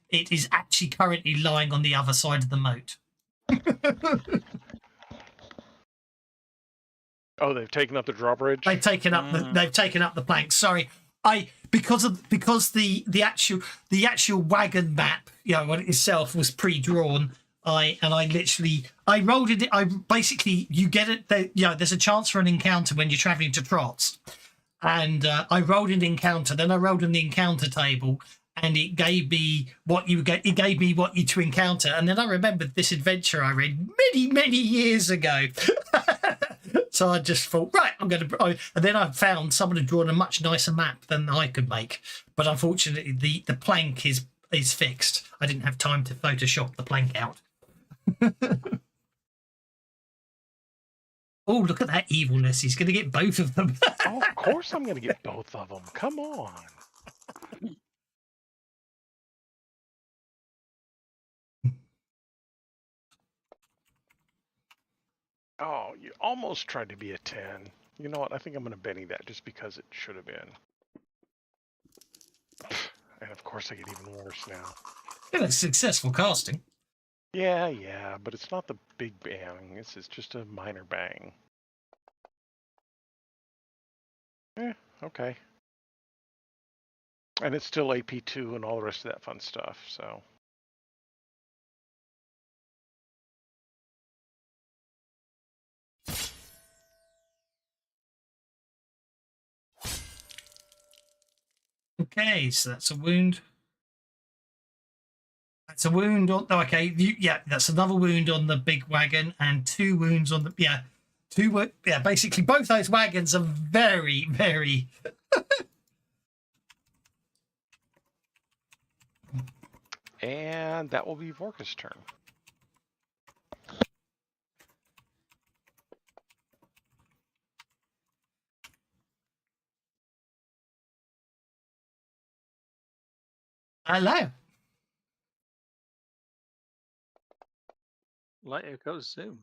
It is actually currently lying on the other side of the moat. Oh, they've taken up the drawbridge. They've taken up the plank. Sorry, because the actual wagon map, you know, itself was pre-drawn. I rolled it. You get it. There's a chance for an encounter when you're traveling to Trots, and I rolled an encounter. Then I rolled in the encounter table, and it gave me what you get. It gave me what you to encounter, and then I remembered this adventure I read many years ago. So I just thought, right, I'm going to. And then I found someone had drawn a much nicer map than I could make, but unfortunately, the plank is fixed. I didn't have time to Photoshop the plank out. Oh, look at that evilness! He's going to get both of them. Oh, of course, I'm going to get both of them. Come on. Oh, you almost tried to be a 10. You know what? I think I'm going to Benny that just because it should have been. And of course, I get even worse now. Yeah, that's successful casting. Yeah, but it's not the big bang. This is just a minor bang. Okay. And it's still AP2 and all the rest of that fun stuff, so. Okay, so that's a wound. That's a wound on. Oh, okay, that's another wound on the big wagon, and 2 wounds on the basically both those wagons are very. And that will be Vorka's turn. Hello. Let it go zoom.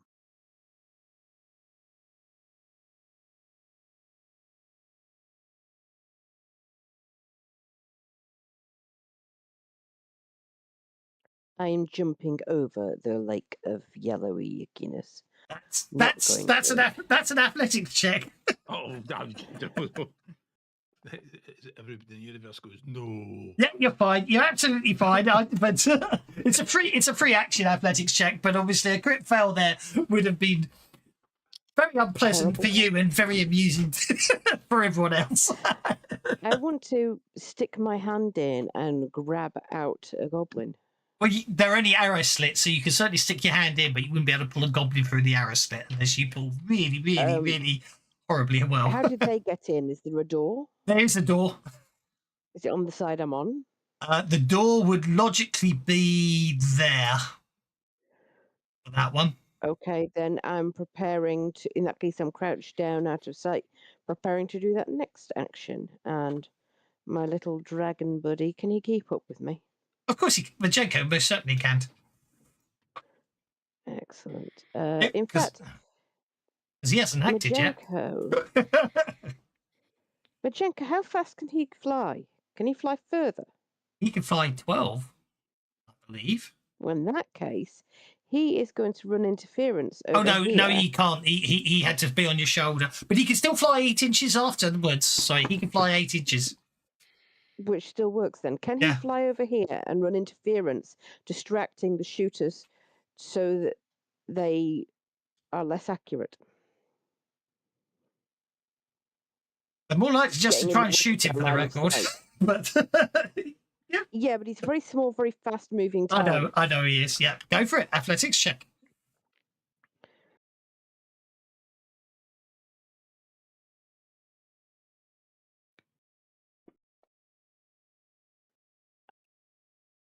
I am jumping over the lake of yellowy yuckiness. That's an athletics check. Oh, damn. Everybody in the universe goes, no. Yeah, you're fine. You're absolutely fine. But it's a free action athletics check. But obviously, a crit fail there would have been very unpleasant for you and very amusing for everyone else. I want to stick my hand in and grab out a goblin. Well, they're only arrow slits, so you can certainly stick your hand in, but you wouldn't be able to pull a goblin through the arrow slit unless you pull really, really, really horribly well. How did they get in? Is there a door? There is a door. Is it on the side I'm on? The door would logically be there for that one. Okay, then I'm preparing to. In that case, I'm crouched down out of sight, preparing to do that next action. And my little dragon buddy, can he keep up with me? Of course, Majenko most certainly can. Excellent. In fact, because he hasn't acted yet. Majenko, how fast can he fly? Can he fly further? He can fly 12, I believe. Well, in that case, he is going to run interference. Over no, here. no, he can't. He had to be on your shoulder, but he can still fly 8 inches afterwards. So he can fly 8 inches. Which still works then. Can he fly over here and run interference, distracting the shooters so that they are less accurate? I'm more likely just to try and shoot him for the record. But yeah, but he's a very small, very fast-moving target. I know he is. Yeah, go for it. Athletics check.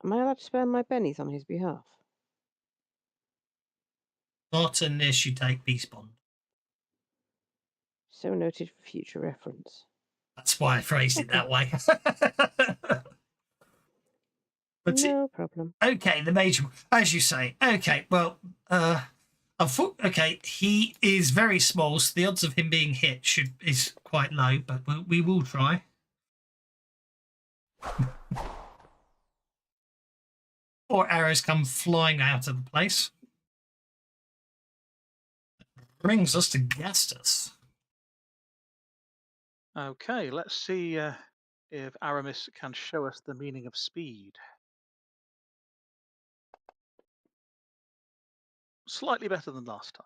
Am I allowed to spend my pennies on his behalf? Not unless you take Beast Bond. So noted for future reference. That's why I phrased it that way. But no problem. Okay, the major, as you say. Okay, well, okay, he is very small, so the odds of him being hit is quite low, but we will try. Four arrows come flying out of the place. Brings us to Gastus. Okay, let's see if Aramis can show us the meaning of speed. Slightly better than last time.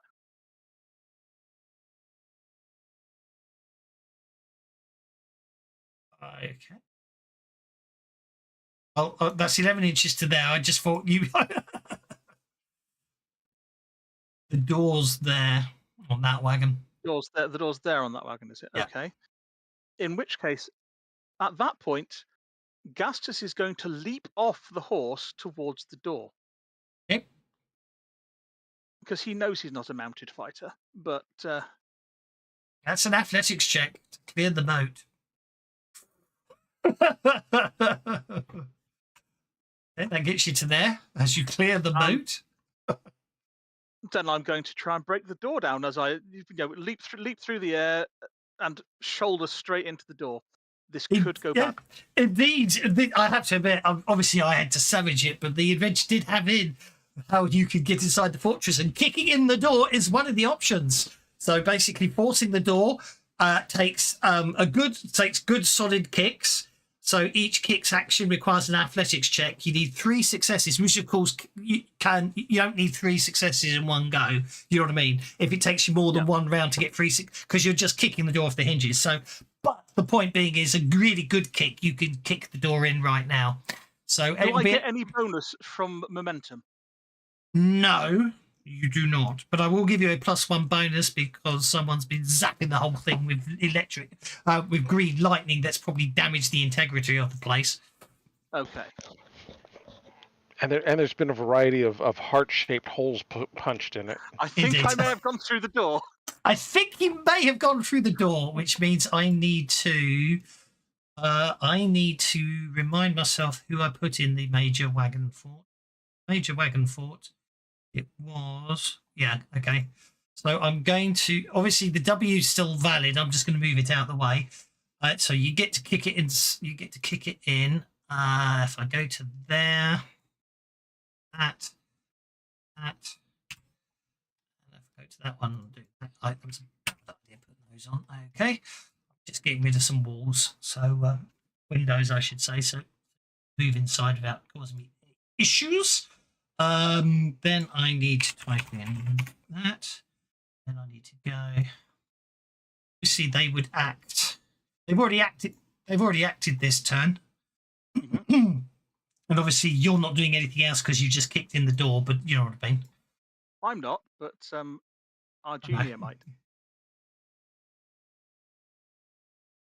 Okay. Oh, that's 11 inches to there. I just thought you... The door's there on that wagon. The door's there on that wagon, is it? Yeah. Okay. In which case, at that point, Gastus is going to leap off the horse towards the door. Okay. Because he knows he's not a mounted fighter, but... That's an athletics check to clear the moat. That gets you to there as you clear the moat. Then I'm going to try and break the door down as I leap through the air and shoulder straight into the door. This could go bad. Indeed, I have to admit, obviously I had to savage it, but the adventure did have in how you could get inside the fortress, and kicking in the door is one of the options. So basically, forcing the door takes good solid kicks. So each kick's action requires an athletics check. You need 3 successes, which of course you don't need 3 successes in one go. You know what I mean? If it takes you more than one round to get 3, because you're just kicking the door off the hinges. So, but the point being is, a really good kick, you can kick the door in right now. So do I get any bonus from momentum? No, you do not. But I will give you a +1 bonus because someone's been zapping the whole thing with with green lightning that's probably damaged the integrity of the place. Okay. And there's been a variety of heart-shaped holes punched in it. I think I may have gone through the door. I think you may have gone through the door, which means I need to remind myself who I put in the major wagon fort. Major wagon fort. It was, okay. So I'm going to, obviously the W is still valid. I'm just going to move it out of the way. So you get to kick it in. You get to kick it in. If I go to there, that, and if I go to that one, I'll do that items. Put those on. Okay. Just getting rid of some walls. So windows, I should say. So move inside without causing me issues. Then I need to type in that. Then I need to go. See, they would act. They've already acted. They've already acted this turn. And obviously, you're not doing anything else because you just kicked in the door. But you know what I mean. I'm not, but our junior might.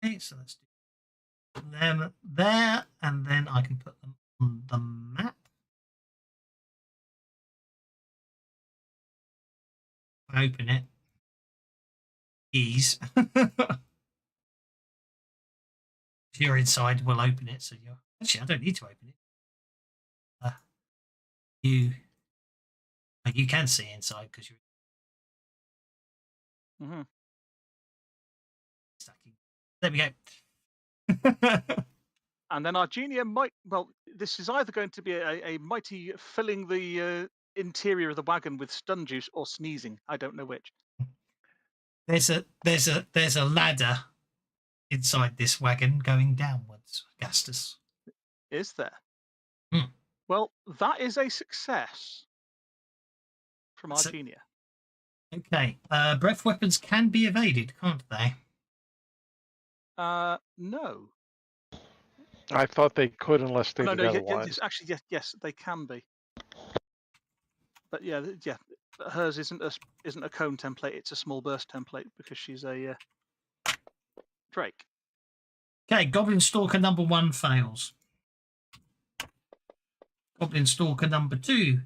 Okay, so let's do them there, and then I can put them on the map. Open it. Ease. If you're inside, we'll open it. So you're actually, I don't need to open it. You can see inside because you're stacking. There we go. And then our junior might. Well, this is either going to be a mighty filling the interior of the wagon with stun juice or sneezing. I don't know which. There's a ladder inside this wagon going downwards, Augustus. Is there? Hmm. Well, that is a success from our junior. Okay. Breath weapons can be evaded, can't they? No. I thought they could unless they did otherwise. Yes, actually, yes, they can be. But yeah. Hers isn't a cone template; it's a small burst template because she's a Drake. Okay, Goblin Stalker number 1 fails. Goblin Stalker number 2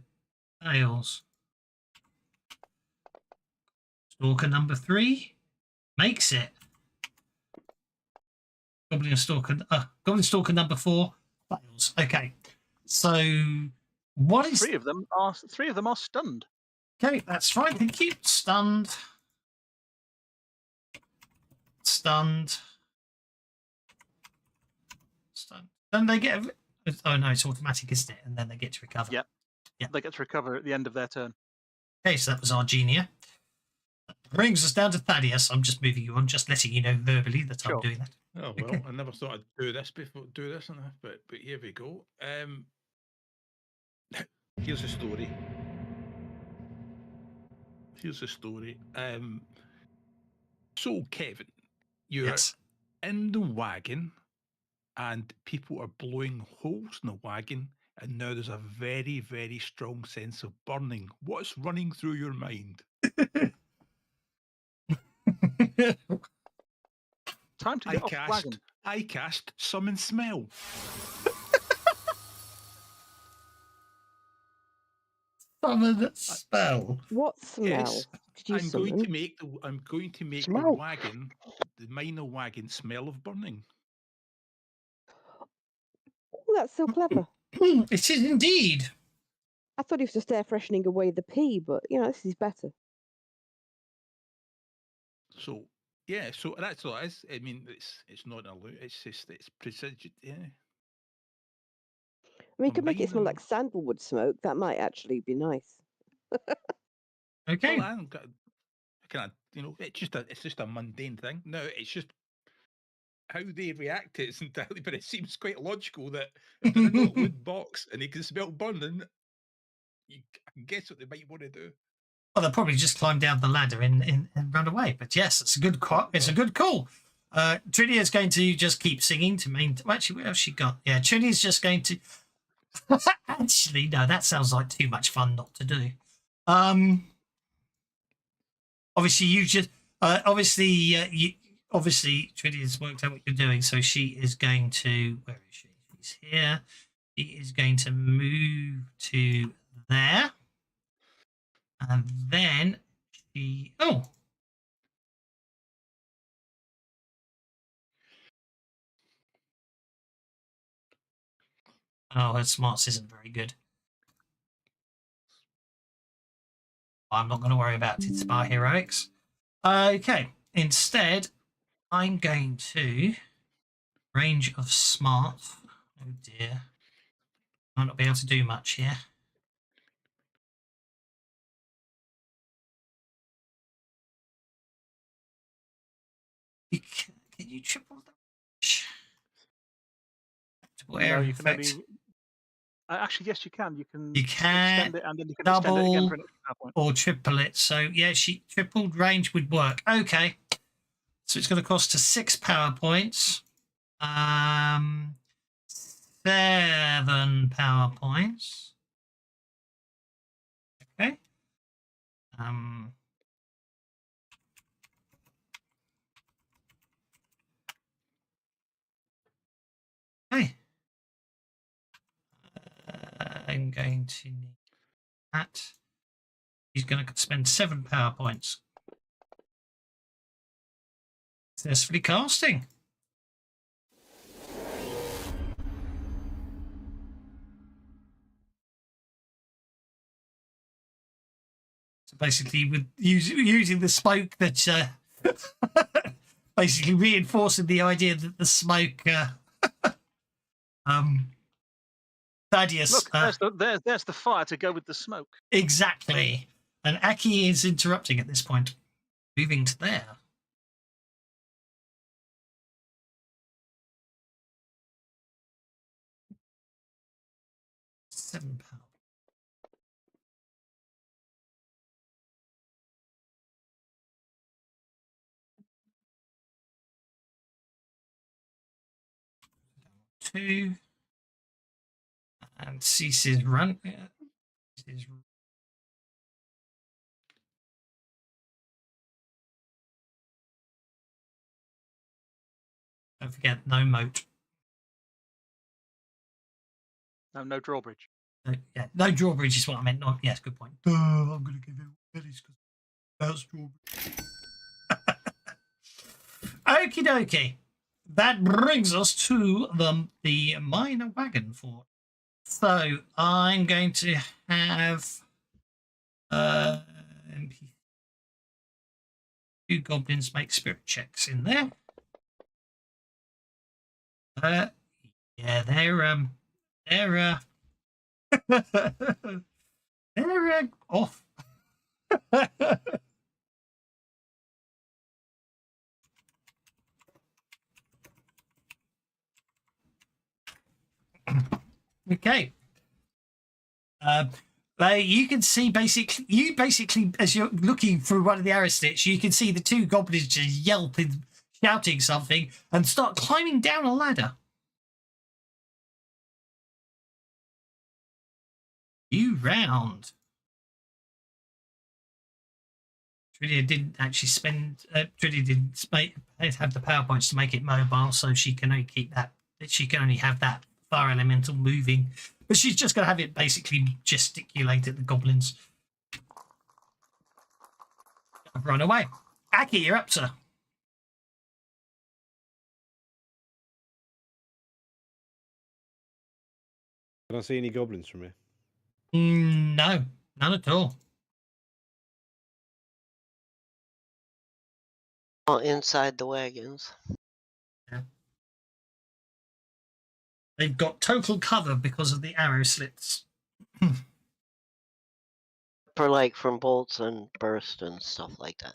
fails. Stalker number 3 makes it. Goblin Stalker number 4 fails. Okay, so what is three of them are stunned. Okay, that's fine. Thank you. Stunned. Then they get. Oh no, it's automatic, isn't it? And then they get to recover. Yeah. They get to recover at the end of their turn. Okay, so that was our junior. Brings us down to Thaddeus. I'm just moving you on, just letting you know verbally that I'm doing that. Oh well, okay. I never thought I'd do this before. But here we go. Here's the story. So Kevin, you're in the wagon, and people are blowing holes in the wagon, and now there's a very, very strong sense of burning. What's running through your mind? Time to get off the wagon. I cast Summon Smell. Summon Spell. What smell? Yes, Did you I'm summon? going to make the wagon, the minor wagon, smell of burning. Oh, that's so clever. It is indeed. I thought he was just air freshening away the pee, but this is better. So yeah, so that's all it is. I mean, it's not a loot. It's just it's precision. Yeah. I mean, you could make it smell like sandalwood smoke. That might actually be nice. Okay. Well, it's just a mundane thing. No, it's just how they react to it entirely. But it seems quite logical that if they're in a wood box and they can smell burning, you can guess what they might want to do. Well, they'll probably just climb down the ladder and run away. But yes, it's a good call. It's a good call. Trinia's going to just keep singing to maintain. Well, actually, what else she got? Yeah, Trinia's just going to. Actually, no, that sounds like too much fun not to do. Obviously, you just obviously Trinia's worked out what you're doing, so she is going to. Where is she? She's here. She is going to move to there. And then she... Oh. Oh, her smarts isn't very good. I'm not going to worry about it. It's bar heroics. Okay. Instead, I'm going to... Range of smart. Oh, dear. Might not be able to do much here. Can you triple the range? No, Air you can effect. only. Actually, yes, you can. You can You can extend it, and then you can extend it again for an extra power point. or triple it. So yeah, she tripled range would work. Okay. So it's going to cost her 6 power points. 7 power points. Okay. Okay. I'm going to need that. He's going to spend 7 power points. Successfully casting. So basically, with using the smoke that basically reinforcing the idea that the smoke. Thaddeus. Look, there's the fire to go with the smoke. Exactly. And Aki is interrupting at this point. Moving to there. £7. Two. And ceases run. Don't forget, no moat. No drawbridge. Yeah, no drawbridge is what I meant. Not yes, good point. I'm going to give it pennies because that's drawbridge. Okie dokie. That brings us to the minor wagon fort. So I'm going to have MP2 goblins make spirit checks in there. Yeah, they're they're off. Okay. You can see basically as you're looking through one of the arrow slits, you can see the 2 goblins just yelping, shouting something, and start climbing down a ladder. New round. Tridia didn't actually spend. Tridia didn't have the power points to make it mobile, so she can only keep that. She can only have that fire elemental moving, but she's just going to have it basically gesticulate at the goblins. Run away. Aki, you're up, sir. Can I see any goblins from here? No, none at all. All inside the wagons. Yeah. They've got total cover because of the arrow slits. For like from bolts and burst and stuff like that.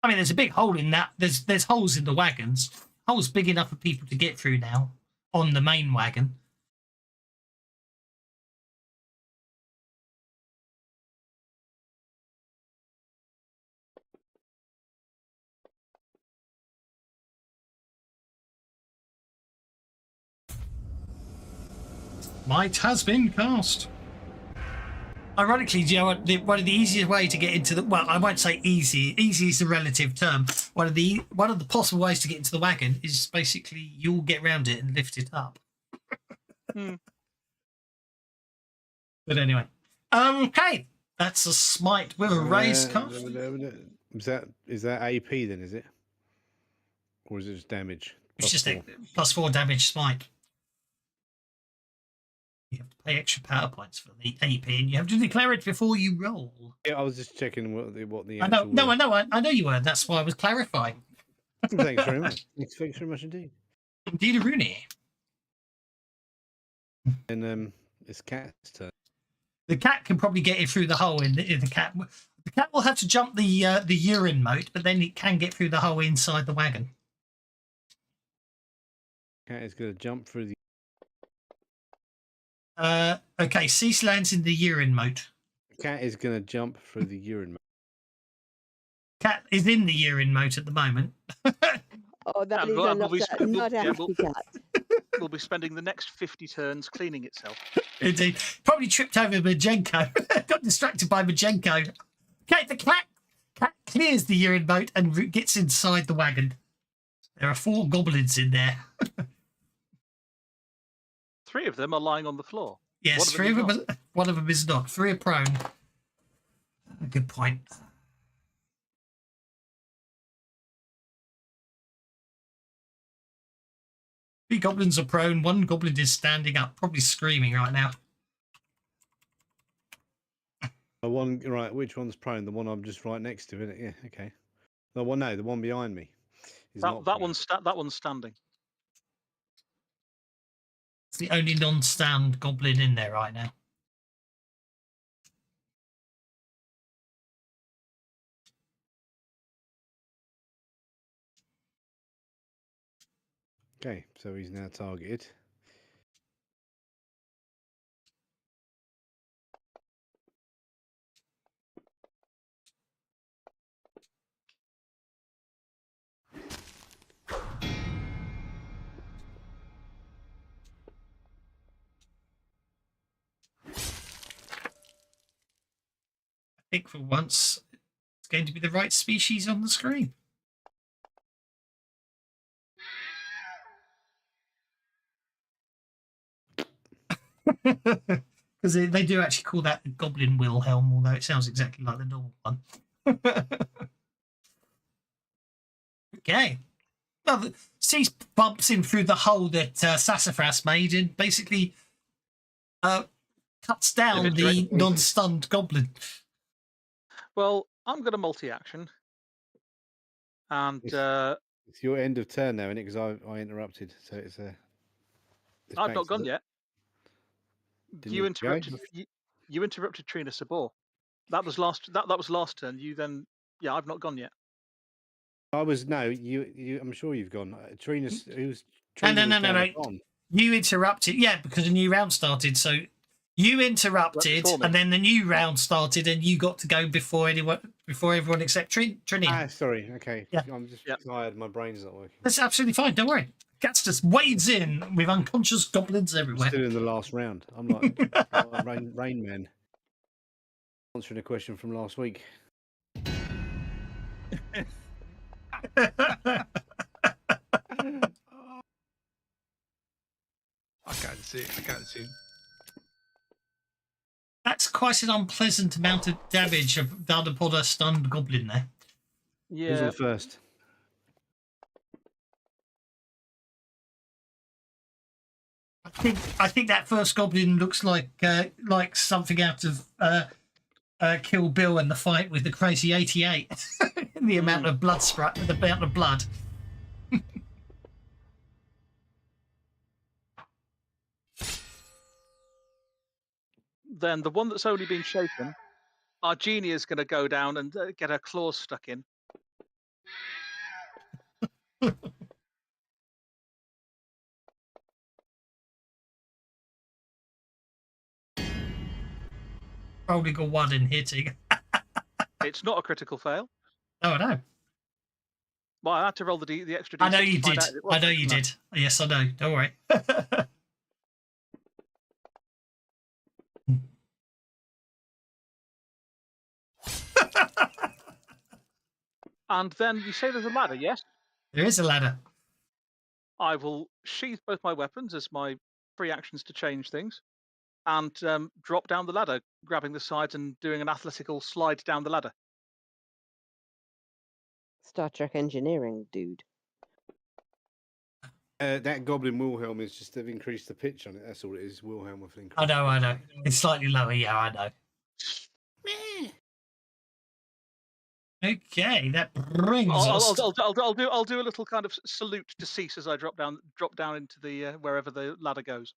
I mean, there's a big hole in that. There's holes in the wagons. Holes big enough for people to get through now on the main wagon. Might has been cast. Ironically, do you know what? One of the easiest way to get into the, well, I won't say easy. Easy is a relative term. One of the possible ways to get into the wagon is basically you'll get around it and lift it up. But anyway, okay, that's a smite with a raised cast. Is that AP then? Is it, or is it just damage? It's just +4? a +4 damage smite. You have to pay extra power points for the AP, and you have to declare it before you roll. Yeah, I was just checking what the. I know. Actual, No, I know you were. That's why I was clarifying. Thanks very much. Thanks very much indeed. Indeed, Rooney. And it's Cat's turn. The cat can probably get it through the hole in the cat. The cat will have to jump the urine moat, but then it can get through the hole inside the wagon. Cat is going to jump through the. Okay, Cease lands in the urine moat. Cat is going to jump through the urine. Cat is in the urine moat at the moment. Oh, that And is we'll- a and we'll not, be a, sp- we'll- not a yeah, happy cat. We'll be spending the next 50 turns cleaning itself. Indeed. Probably tripped over Majenko. Got distracted by Majenko. Okay, the cat clears the urine moat and gets inside the wagon. There are 4 goblins in there. 3 of them are lying on the floor. Yes, one of them is not. 3 are prone. Good point. 3 goblins are prone. 1 goblin is standing up, probably screaming right now. The one, right? Which one's prone? The one I'm just right next to, isn't it? Yeah. Okay. The one, no, the one behind me. Is not That prone. one's standing. It's the only non-stand goblin in there right now. Okay, so he's now targeted. I think for once it's going to be the right species on the screen. Because they do actually call that the Goblin Wilhelm, although it sounds exactly like the normal one. Okay. Well, Cease bumps in through the hole that Sassafras made and basically cuts down the non-stunned goblin. Well, I'm going to multi-action. And It's your end of turn now, isn't it? Because I interrupted, so it's a. I've not gone yet. You go? interrupted Trina Sabor. That was last turn. You then I've not gone yet. I was you. I'm sure you've gone. Trina's No. You interrupted, yeah, because a new round started. So you interrupted, and then the new round started, and you got to go before everyone except Trini. Ah, sorry. Okay. Yeah. I'm just tired. My brain's not working. That's absolutely fine. Don't worry. Cats just wades in with unconscious goblins everywhere. Still in the last round. I'm like Rain Man. Answering a question from last week. I can't see it. That's quite an unpleasant amount of damage done upon a stunned goblin there. Yeah. Who's on first? I think that first goblin looks like something out of Kill Bill and the fight with the Crazy 88. The amount of blood the amount of blood. Then the one that's only been shaken, our genie is going to go down and get her claws stuck in. Probably got 1 in hitting. It's not a critical fail. Oh, I know. Well, I had to roll the extra. I know D6 you to find did. out it I know wasn't, you didn't did. Yes, I know. Don't worry. And then you say there's a ladder, yes? There is a ladder. I will sheath both my weapons as my free actions to change things, and drop down the ladder, grabbing the sides and doing an athletical slide down the ladder. Star Trek engineering, dude. That Goblin Wilhelm is just they've increased the pitch on it. That's all it is. Wilhelm with increased. I know. It's slightly lower. Yeah, I know. Okay, that brings us. I'll do a little kind of salute to Cease as I drop down into the wherever the ladder goes.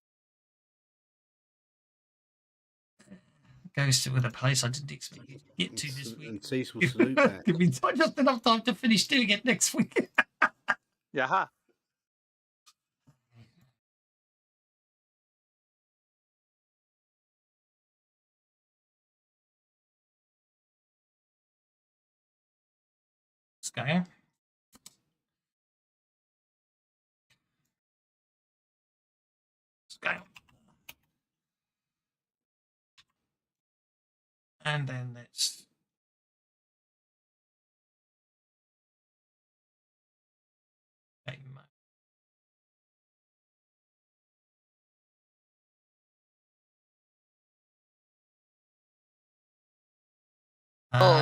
goes to a place I didn't expect you to get to this week. And Cease will salute back. Give me just enough time to finish doing it next week. Yeah. Let's go. Let's go. And then let's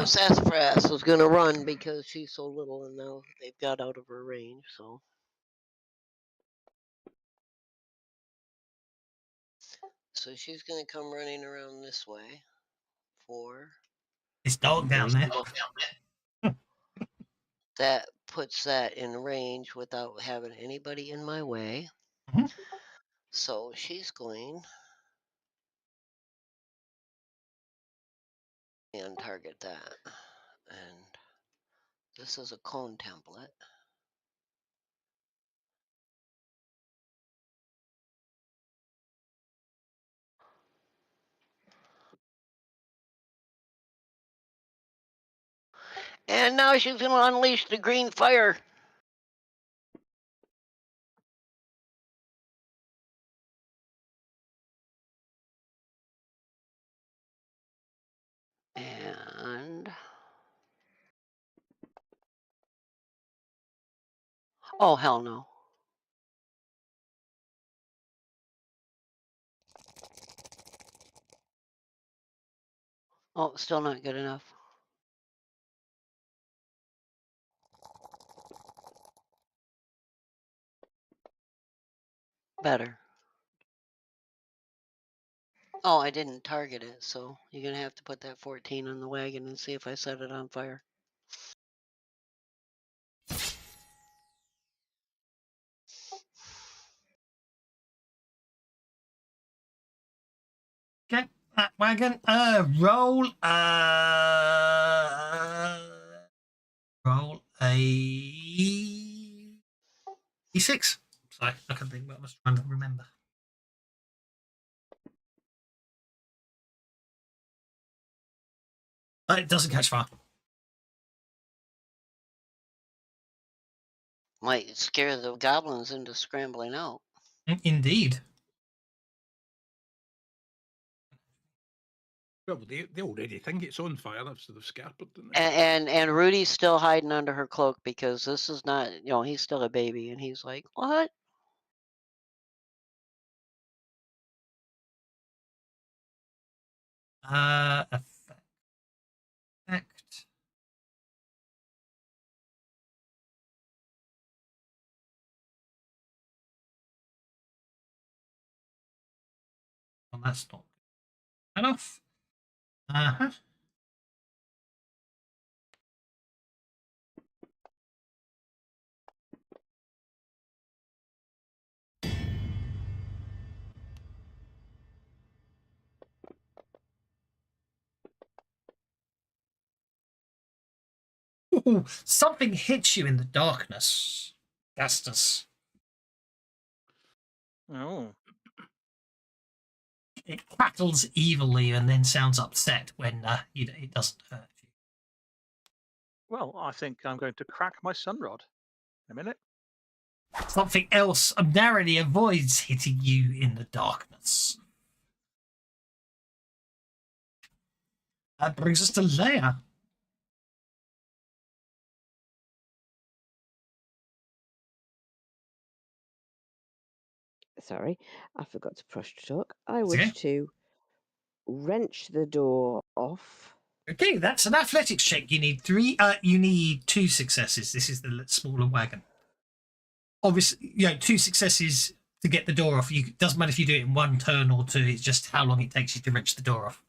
Sassafras was going to run because she's so little, and now they've got out of her range. So she's going to come running around this way. 4. It's dark down there. That puts that in range without having anybody in my way. Mhm. So she's going and target that. And this is a cone template. And now she's going to unleash the green fire. And oh, hell no. Oh, still not good enough. Better. Oh, I didn't target it, so you're going to have to put that 14 on the wagon and see if I set it on fire. Okay, that wagon. Roll a E6. Sorry, I can't think what I was trying to remember. It doesn't catch fire. Might scare the goblins into scrambling out. Indeed. Well, they already think it's on fire. That's the scarpered, didn't they? And Rudy's still hiding under her cloak because this is not, he's still a baby, and he's like, what? Effect. Well, that's not good enough. Ooh, something hits you in the darkness, Gastus. Oh. It crackles evilly and then sounds upset when it doesn't hurt you. Well, I think I'm going to crack my sunrod. In a minute. Something else narrowly avoids hitting you in the darkness. That brings us to Leia. Sorry, I forgot to push to talk. I That's wish okay. to wrench the door off. Okay, that's an athletics check. You need 3. You need 2 successes. This is the smaller wagon. Obviously, 2 successes to get the door off. It doesn't matter if you do it in 1 turn or 2. It's just how long it takes you to wrench the door off.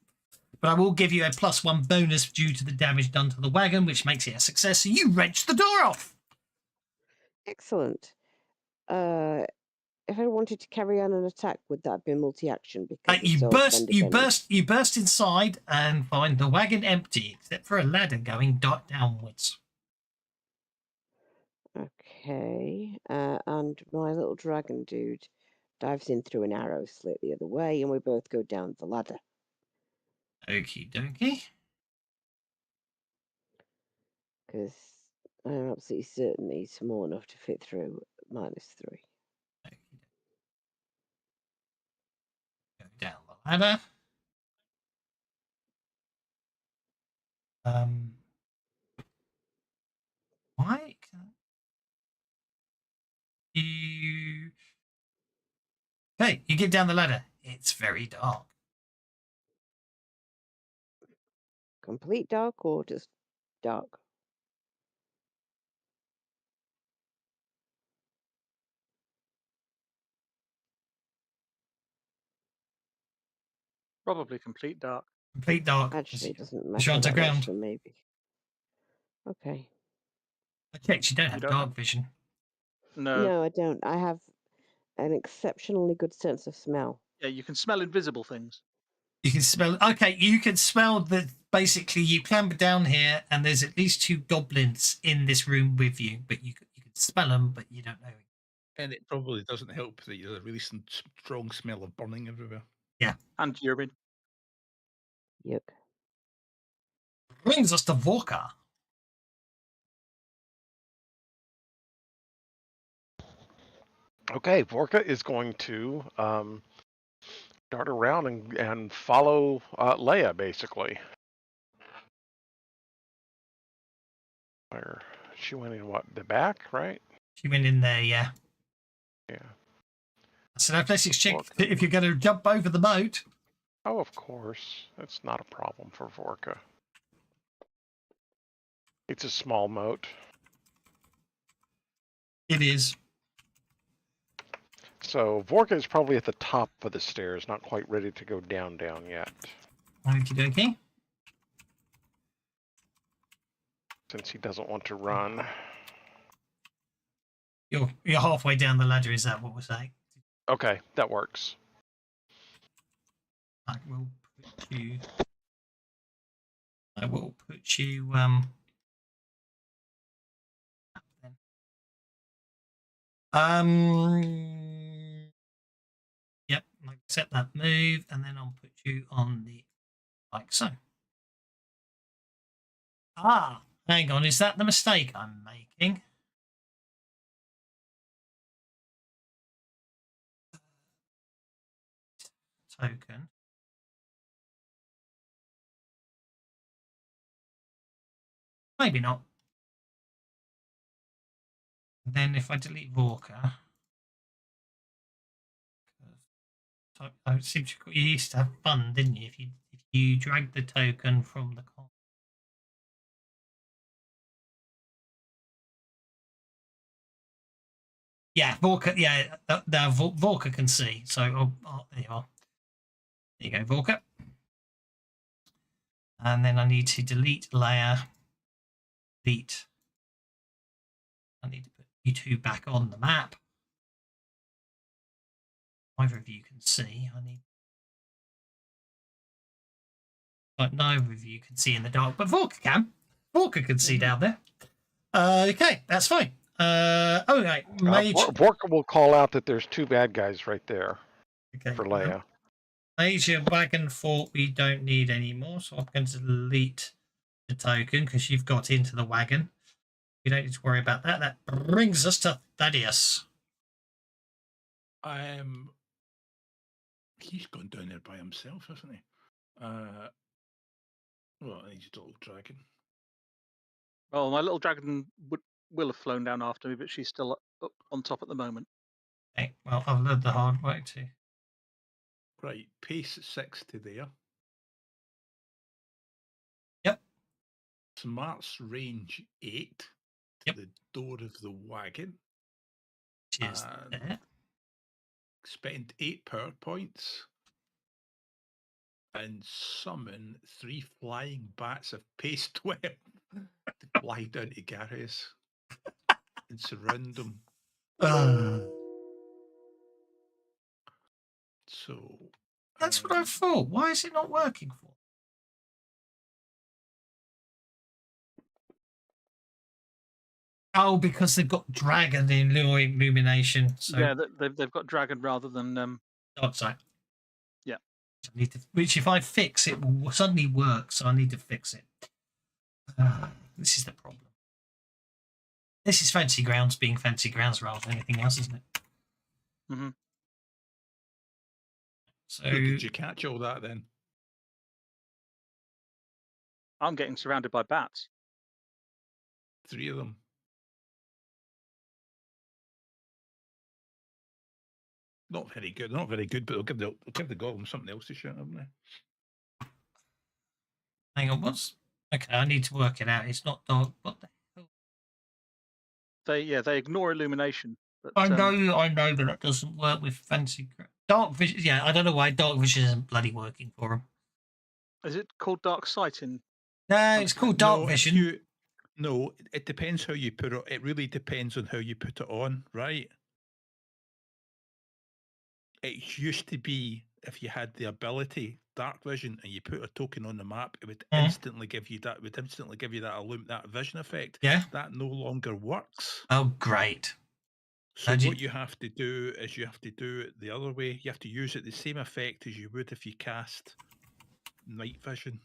But I will give you a +1 bonus due to the damage done to the wagon, which makes it a success. So you wrench the door off. Excellent. if I wanted to carry on an attack, would that be multi-action? Because it's You all burst inside and find the wagon empty, except for a ladder going downwards. Okay, and my little dragon dude dives in through an arrow slit the other way, and we both go down the ladder. Okie dokie. Because I'm absolutely certain he's small enough to fit through -3. Go down the ladder. Why can't you? Okay, you get down the ladder. It's very dark. Complete dark or just dark? Probably complete dark. Complete dark. Actually, it doesn't You're matter on the that ground. much, so maybe. Okay. I checked. You don't have don't dark have- vision. No, I don't. I have an exceptionally good sense of smell. Yeah, you can smell invisible things. You can smell. Okay, you can smell that. Basically, you clamber down here, and there's at least 2 goblins in this room with you. But you can smell them, but you don't know. And it probably doesn't help that there's a really strong smell of burning everywhere. Yeah. And urine. Yuck. Brings us to Vorka. Okay, Vorka is going to dart around and follow Leia, basically. Where she went in what, the back, right? She went in there, yeah. Yeah. So athletics check Vorka. if you're going to jump over the moat. Oh, of course. That's not a problem for Vorka. It's a small moat. It is. So Vorka is probably at the top of the stairs, not quite ready to go down yet. Okie dokie. Since he doesn't want to run. You're halfway down the ladder, is that what we're saying? Okay, that works. I will put you yep, accept that move, and then I'll put you on the like so. Ah, hang on, is that the mistake I'm making? Token. Maybe not. Then if I delete Vorka, I seem to you used to have fun, didn't you? If you drag the token from the con. Yeah, Vorka. Yeah, now Vorka can see. So there you are. There you go, Vorka. And then I need to delete layer. Delete. I need to put you 2 back on the map. Neither of you can see. I need. Like neither of you can see in the dark, but Vorka can. Vorka can see down there. Okay, that's fine. Okay, Mage. Vorka will call out that there's 2 bad guys right there for Leia. Mage and wagon fort we don't need anymore, so I'm going to delete the token because you've got into the wagon. You don't need to worry about that. That brings us to Thaddeus. He's gone down there by himself, hasn't he? Well, he's a little dragon. Well, my little dragon will have flown down after me, but she's still up on top at the moment. Okay, well, I've learned the hard way too. Right, pace 6 to there. Yep. Smart's range 8 to the door of the wagon. Cheers. There. Spend 8 power points and summon 3 flying bats of pace 12 to fly down to Garrus and surround them. So That's what I thought. Why is it not working for? Oh, because they've got dragon illumination. So Yeah, they've got dragon rather than dark side. Yeah. I need to, which if I fix, it will suddenly work. So I need to fix it. This is the problem. This is Fancy Grounds being Fancy Grounds rather than anything else, isn't it? Mm-hmm. So did you catch all that then? I'm getting surrounded by bats. 3 of them. Not very good. Not very good, but they'll give the goblin something else to shoot, haven't they? hang on, what's okay? I need to work it out. It's not dark. What the hell? They ignore illumination. But, I know that it doesn't work with Fancy Dark Vision. Yeah, I don't know why Dark Vision isn't bloody working for them. Is it called Dark Sight in? No, it's called Dark No, Vision. No, it depends how you put it. It really depends on how you put it on, right? It used to be if you had the ability dark vision and you put a token on the map, it would instantly give you that. Would instantly give you that vision effect. Yeah. That no longer works. Oh, great. So what you have to do is you have to do it the other way. You have to use it the same effect as you would if you cast night vision.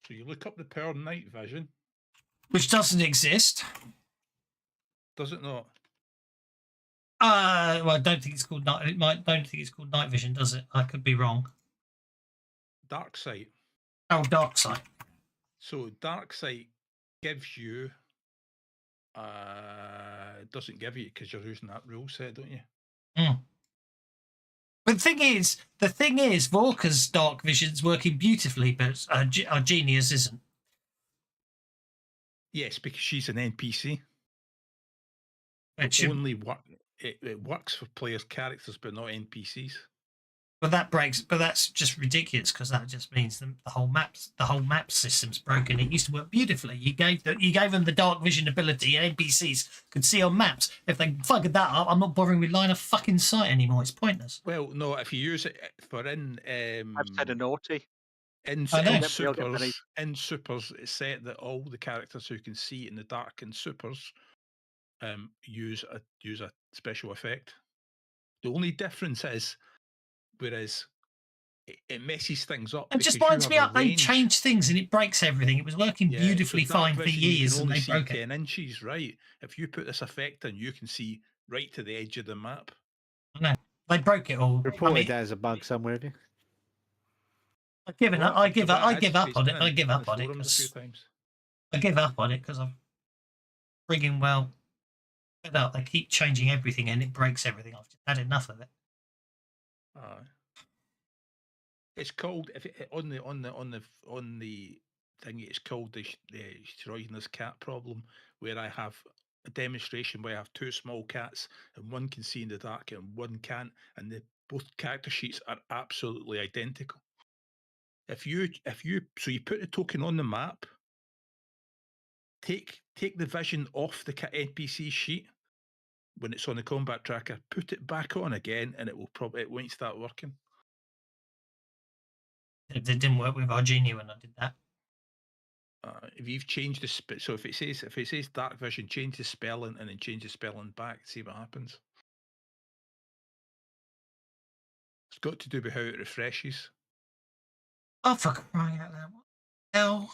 So you look up the power night vision, which doesn't exist. Does it not? Well, I don't think it's called night. Don't think it's called night vision, does it? I could be wrong. Dark sight. Oh, dark sight. So dark sight gives you. Doesn't give you because you're using that rule set, don't you? Mm. But the thing is, Vorka's dark vision's working beautifully, but our genius isn't. Yes, because she's an NPC. It works for players' characters, but not NPCs. But that's just ridiculous because that just means the whole map system's broken. It used to work beautifully. You gave them the dark vision ability, and NPCs could see on maps. If they fucking that up, I'm not bothering with line of fucking sight anymore. It's pointless. Well, no, if you use it for I've said a naughty. In supers, it's set that all the characters who can see in the dark in supers use a special effect. The only difference is, whereas it messes things up. It just winds me up. They change things and it breaks everything. It was working beautifully fine for years, and they broke it. 10 inches, right? If you put this effect in, you can see right to the edge of the map. I know they broke it all. Reported that as a bug somewhere, have you? I give up on it. I give up on it because I'm frigging well fed up. They keep changing everything and it breaks everything. I've just had enough of it. It's called on the thing. It's called the Schrodinger's cat problem, where I have a demonstration where I have 2 small cats and one can see in the dark and one can't, and both character sheets are absolutely identical. If you put the token on the map, take the vision off the NPC sheet when it's on the combat tracker, put it back on again, and it won't start working. It didn't work with Varisia when I did that. If you've changed the so if it says dark vision, change the spelling and then change the spelling back. See what happens. It's got to do with how it refreshes. Oh, for crying out loud! What the hell?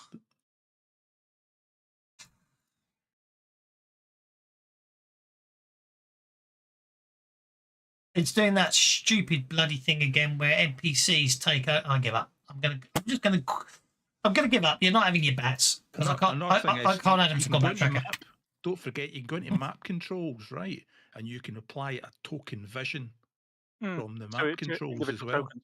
It's doing that stupid bloody thing again where NPCs take out. I give up. I'm gonna give up. You're not having your bats because I can't add them to combat tracker. Don't forget, you can go into map controls, right? And you can apply a token vision from the map controls as well. Tokens.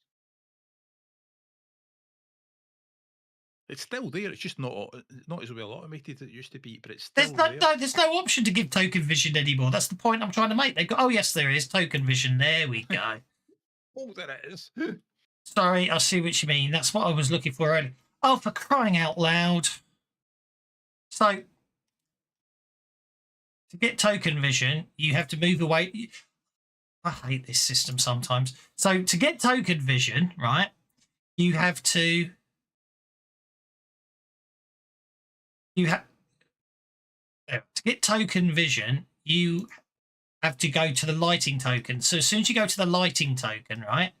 It's still there. It's just not as well automated as it used to be, but it's still there. There's no option to give token vision anymore. That's the point I'm trying to make. They go, oh yes, there is token vision. There we go. Oh, there it is. Sorry, I see what you mean. That's what I was looking for earlier. Oh, for crying out loud! So to get token vision, you have to move away. I hate this system sometimes. So to get token vision, right, you have to get token vision, you have to go to the lighting token. So as soon as you go to the lighting token, right,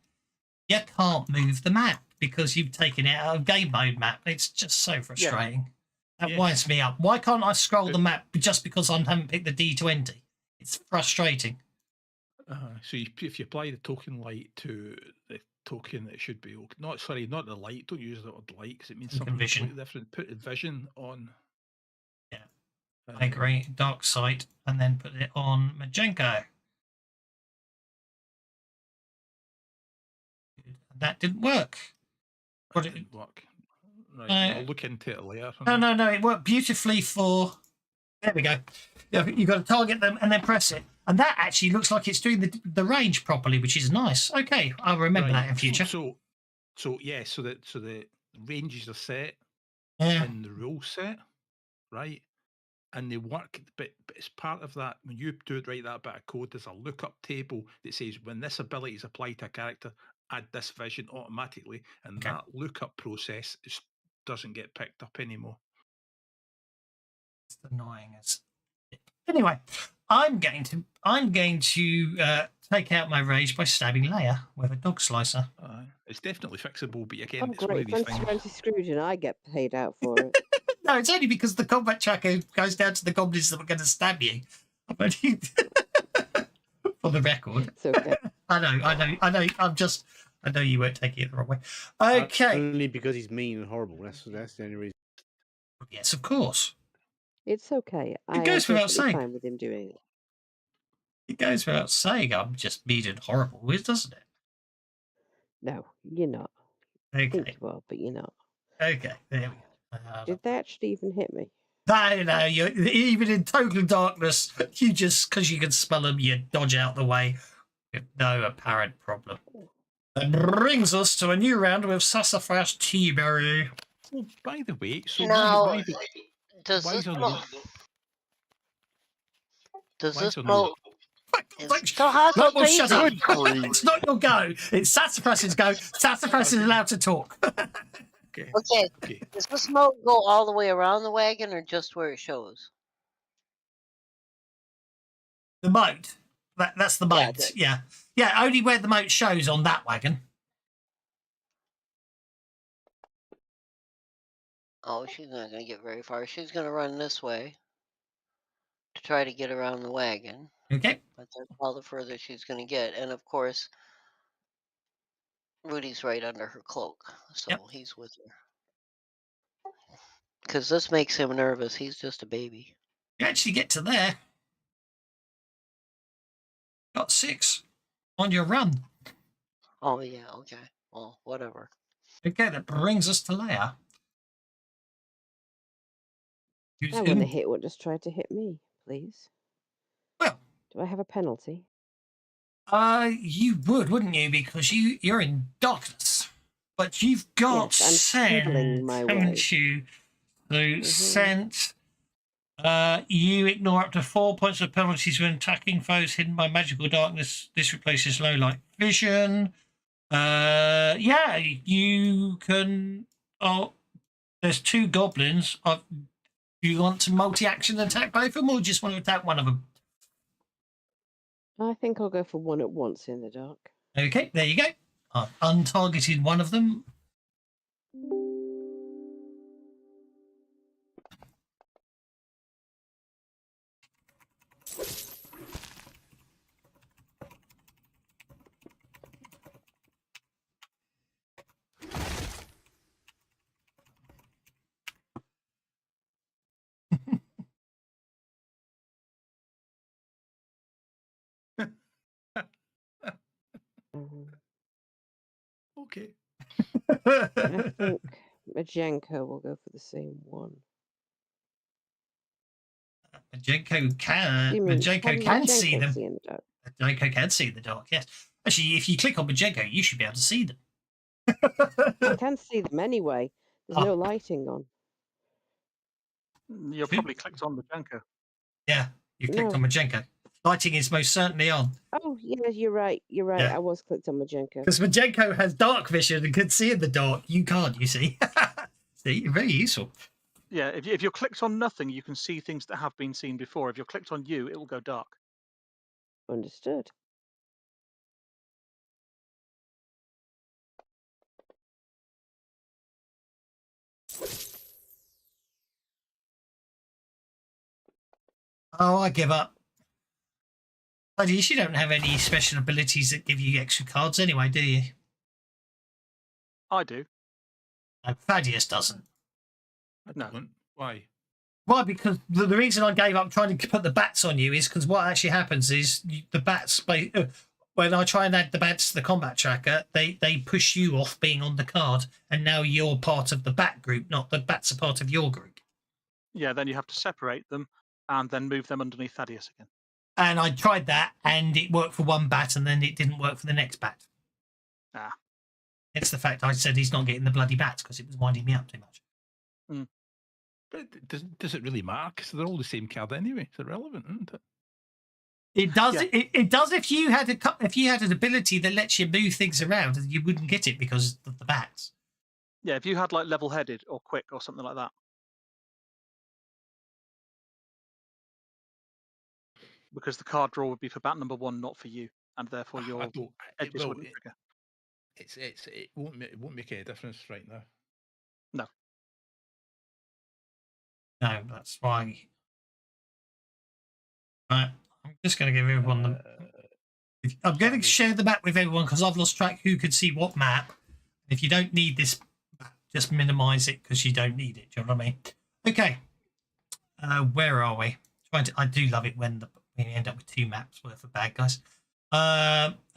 you can't move the map because you've taken it out of game mode map. It's just so frustrating. That winds me up. Why can't I scroll the map just because I haven't picked the D20? It's frustrating. So if you apply the token light to the token, it should be okay. Not the light. Don't use the word light because it means something completely different. Put the vision on. Yeah, I agree. Dark sight, and then put it on Majenko. That didn't work. That didn't work. Right, I'll look into it later. No. It worked beautifully for. There we go. You've got to target them and then press it. And that actually looks like it's doing the range properly, which is nice. Okay, I'll remember that in future. So the ranges are set in the rule set, right? And they work, but it's part of that. When you do it, write that bit of code, there's a lookup table that says when this ability is applied to a character, add this vision automatically, and that lookup process doesn't get picked up anymore. It's annoying as. Anyway, I'm going to take out my rage by stabbing Leia with a dog slicer. It's definitely fixable, but again, Oh, it's great. one of these things. Scrooge and I get paid out for it. No, it's only because the combat tracker goes down to the goblins that were going to stab you. For the record. It's okay. I know. I know you weren't taking it the wrong way. Okay. Only because he's mean and horrible. That's the only reason. Yes, of course. It's okay. It goes without saying. Fine with him doing it. It goes without saying I'm just mean and horrible, doesn't it? No, you're not. Okay. I think you are, but you're not. Okay, there we go. Did they actually even hit me? No, you're even in total darkness. You just, because you can smell them, you dodge out the way with no apparent problem. That brings us to a new round with Sassafras Teaberry. Well, by the way, so now, does this smoke? It still has no, a well, shut up. crazy. It's not your go. It's Sassafras's go. Sassafras is allowed to talk. Okay. Does the smoke go all the way around the wagon or just where it shows? The moat. That's the moat. Yeah, only where the moat shows on that wagon. Oh, she's not going to get very far. She's going to run this way to try to get around the wagon. Okay. But that's all the further she's going to get. And of course, Rudy's right under her cloak. So he's with her. Because this makes him nervous. He's just a baby. You actually get to there. Got 6 on your run. Oh, yeah. Okay. Well, whatever. Okay, that brings us to Leia. I want to hit what just tried to hit me, please. Well. Do I have a penalty? You would, wouldn't you? Because you're in darkness. But you've got scent, haven't you? So scent. You ignore up to 4 points of penalties when attacking foes hidden by magical darkness. This replaces low light vision. You can. Oh, there's 2 goblins. Do you want to multi-action attack both of them, or just want to attack one of them? I think I'll go for one at once in the dark. Okay, there you go. I've untargeted one of them. Okay. I think Majenko will go for the same one. Majenko can see them. Majenko can see in the dark, yes. Actually, if you click on Majenko, you should be able to see them. I can see them anyway. There's no lighting on. You're probably clicked on the Majenko. Yeah, You clicked No. on Majenko. Lighting is most certainly on. Oh, yeah, you're right. You're right. Yeah. I was clicked on Majenko. Because Majenko has dark vision and can see in the dark. You can't, you see. See, very useful. Yeah, if you're clicked on nothing, you can see things that have been seen before. If you're clicked on you, it will go dark. Understood. Oh, I give up. Thaddeus, you don't have any special abilities that give you extra cards anyway, do you? I do. No, Thaddeus doesn't. I No. don't. Why? Why? Because the reason I gave up trying to put the bats on you is because what actually happens is the bats, when I try and add the bats to the combat tracker, they push you off being on the card, and now you're part of the bat group, not the bats are part of your group. Yeah, then you have to separate them and then move them underneath Thaddeus again. And I tried that, and it worked for one bat, and then it didn't work for the next bat. Ah. It's the fact I said he's not getting the bloody bats because it was winding me up too much. But does it really matter? Because they're all the same card anyway. It's irrelevant, isn't it? It does. Yeah. It does if you had an ability that lets you move things around, you wouldn't get it because of the bats. Yeah, if you had like level-headed or quick or something like that. Because the card draw would be for bat number 1, not for you, and therefore your edges wouldn't trigger. It won't make any difference right now. No, that's why. Right, I'm just going to give everyone the. I'm going to share the map with everyone because I've lost track who could see what map. If you don't need this map, just minimise it because you don't need it. Do you know what I mean? Okay. Where are we? I do love it when we end up with 2 maps worth of bad guys.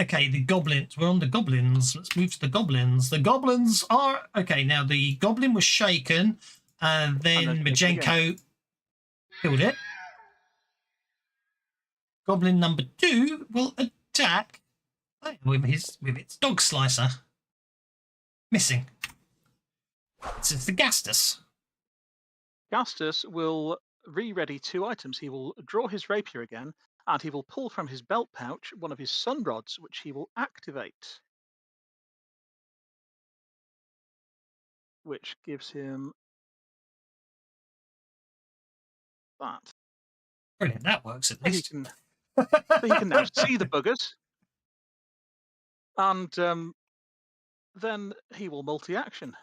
Okay, the goblins. We're on the goblins. Let's move to the goblins. The goblins are okay. Now the goblin was shaken, and then Majenko killed it. Goblin number 2 will attack with its dog slicer. Missing. It's the Gastus. Gastus will re-ready 2 items. He will draw his rapier again, and he will pull from his belt pouch one of his sun rods, which he will activate. Which gives him that. Brilliant, that works at So least. he can now see the buggers. And then he will multi-action.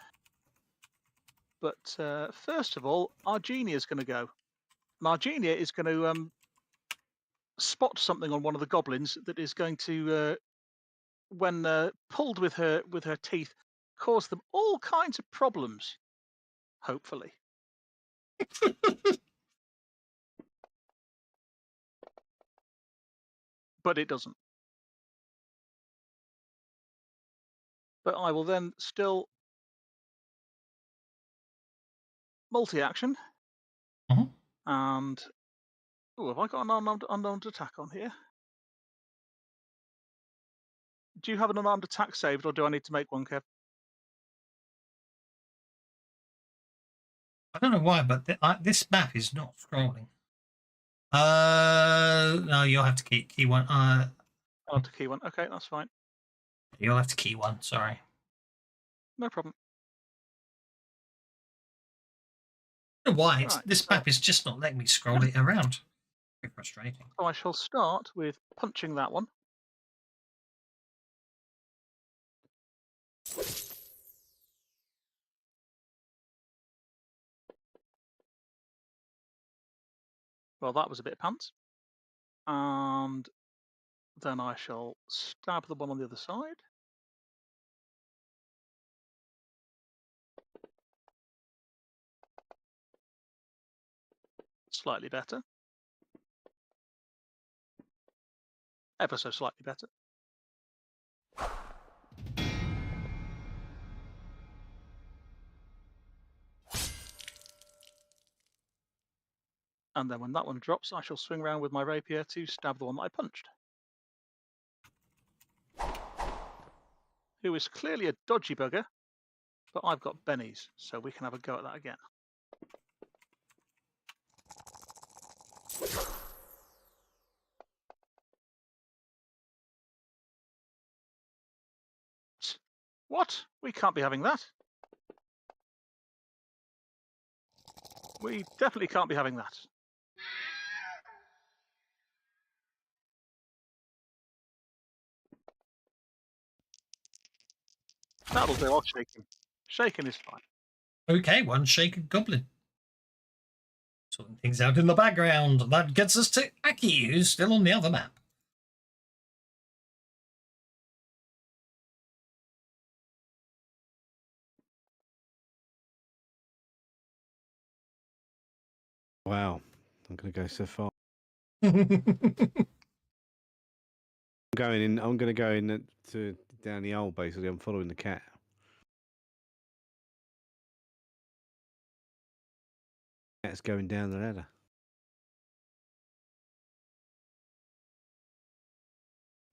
But first of all, Argenia is going to go. Argenia is going to spot something on one of the goblins that is going to, when pulled with her teeth, cause them all kinds of problems. Hopefully. But it doesn't. But I will then still multi-action. And have I got an unarmed attack on here? Do you have an unarmed attack saved, or do I need to make one, Kev? I don't know why, but this map is not scrolling. No, you'll have to key one. I'll have to key one. Okay, that's fine. You'll have to key one. Sorry. No problem. I don't know why Right, this map is just not letting me scroll it around. Very frustrating. So I shall start with punching that one. Well, that was a bit of pants. And then I shall stab the one on the other side. Slightly better. Ever so slightly better. And then when that one drops, I shall swing around with my rapier to stab the one that I punched. Who is clearly a dodgy bugger, but I've got bennies, so we can have a go at that again. What? We can't be having that. We definitely can't be having that. That'll do. I'll shake him. Shaking is fine. Okay, one shaken goblin. Sorting things out in the background. That gets us to Aki, who's still on the other map. Wow, I'm going to go so far. I'm going to go in to down the hole. Basically, I'm following the cat. Cat's going down the ladder.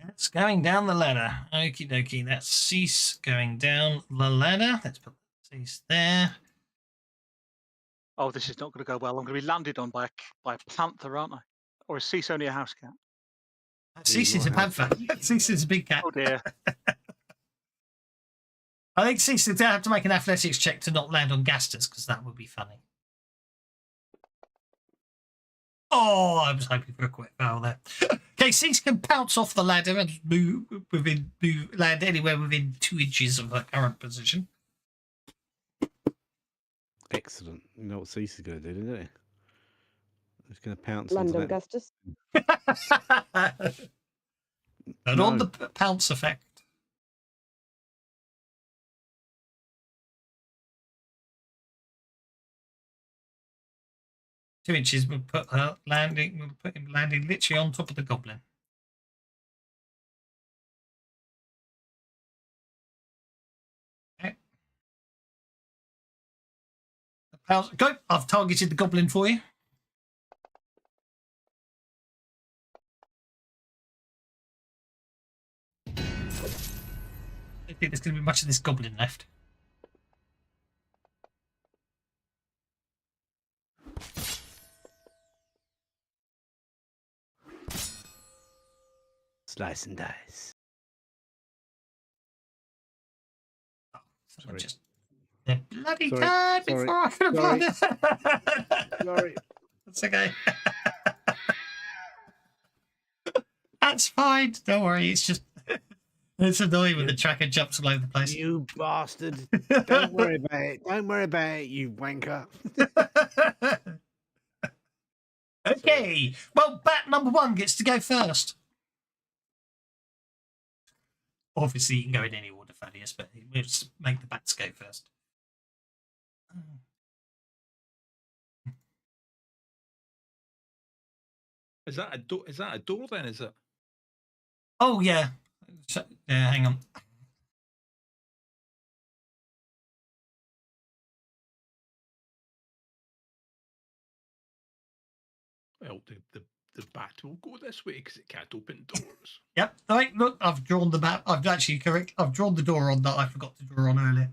That's going down the ladder. Okie dokie. That's Cease going down the ladder. Let's put Cease there. Oh, this is not going to go well. I'm going to be landed on by a panther, aren't I? Or is Cease only a house cat? Cease is a panther. Cease is a big cat. Oh dear. I think Cease would have to make an athletics check to not land on Gastus, because that would be funny. Oh, I was hoping for a quick foul there. Okay, Cease can pounce off the ladder and land anywhere within 2 inches of her current position. Excellent. You know what Cease is going to do, don't he? He's going to pounce Land onto on that. Augustus. And on the pounce effect. Two inches will put her landing. We'll put him landing literally on top of the goblin. Okay. Go! I've targeted the goblin for you. I don't think there's going to be much of this goblin left. Slice and dice. Sorry. Just the bloody Sorry. card Sorry. before I could have run it. Sorry. That's okay. That's fine. Don't worry. It's just it's annoying when the tracker jumps all over the place. You bastard. Don't worry about it. Don't worry about it, you wanker. Okay. Well, bat number 1 gets to go first. Obviously, you can go in any order, Thaddeus, but we'll just make the bats go first. Is that a door? Is that a door then? Is it? Oh yeah. Hang on. Well, the bat will go this way because it can't open doors. Yep. Right. Look, I've drawn the map. I've actually correct. I've drawn the door on that I forgot to draw on earlier.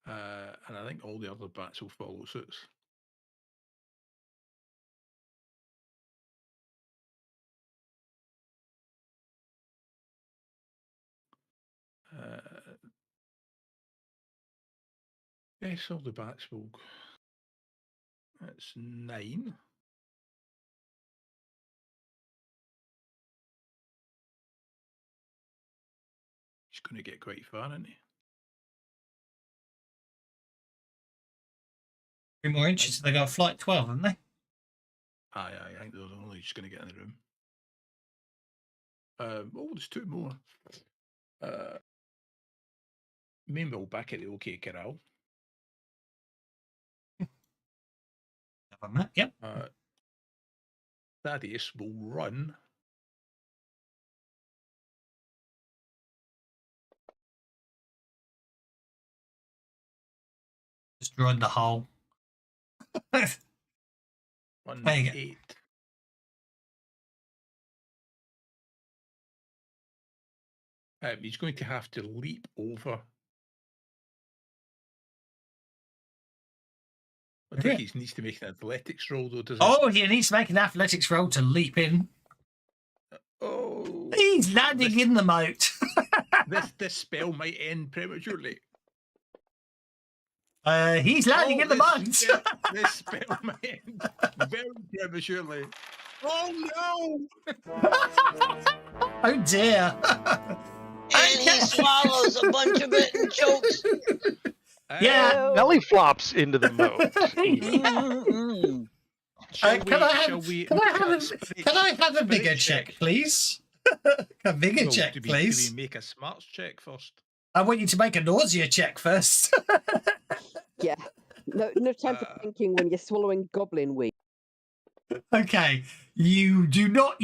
And I think all the other bats will follow suit. Yes, all the bats will. That's 9. He's going to get quite far, isn't he? 3 more inches. They got flight 12, haven't they? Aye, I think they're only just going to get in the room. Oh, there's 2 more. Meanwhile, back at the OK Corral. Have a map. Yep. Thaddeus will run. Just drawing the hole. 1, There you go. 8. He's going to have to leap over. I think he needs to make an athletics roll, though, doesn't he? Oh, he needs to make an athletics roll to leap in. Oh. He's landing in the moat. this spell might end prematurely. He's landing in the mines. This spell might end very prematurely. Oh no! Oh dear. And he swallows a bunch of it and chokes. Yeah. Belly flops into the moat. Can I have a bigger check, please? A bigger check, please. Do we make a smarts check first? I want you to make a nausea check first. Yeah. No time for thinking when you're swallowing goblin weed. Okay. You do not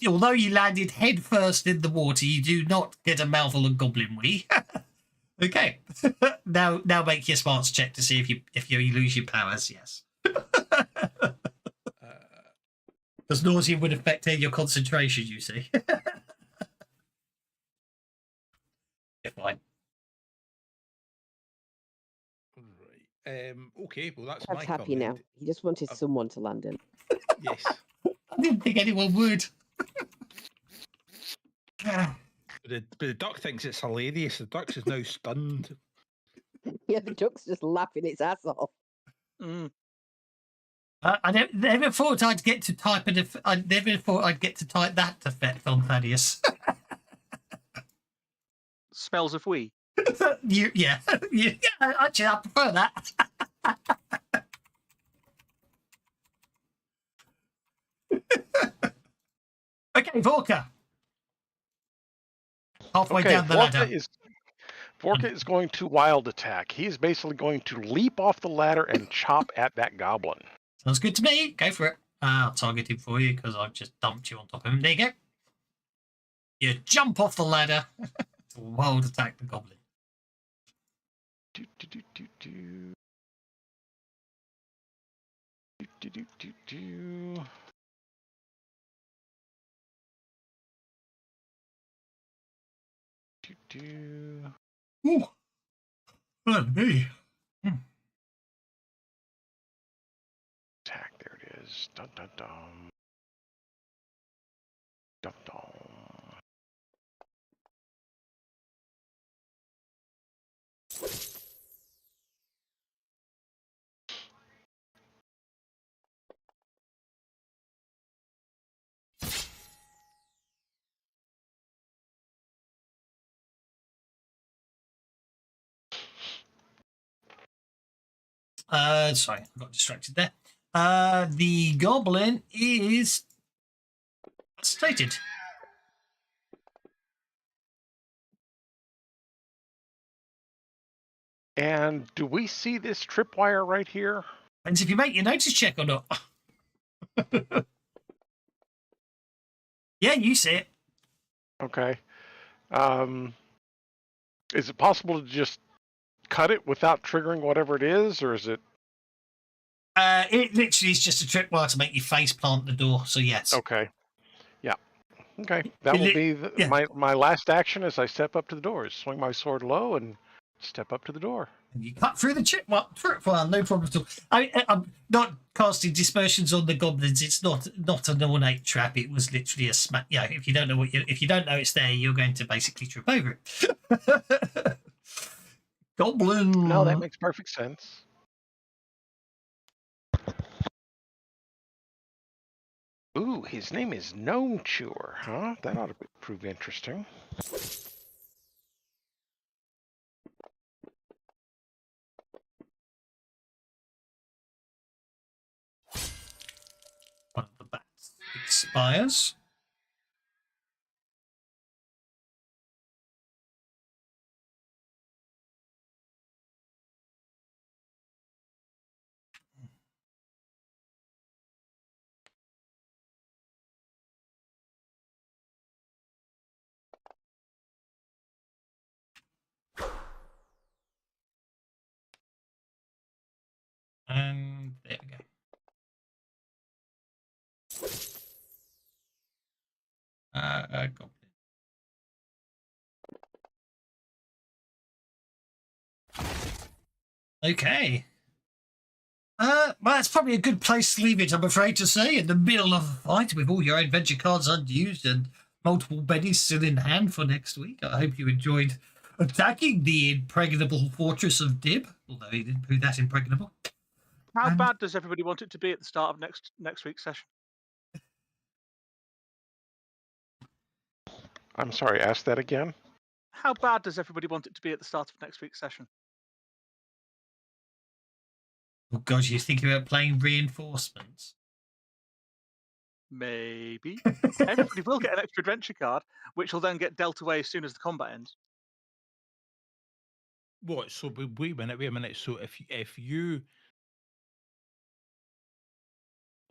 although you landed head first in the water, you do not get a mouthful of goblin wee. Okay. now make your smarts check to see if you lose your powers, yes. Because nausea would affect your concentration, you see. You're fine. Right. Okay, well that's Ted's my happy turn now. then. He just wanted someone to land in. Yes. I didn't think anyone would. The duck thinks it's hilarious. The duck is now stunned. Yeah, the duck's just laughing its ass off. I never thought I'd get to type I never thought I'd get to type that effect on Thaddeus. Smells of wee. Yeah. Actually, I prefer that. Okay, Vorka. Halfway down the ladder. Vorka is going to wild attack. He's basically going to leap off the ladder and chop at that goblin. Sounds good to me. Go for it. I'll target him for you because I've just dumped you on top of him. There you go. You jump off the ladder to wild attack the goblin. Do, do, do, do, do. Do, do, do, do, do. Do, do. Ooh. Pardon me. Attack, there it is. Dun dun dun. Dun dun. Sorry, I got distracted there. The goblin is stated. And do we see this tripwire right here? Depends if you make your notice check or not. Yeah, you see it. Okay. Is it possible to just cut it without triggering whatever it is, or is it? It literally is just a tripwire to make you face plant the door. So yes. Okay. Yeah. Okay. That will be my last action as I step up to the doors. Swing my sword low and step up to the door. And you cut through the tripwire, no problem at all. I'm not casting dispersions on the goblins. It's not an ornate trap. It was literally a smack. Yeah, if you don't know it's there, you're going to basically trip over it. Goblin. No, that makes perfect sense. Ooh, his name is Gnome Chewer, huh? That ought to prove interesting. One of the bats expires. And there we go. Goblin. Okay. Well, that's probably a good place to leave it, I'm afraid to say, in the middle of a fight with all your adventure cards unused and multiple bennies still in hand for next week. I hope you enjoyed attacking the impregnable fortress of Dib, although he didn't prove that impregnable. How And- bad does everybody want it to be at the start of next week's session? I'm sorry, ask that again. How bad does everybody want it to be at the start of next week's session? Oh God, you're thinking about playing reinforcements? Maybe. Everybody will get an extra adventure card, which will then get dealt away as soon as the combat ends. What? So wait a minute. So if you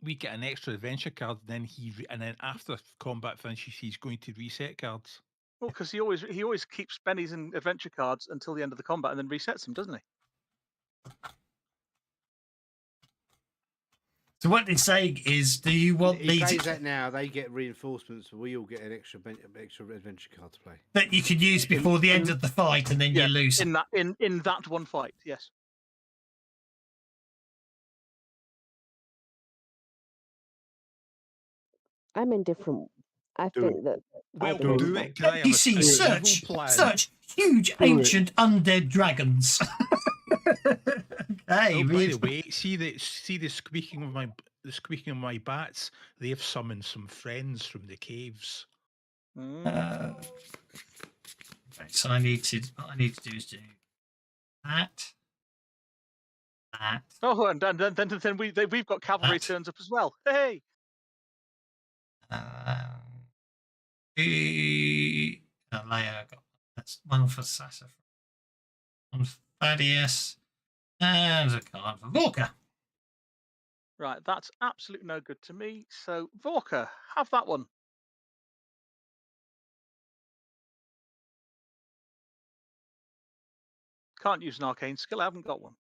we get an extra adventure card, then and then after combat finishes, he's going to reset cards. Well, because he always keeps bennies and adventure cards until the end of the combat and then resets them, doesn't he? So what they're saying is, do you want He these plays that now. They get reinforcements. We all get an extra adventure card to play. that you could use before the end of the fight, and then you lose? In that one fight, yes. I'm indifferent. I Do think that. Well, either do is it. 'Cause I have a NPC, evil search plan. huge ancient undead dragons. Okay, Oh, by really- the way, see the squeaking of my bats. They've summoned some friends from the caves. right, so what I need to do is do that. Oh, and then we've got cavalry That. turns up as well. Hey, Leia got that's one for Sasa, one for Thaddeus, and a card for Vorka. right, that's absolutely no good to me. So Vorka, have that one. Can't use an arcane skill. I haven't got one.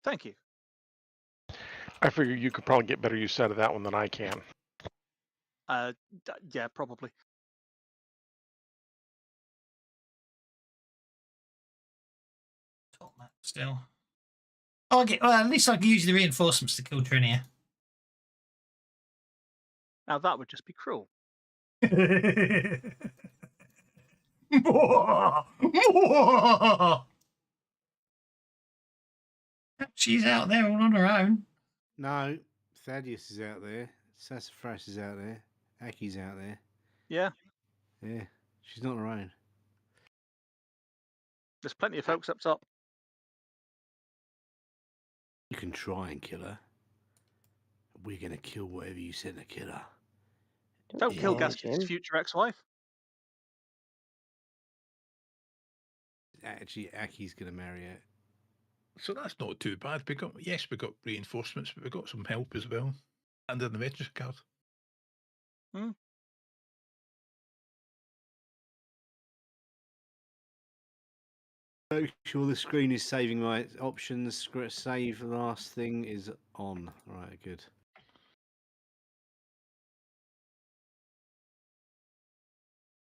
Thank you. I figure you could probably get better use out of that one than I can. Yeah, probably. Top map still. Oh, well, at least I can use the reinforcements to kill Trinia. Now that would just be cruel. She's out there all on her own. No, Thaddeus is out there. Sassafras is out there. Aki's out there. Yeah, Yeah, she's not on her own. there's plenty of folks up top. You can try and kill her. We're going to kill whatever you send to kill her. Don't kill Yeah, Gaston's Jim. future ex-wife. Actually, Aki's going to marry her. So that's not too bad. We got reinforcements, but we got some help as well, and an adventure card. Make sure the screen is saving my options. Save last thing is on. Right, good.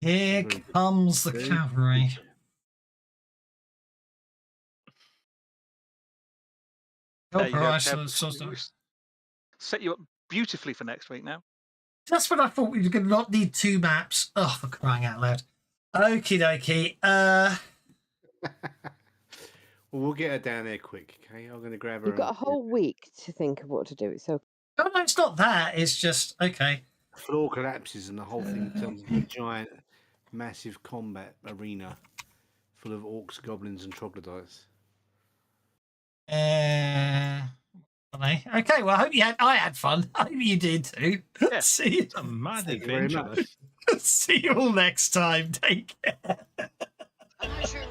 Here Very good. comes the Very cavalry. good. There Help you her, go, I Kev. sort of- We've set you up beautifully for next week now. That's what I thought. We were going to not need two maps. Oh, for crying out loud. Okie dokie. Well, we'll get her down there quick, okay? I'm going to grab her. You've got a whole week to think of what to do. It's okay. Oh, no, it's not that. It's just, okay. The floor collapses and the whole thing turns into a giant, massive combat arena full of orcs, goblins, and troglodytes. Okay, well, I had fun. I hope you did too. Yeah. See, It's a mad Thank you very adventure. much. This. see you all next time. Take care. How does your